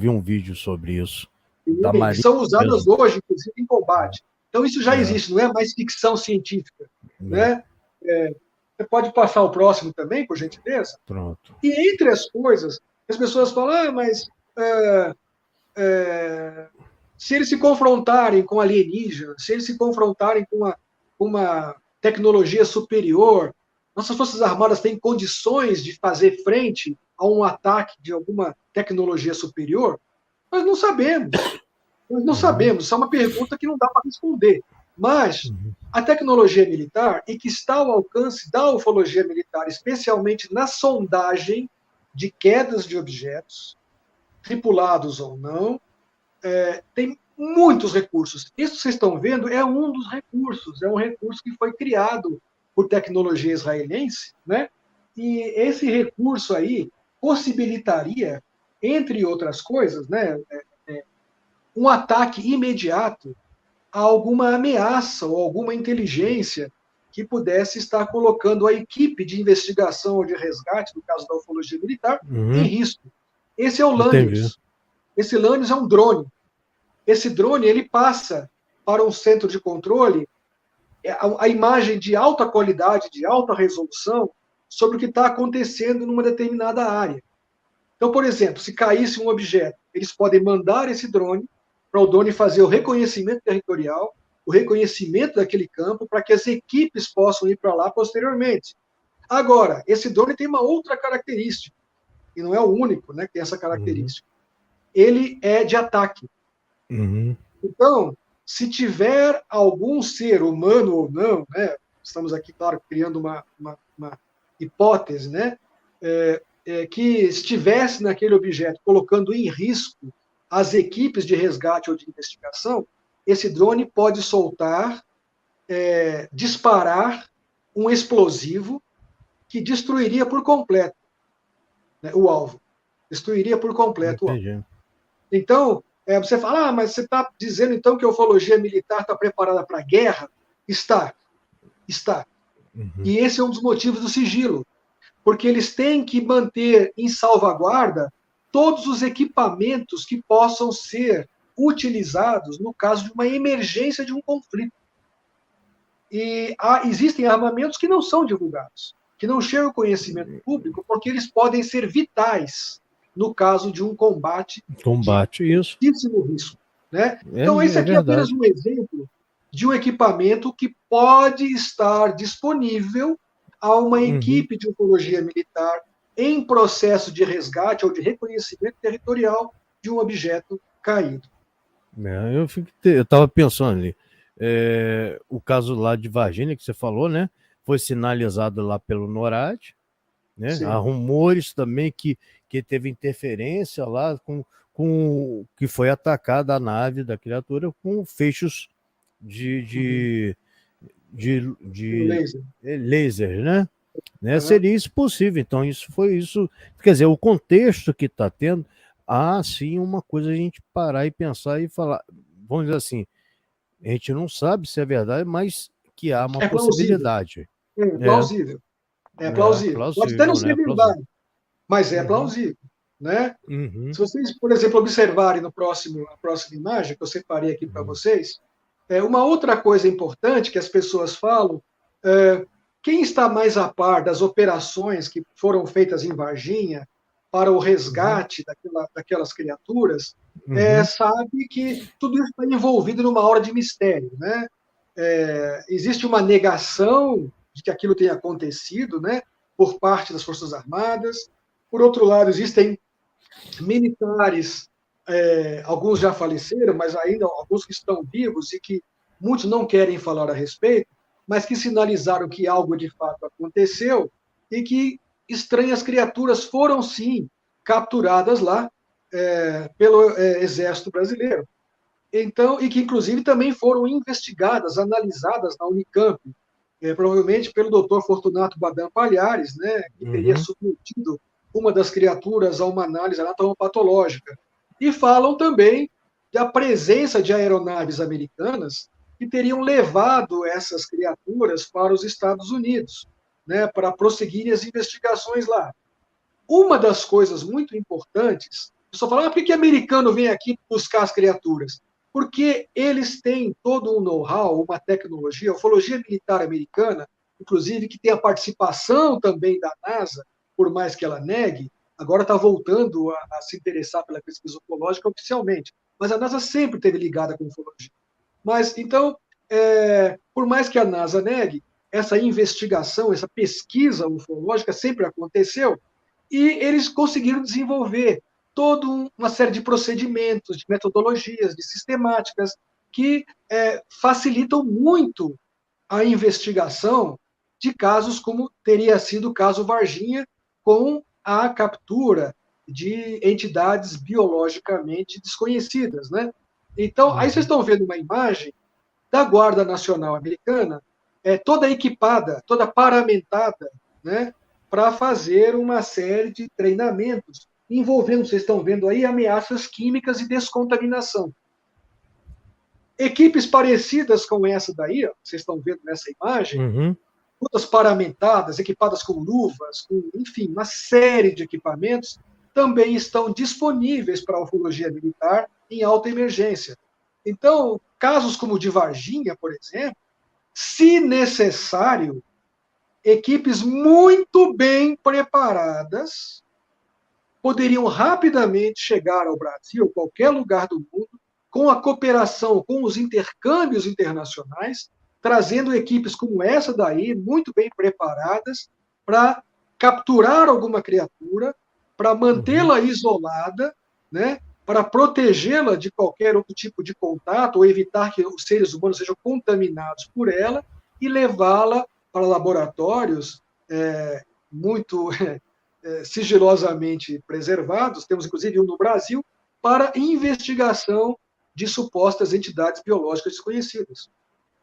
um vídeo sobre isso. Da Marinha, que são usadas hoje, inclusive, em combate. Então isso já existe, não é mais ficção científica. Né? Você pode passar o próximo também, por gentileza? Pronto. E entre as coisas, as pessoas falam, mas se eles se confrontarem com alienígenas, se eles se confrontarem com uma tecnologia superior, nossas Forças Armadas têm condições de fazer frente a um ataque de alguma tecnologia superior? Nós não sabemos. Nós não sabemos. Isso é uma pergunta que não dá para responder. Mas a tecnologia militar, e que está ao alcance da ufologia militar, especialmente na sondagem de quedas de objetos, tripulados ou não, tem muitos recursos. Isso que vocês estão vendo é um dos recursos, é um recurso que foi criado por tecnologia israelense, né? E esse recurso aí possibilitaria, entre outras coisas, né, um ataque imediato a alguma ameaça ou alguma inteligência que pudesse estar colocando a equipe de investigação ou de resgate, no caso da ufologia militar, em risco. Esse é o Lanius. Esse Lanius é um drone. Esse drone ele passa para um centro de controle a imagem de alta qualidade, de alta resolução, sobre o que está acontecendo numa determinada área. Então, por exemplo, se caísse um objeto, eles podem mandar esse drone para o drone fazer o reconhecimento territorial, o reconhecimento daquele campo, para que as equipes possam ir para lá posteriormente. Agora, esse drone tem uma outra característica, e não é o único, né, que tem essa característica. Ele é de ataque. Então, se tiver algum ser humano ou não, né, estamos aqui, claro, criando uma hipótese, né, que estivesse naquele objeto colocando em risco as equipes de resgate ou de investigação, esse drone pode soltar, disparar um explosivo que destruiria por completo, né, o alvo. Destruiria por completo o alvo. Então, você fala, mas você está dizendo então que a ufologia militar está preparada para a guerra? Está. E esse é um dos motivos do sigilo, porque eles têm que manter em salvaguarda todos os equipamentos que possam ser utilizados no caso de uma emergência de um conflito. E existem armamentos que não são divulgados, que não chegam ao conhecimento público, porque eles podem ser vitais no caso de um combate de altíssimo risco. Né? Então, esse aqui é apenas um exemplo de um equipamento que pode estar disponível a uma equipe de ufologia militar em processo de resgate ou de reconhecimento territorial de um objeto caído. Eu estava pensando ali, o caso lá de Varginha que você falou, né? Foi sinalizado lá pelo NORAD, né? Há rumores também que teve interferência lá com que foi atacada a nave da criatura com feixes de laser, né? Seria isso possível. Então, isso foi isso. Quer dizer, o contexto que está tendo, há sim uma coisa a gente parar e pensar e falar, vamos dizer assim, a gente não sabe se é verdade, mas que há uma possibilidade. Plausível. É plausível. Pode até não ser verdade, mas é plausível. Né? Se vocês, por exemplo, observarem a próxima imagem que eu separei aqui para vocês, uma outra coisa importante que as pessoas falam, quem está mais a par das operações que foram feitas em Varginha para o resgate daquelas criaturas, sabe que tudo isso está envolvido numa hora de mistério. Né? Existe uma negação de que aquilo tenha acontecido, né, por parte das Forças Armadas. Por outro lado, existem militares, alguns já faleceram, mas ainda alguns que estão vivos e que muitos não querem falar a respeito, mas que sinalizaram que algo de fato aconteceu e que estranhas criaturas foram, sim, capturadas lá pelo Exército Brasileiro. Então, e que, inclusive, também foram investigadas, analisadas na Unicamp, provavelmente pelo Dr. Fortunato Badam Palhares, né, que teria submetido uma das criaturas a uma análise anatomopatológica. E falam também da presença de aeronaves americanas que teriam levado essas criaturas para os Estados Unidos, né, para prosseguirem as investigações lá. Uma das coisas muito importantes, a pessoa fala, por que americano vem aqui buscar as criaturas? Porque eles têm todo um know-how, uma tecnologia, a ufologia militar americana, inclusive que tem a participação também da NASA, por mais que ela negue, agora está voltando a se interessar pela pesquisa ufológica oficialmente, mas a NASA sempre esteve ligada com a ufologia. Mas, então, por mais que a NASA negue, essa investigação, essa pesquisa ufológica sempre aconteceu, e eles conseguiram desenvolver toda uma série de procedimentos, de metodologias, de sistemáticas que facilitam muito a investigação de casos como teria sido o caso Varginha, com a captura de entidades biologicamente desconhecidas. Né? Então, aí vocês estão vendo uma imagem da Guarda Nacional Americana, toda equipada, toda paramentada, né, para fazer uma série de treinamentos envolvendo, vocês estão vendo aí, ameaças químicas e descontaminação. Equipes parecidas com essa daí, ó, vocês estão vendo nessa imagem, todas paramentadas, equipadas com luvas, enfim, uma série de equipamentos, também estão disponíveis para a ufologia militar em alta emergência. Então, casos como o de Varginha, por exemplo, se necessário, equipes muito bem preparadas poderiam rapidamente chegar ao Brasil, qualquer lugar do mundo, com a cooperação, com os intercâmbios internacionais, trazendo equipes como essa daí, muito bem preparadas, para capturar alguma criatura, para mantê-la isolada, né, para protegê-la de qualquer outro tipo de contato, ou evitar que os seres humanos sejam contaminados por ela, e levá-la para laboratórios muito sigilosamente preservados, temos inclusive um no Brasil, para investigação de supostas entidades biológicas desconhecidas.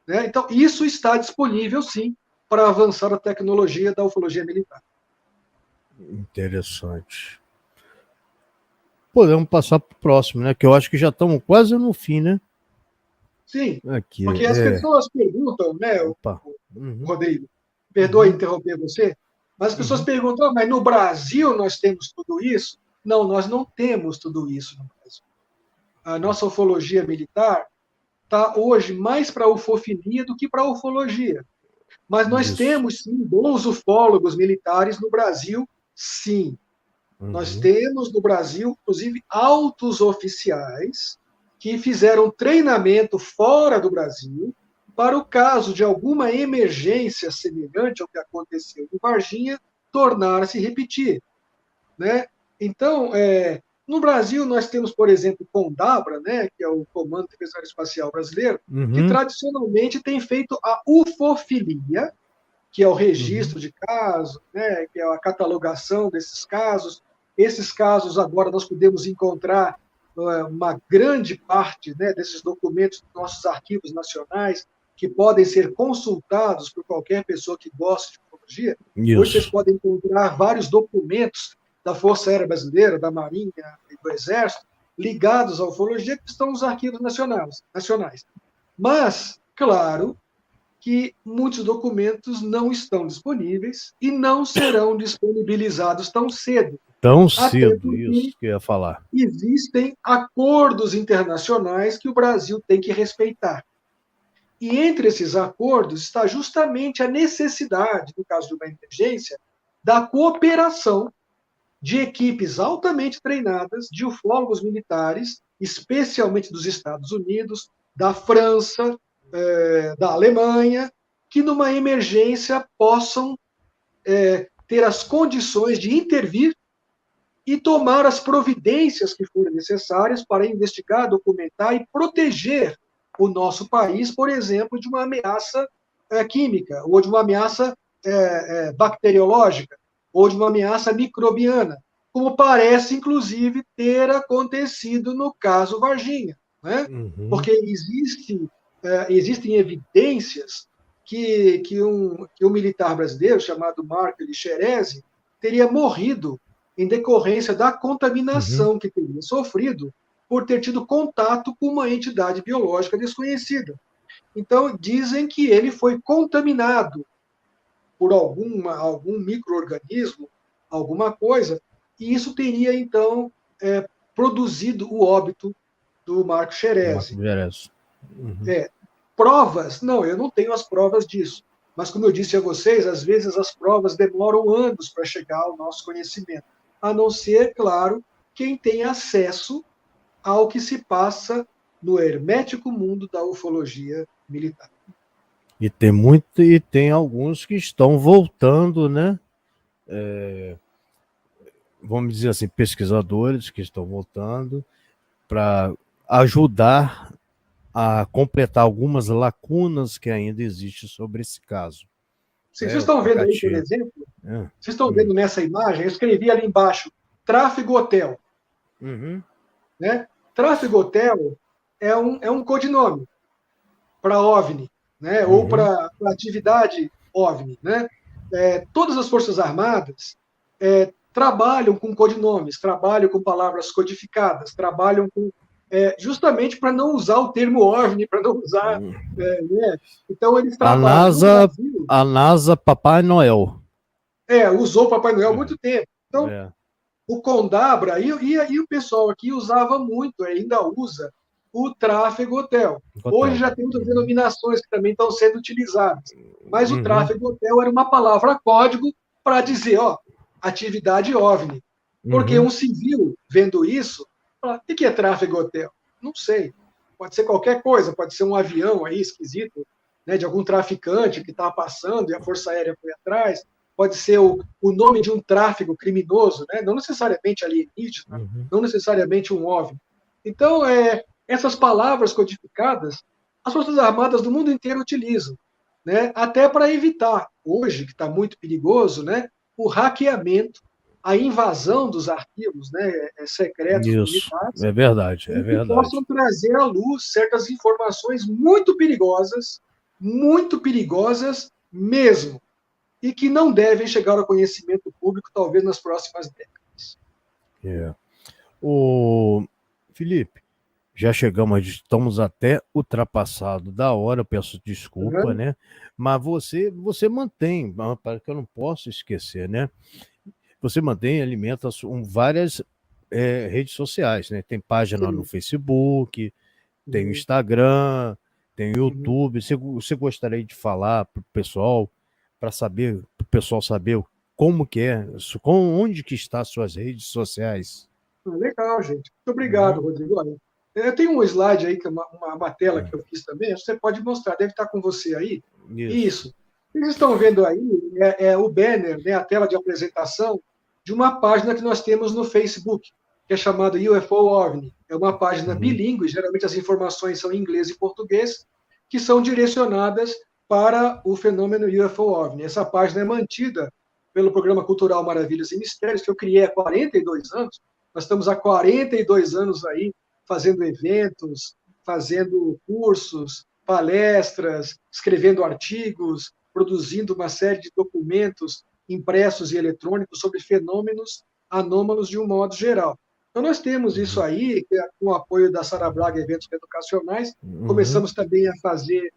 Né? Então, isso está disponível, sim, para avançar a tecnologia da ufologia militar. Interessante. Podemos passar para o próximo, né? Que eu acho que já estamos quase no fim, né? Sim, aqui, porque as pessoas perguntam, né, Rodrigo, perdoe interromper você, mas as pessoas perguntam, mas no Brasil nós temos tudo isso? Não, nós não temos tudo isso no Brasil. A nossa ufologia militar está hoje mais para a ufofilia do que para a ufologia. Mas nós temos, sim, bons ufólogos militares no Brasil, sim. Nós temos no Brasil, inclusive, altos oficiais que fizeram treinamento fora do Brasil para o caso de alguma emergência semelhante ao que aconteceu em Varginha tornar a se repetir. Né? Então, no Brasil, nós temos, por exemplo, o CONDABRA, né, que é o Comando de Defesa Aeroespacial Brasileiro, que tradicionalmente tem feito a ufofilia, que é o registro de casos, né, que é a catalogação desses casos. Esses casos, agora, nós podemos encontrar uma grande parte, né, desses documentos dos nossos arquivos nacionais, que podem ser consultados por qualquer pessoa que goste de ufologia. Hoje vocês podem encontrar vários documentos da Força Aérea Brasileira, da Marinha e do Exército, ligados à ufologia, que estão nos arquivos nacionais. Mas, claro, que muitos documentos não estão disponíveis e não serão disponibilizados tão cedo. Tão cedo, isso que eu ia falar. Existem acordos internacionais que o Brasil tem que respeitar. E entre esses acordos está justamente a necessidade, no caso de uma emergência, da cooperação de equipes altamente treinadas, de ufólogos militares, especialmente dos Estados Unidos, da França, da Alemanha, que numa emergência possam ter as condições de intervir e tomar as providências que forem necessárias para investigar, documentar e proteger o nosso país, por exemplo, de uma ameaça química, ou de uma ameaça bacteriológica, ou de uma ameaça microbiana, como parece, inclusive, ter acontecido no caso Varginha. Né? Porque existem evidências que um militar brasileiro chamado Marco Lixeresi teria morrido em decorrência da contaminação que teria sofrido por ter tido contato com uma entidade biológica desconhecida. Então, dizem que ele foi contaminado por algum micro-organismo, alguma coisa, e isso teria, então, produzido o óbito do Marco Lixeresi. Provas? Não, eu não tenho as provas disso. Mas, como eu disse a vocês, às vezes as provas demoram anos para chegar ao nosso conhecimento. A não ser, claro, quem tem acesso ao que se passa no hermético mundo da ufologia militar. E tem alguns que estão voltando, né? Vamos dizer assim, pesquisadores que estão voltando para ajudar a completar algumas lacunas que ainda existem sobre esse caso. Vocês estão vendo aí, por exemplo, vocês estão vendo nessa imagem, eu escrevi ali embaixo, tráfego hotel. Né? Tráfego hotel é um codinome para OVNI, né? Ou para atividade OVNI. Né? Todas as Forças Armadas trabalham com codinomes, trabalham com palavras codificadas, trabalham com justamente para não usar o termo OVNI, para não usar... né? Então, eles trabalham... A NASA Papai Noel. Usou o Papai Noel há muito tempo. Então, o CONDABRA, e o pessoal aqui usava muito, ainda usa o tráfego hotel. Hoje já tem outras denominações que também estão sendo utilizadas, mas o tráfego hotel era uma palavra código para dizer, ó, atividade OVNI. Porque um civil vendo isso, fala, o que é tráfego hotel? Não sei. Pode ser qualquer coisa, pode ser um avião aí esquisito, né, de algum traficante que está passando e a Força Aérea foi atrás, pode ser o nome de um tráfego criminoso, né, não necessariamente alienígena, não necessariamente um OVNI. Então, essas palavras codificadas, as Forças Armadas do mundo inteiro utilizam, né, até para evitar, hoje, que está muito perigoso, né, o hackeamento, a invasão dos arquivos, né, secretos militares. É verdade, é que verdade. possam trazer à luz certas informações muito perigosas mesmo, e que não devem chegar ao conhecimento público, talvez nas próximas décadas. O Felipe, já estamos até ultrapassado da hora, eu peço desculpa, né? Mas você mantém, para que eu não posso esquecer, né? Você mantém, alimenta várias redes sociais, né? Tem página no Facebook, tem o Instagram, tem o YouTube. Você gostaria de falar para o pessoal, para o pessoal saber como que é, onde que está as suas redes sociais? Legal, gente. Muito obrigado, Rodrigo. Olha, eu tenho um slide aí, que é uma tela que eu fiz também, você pode mostrar, deve estar com você aí. Isso. Vocês estão vendo aí, o banner, né, a tela de apresentação de uma página que nós temos no Facebook, que é chamada UFO OVNI. É uma página bilíngue, geralmente as informações são em inglês e português, que são direcionadas para o fenômeno UFO OVNI. Essa página é mantida pelo Programa Cultural Maravilhas e Mistérios, que eu criei há 42 anos. Nós estamos há 42 anos aí fazendo eventos, fazendo cursos, palestras, escrevendo artigos, produzindo uma série de documentos impressos e eletrônicos sobre fenômenos anômalos de um modo geral. Então, nós temos isso aí, com o apoio da Sara Braga Eventos Educacionais, começamos também a fazer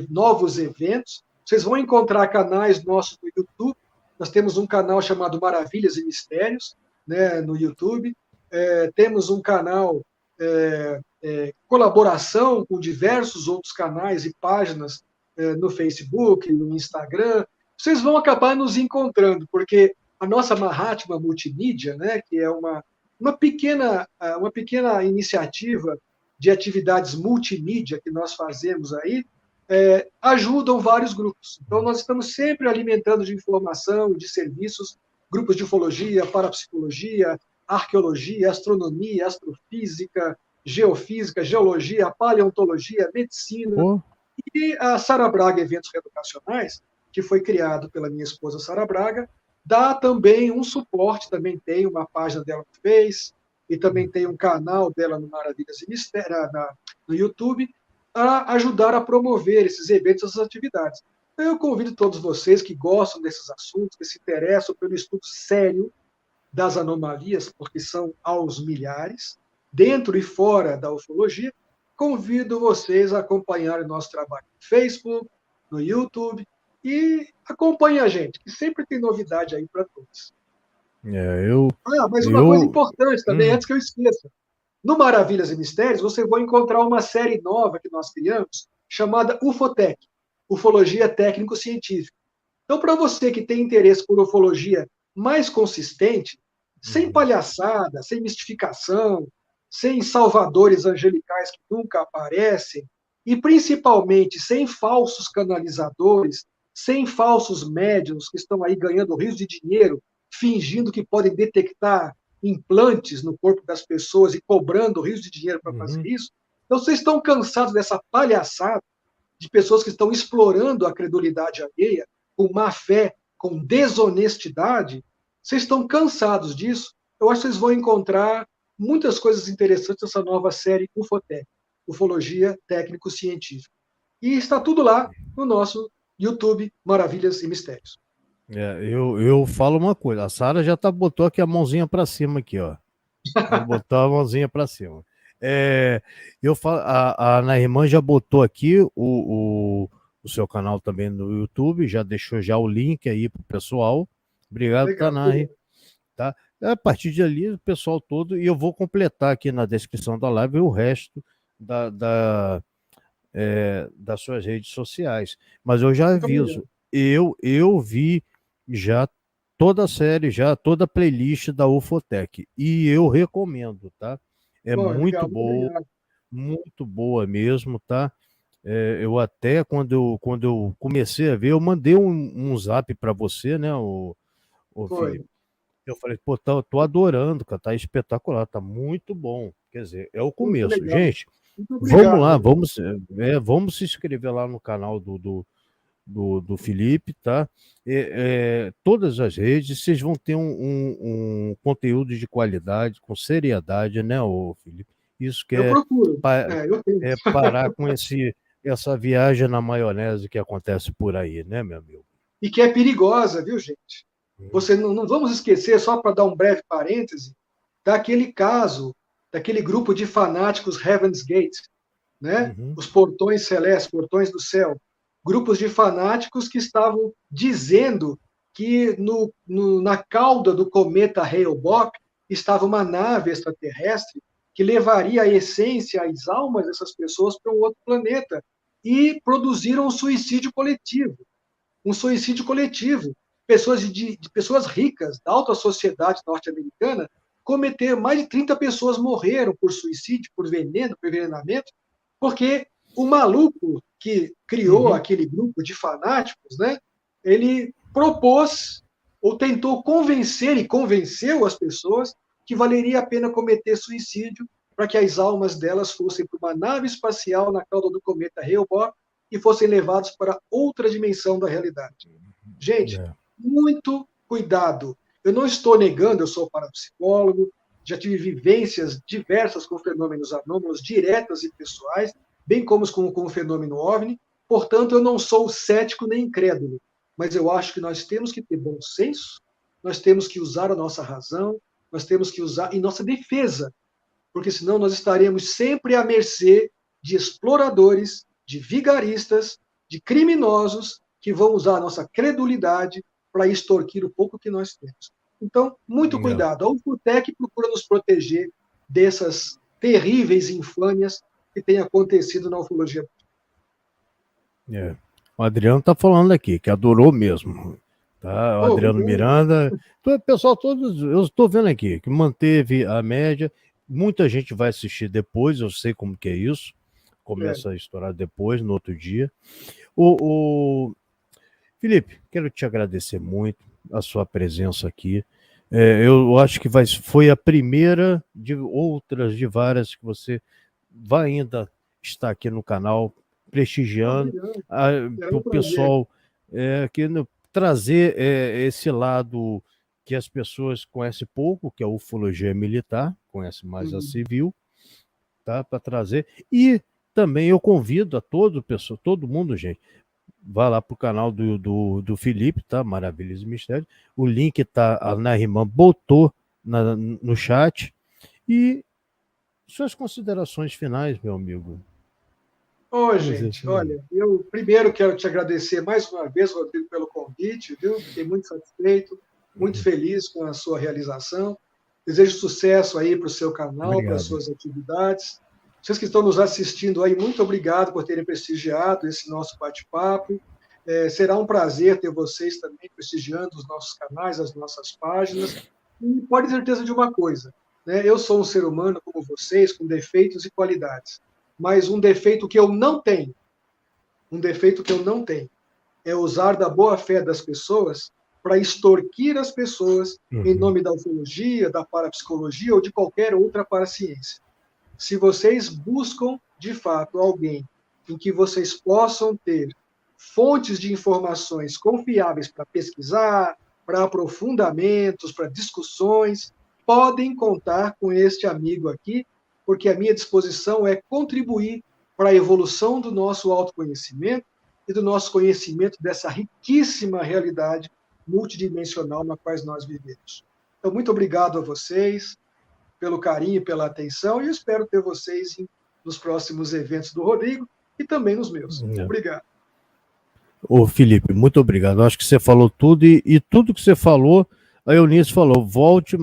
novos eventos. Vocês vão encontrar canais nossos no YouTube. Nós temos um canal chamado Maravilhas e Mistérios, né, no YouTube. Temos um canal colaboração com diversos outros canais e páginas no Facebook, no Instagram. Vocês vão acabar nos encontrando, porque a nossa Mahatma Multimídia, né, que é uma pequena iniciativa de atividades multimídia que nós fazemos aí, ajudam vários grupos. Então, nós estamos sempre alimentando de informação, de serviços, grupos de ufologia, parapsicologia, arqueologia, astronomia, astrofísica, geofísica, geologia, paleontologia, medicina. E a Sara Braga Eventos Educacionais, que foi criado pela minha esposa Sara Braga, dá também um suporte, também tem uma página dela no Face, e também tem um canal dela no Maravilhas e Mistérios, no YouTube, a ajudar a promover esses eventos, essas atividades. Então, eu convido todos vocês que gostam desses assuntos, que se interessam pelo estudo sério das anomalias, porque são aos milhares, dentro e fora da ufologia, convido vocês a acompanhar o nosso trabalho no Facebook, no YouTube, e acompanhem a gente, que sempre tem novidade aí para todos. Mas uma coisa importante também, antes que eu esqueça. No Maravilhas e Mistérios, você vai encontrar uma série nova que nós criamos, chamada Ufotec, Ufologia Técnico-Científica. Então, para você que tem interesse por ufologia mais consistente, sem palhaçada, sem mistificação, sem salvadores angelicais que nunca aparecem, e principalmente sem falsos canalizadores, sem falsos médiuns que estão aí ganhando rios de dinheiro, fingindo que podem detectar implantes no corpo das pessoas e cobrando rios de dinheiro para fazer isso. Então, vocês estão cansados dessa palhaçada de pessoas que estão explorando a credulidade alheia com má fé, com desonestidade? Vocês estão cansados disso? Eu acho que vocês vão encontrar muitas coisas interessantes nessa nova série Ufotec, Ufologia Técnico-Científica. E está tudo lá no nosso YouTube Maravilhas e Mistérios. Eu falo uma coisa, a Sara já botou aqui a mãozinha para cima aqui, ó. Botou a mãozinha para cima. Eu falo, a Ana Irmã já botou aqui o seu canal também no YouTube, já deixou já o link aí pro pessoal. Obrigado, Tanari. Tá? A partir de ali, o pessoal todo, e eu vou completar aqui na descrição da live o resto das suas redes sociais. Mas eu já Muito aviso, obrigado. eu vi já toda a série, já toda a playlist da Ufotec, e eu recomendo, tá? É Bom, legal, muito obrigado. muito boa mesmo, tá? Eu até, quando eu comecei a ver, eu mandei um zap para você, né, o Foi. Felipe? Eu falei, pô, tô adorando, cara, tá espetacular, tá muito bom. Quer dizer, é o Muito começo. legal. Gente, Muito vamos lá, obrigado. vamos se inscrever lá no canal do Felipe, tá? Todas as redes, vocês vão ter um conteúdo de qualidade, com seriedade, né, ô Felipe? Isso que Eu procuro. pa- Eu tenho. parar com essa viagem na maionese que acontece por aí, né, meu amigo? E que é perigosa, viu, gente? Uhum. Você não vamos esquecer, só para dar um breve parêntese, daquele caso, daquele grupo de fanáticos Heaven's Gate, né? Uhum. Os portões celestes, portões do céu. Grupos de fanáticos que estavam dizendo que na cauda do cometa Hale-Bopp estava uma nave extraterrestre que levaria a essência, as almas dessas pessoas para um outro planeta. E produziram um suicídio coletivo. Um suicídio coletivo. Pessoas de pessoas ricas da alta sociedade norte-americana cometeram, mais de 30 pessoas morreram por suicídio, por veneno, por envenenamento, porque o maluco que criou Uhum. aquele grupo de fanáticos, né, ele propôs ou tentou convencer e convenceu as pessoas que valeria a pena cometer suicídio para que as almas delas fossem para uma nave espacial na cauda do cometa Hale-Bopp e fossem levados para outra dimensão da realidade. Gente, É. muito cuidado. Eu não estou negando, eu sou parapsicólogo, já tive vivências diversas com fenômenos anômalos, diretas e pessoais, bem como com o fenômeno OVNI. Portanto, eu não sou cético nem incrédulo, mas eu acho que nós temos que ter bom senso, nós temos que usar a nossa razão, nós temos que usar em nossa defesa, porque senão nós estaremos sempre à mercê de exploradores, de vigaristas, de criminosos que vão usar a nossa credulidade para extorquir o pouco que nós temos. Então, muito É. cuidado. A UFOTEC procura nos proteger dessas terríveis infâmias que têm acontecido na ufologia. É. O Adriano tá falando aqui, que adorou mesmo. Tá? O Adriano Obrigado. Miranda. O pessoal, todos, eu estou vendo aqui, que manteve a média. Muita gente vai assistir depois, eu sei como que é isso. É. Começa a estourar depois, no outro dia. O Felipe, quero te agradecer muito a sua presença aqui. Eu acho que foi a primeira de outras, de várias, que você vai ainda estar aqui no canal, prestigiando Obrigado. É o um prazer. pessoal trazer esse lado que as pessoas conhecem pouco, que é a ufologia militar, conhece mais a civil, tá? Para trazer. E também eu convido a todo mundo, gente, vá lá pro canal do Felipe, tá? Maravilhas e Mistérios. O link tá, a Narimã botou no chat. E suas considerações finais, meu amigo. Ô, Vamos dizer gente, assim. olha, eu primeiro quero te agradecer mais uma vez, Rodrigo, pelo convite, viu? Fiquei muito satisfeito, muito feliz com a sua realização. Desejo sucesso aí para o seu canal, para as Obrigado. suas atividades. Vocês que estão nos assistindo aí, muito obrigado por terem prestigiado esse nosso bate-papo. Será um prazer ter vocês também prestigiando os nossos canais, as nossas páginas. E pode ter certeza de uma coisa, né? Eu sou um ser humano como vocês, com defeitos e qualidades. Mas um defeito que eu não tenho, é usar da boa-fé das pessoas para extorquir as pessoas em Uhum. nome da ufologia, da parapsicologia ou de qualquer outra paraciência. Se vocês buscam, de fato, alguém em que vocês possam ter fontes de informações confiáveis para pesquisar, para aprofundamentos, para discussões, podem contar com este amigo aqui, porque a minha disposição é contribuir para a evolução do nosso autoconhecimento e do nosso conhecimento dessa riquíssima realidade multidimensional na qual nós vivemos. Então, muito obrigado a vocês pelo carinho e pela atenção, e eu espero ter vocês nos próximos eventos do Rodrigo e também nos meus. Obrigado. Ô, Felipe, muito obrigado. Acho que você falou tudo e tudo que você falou, a Eunice falou, volte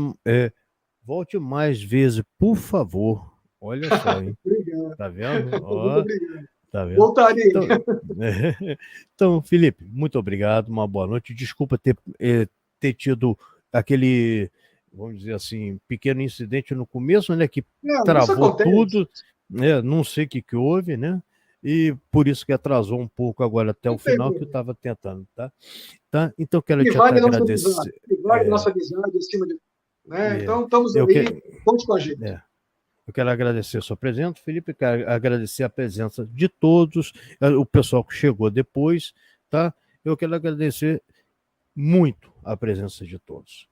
mais vezes, por favor. Olha só, hein? Obrigado. Tá vendo? Muito Ó, obrigado. tá vendo? Voltarei. Então, então, Felipe, muito obrigado, uma boa noite. Desculpa ter tido aquele, vamos dizer assim, pequeno incidente no começo, né? Que Não, isso travou acontece. tudo, né? Não sei o que houve, né? E por isso que atrasou um pouco agora até Não o tem final que eu problema. estava tentando, tá? Tá? Então, quero E te até vale a nossa amizade. agradecer. E vale a nossa amizade acima de tudo. Né? É, Então, estamos eu, que, aí. Conte com a gente. é, eu quero agradecer a sua presença, Felipe, quero agradecer a presença de todos, o pessoal que chegou depois, tá? Eu quero agradecer muito a presença de todos.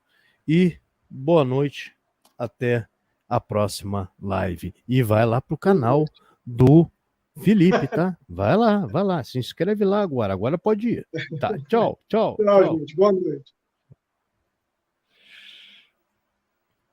E boa noite, até a próxima live. E vai lá pro canal do Felipe, tá? Vai lá, se inscreve lá agora pode ir. Tá, tchau, tchau, Tchau, tchau. gente. Boa noite.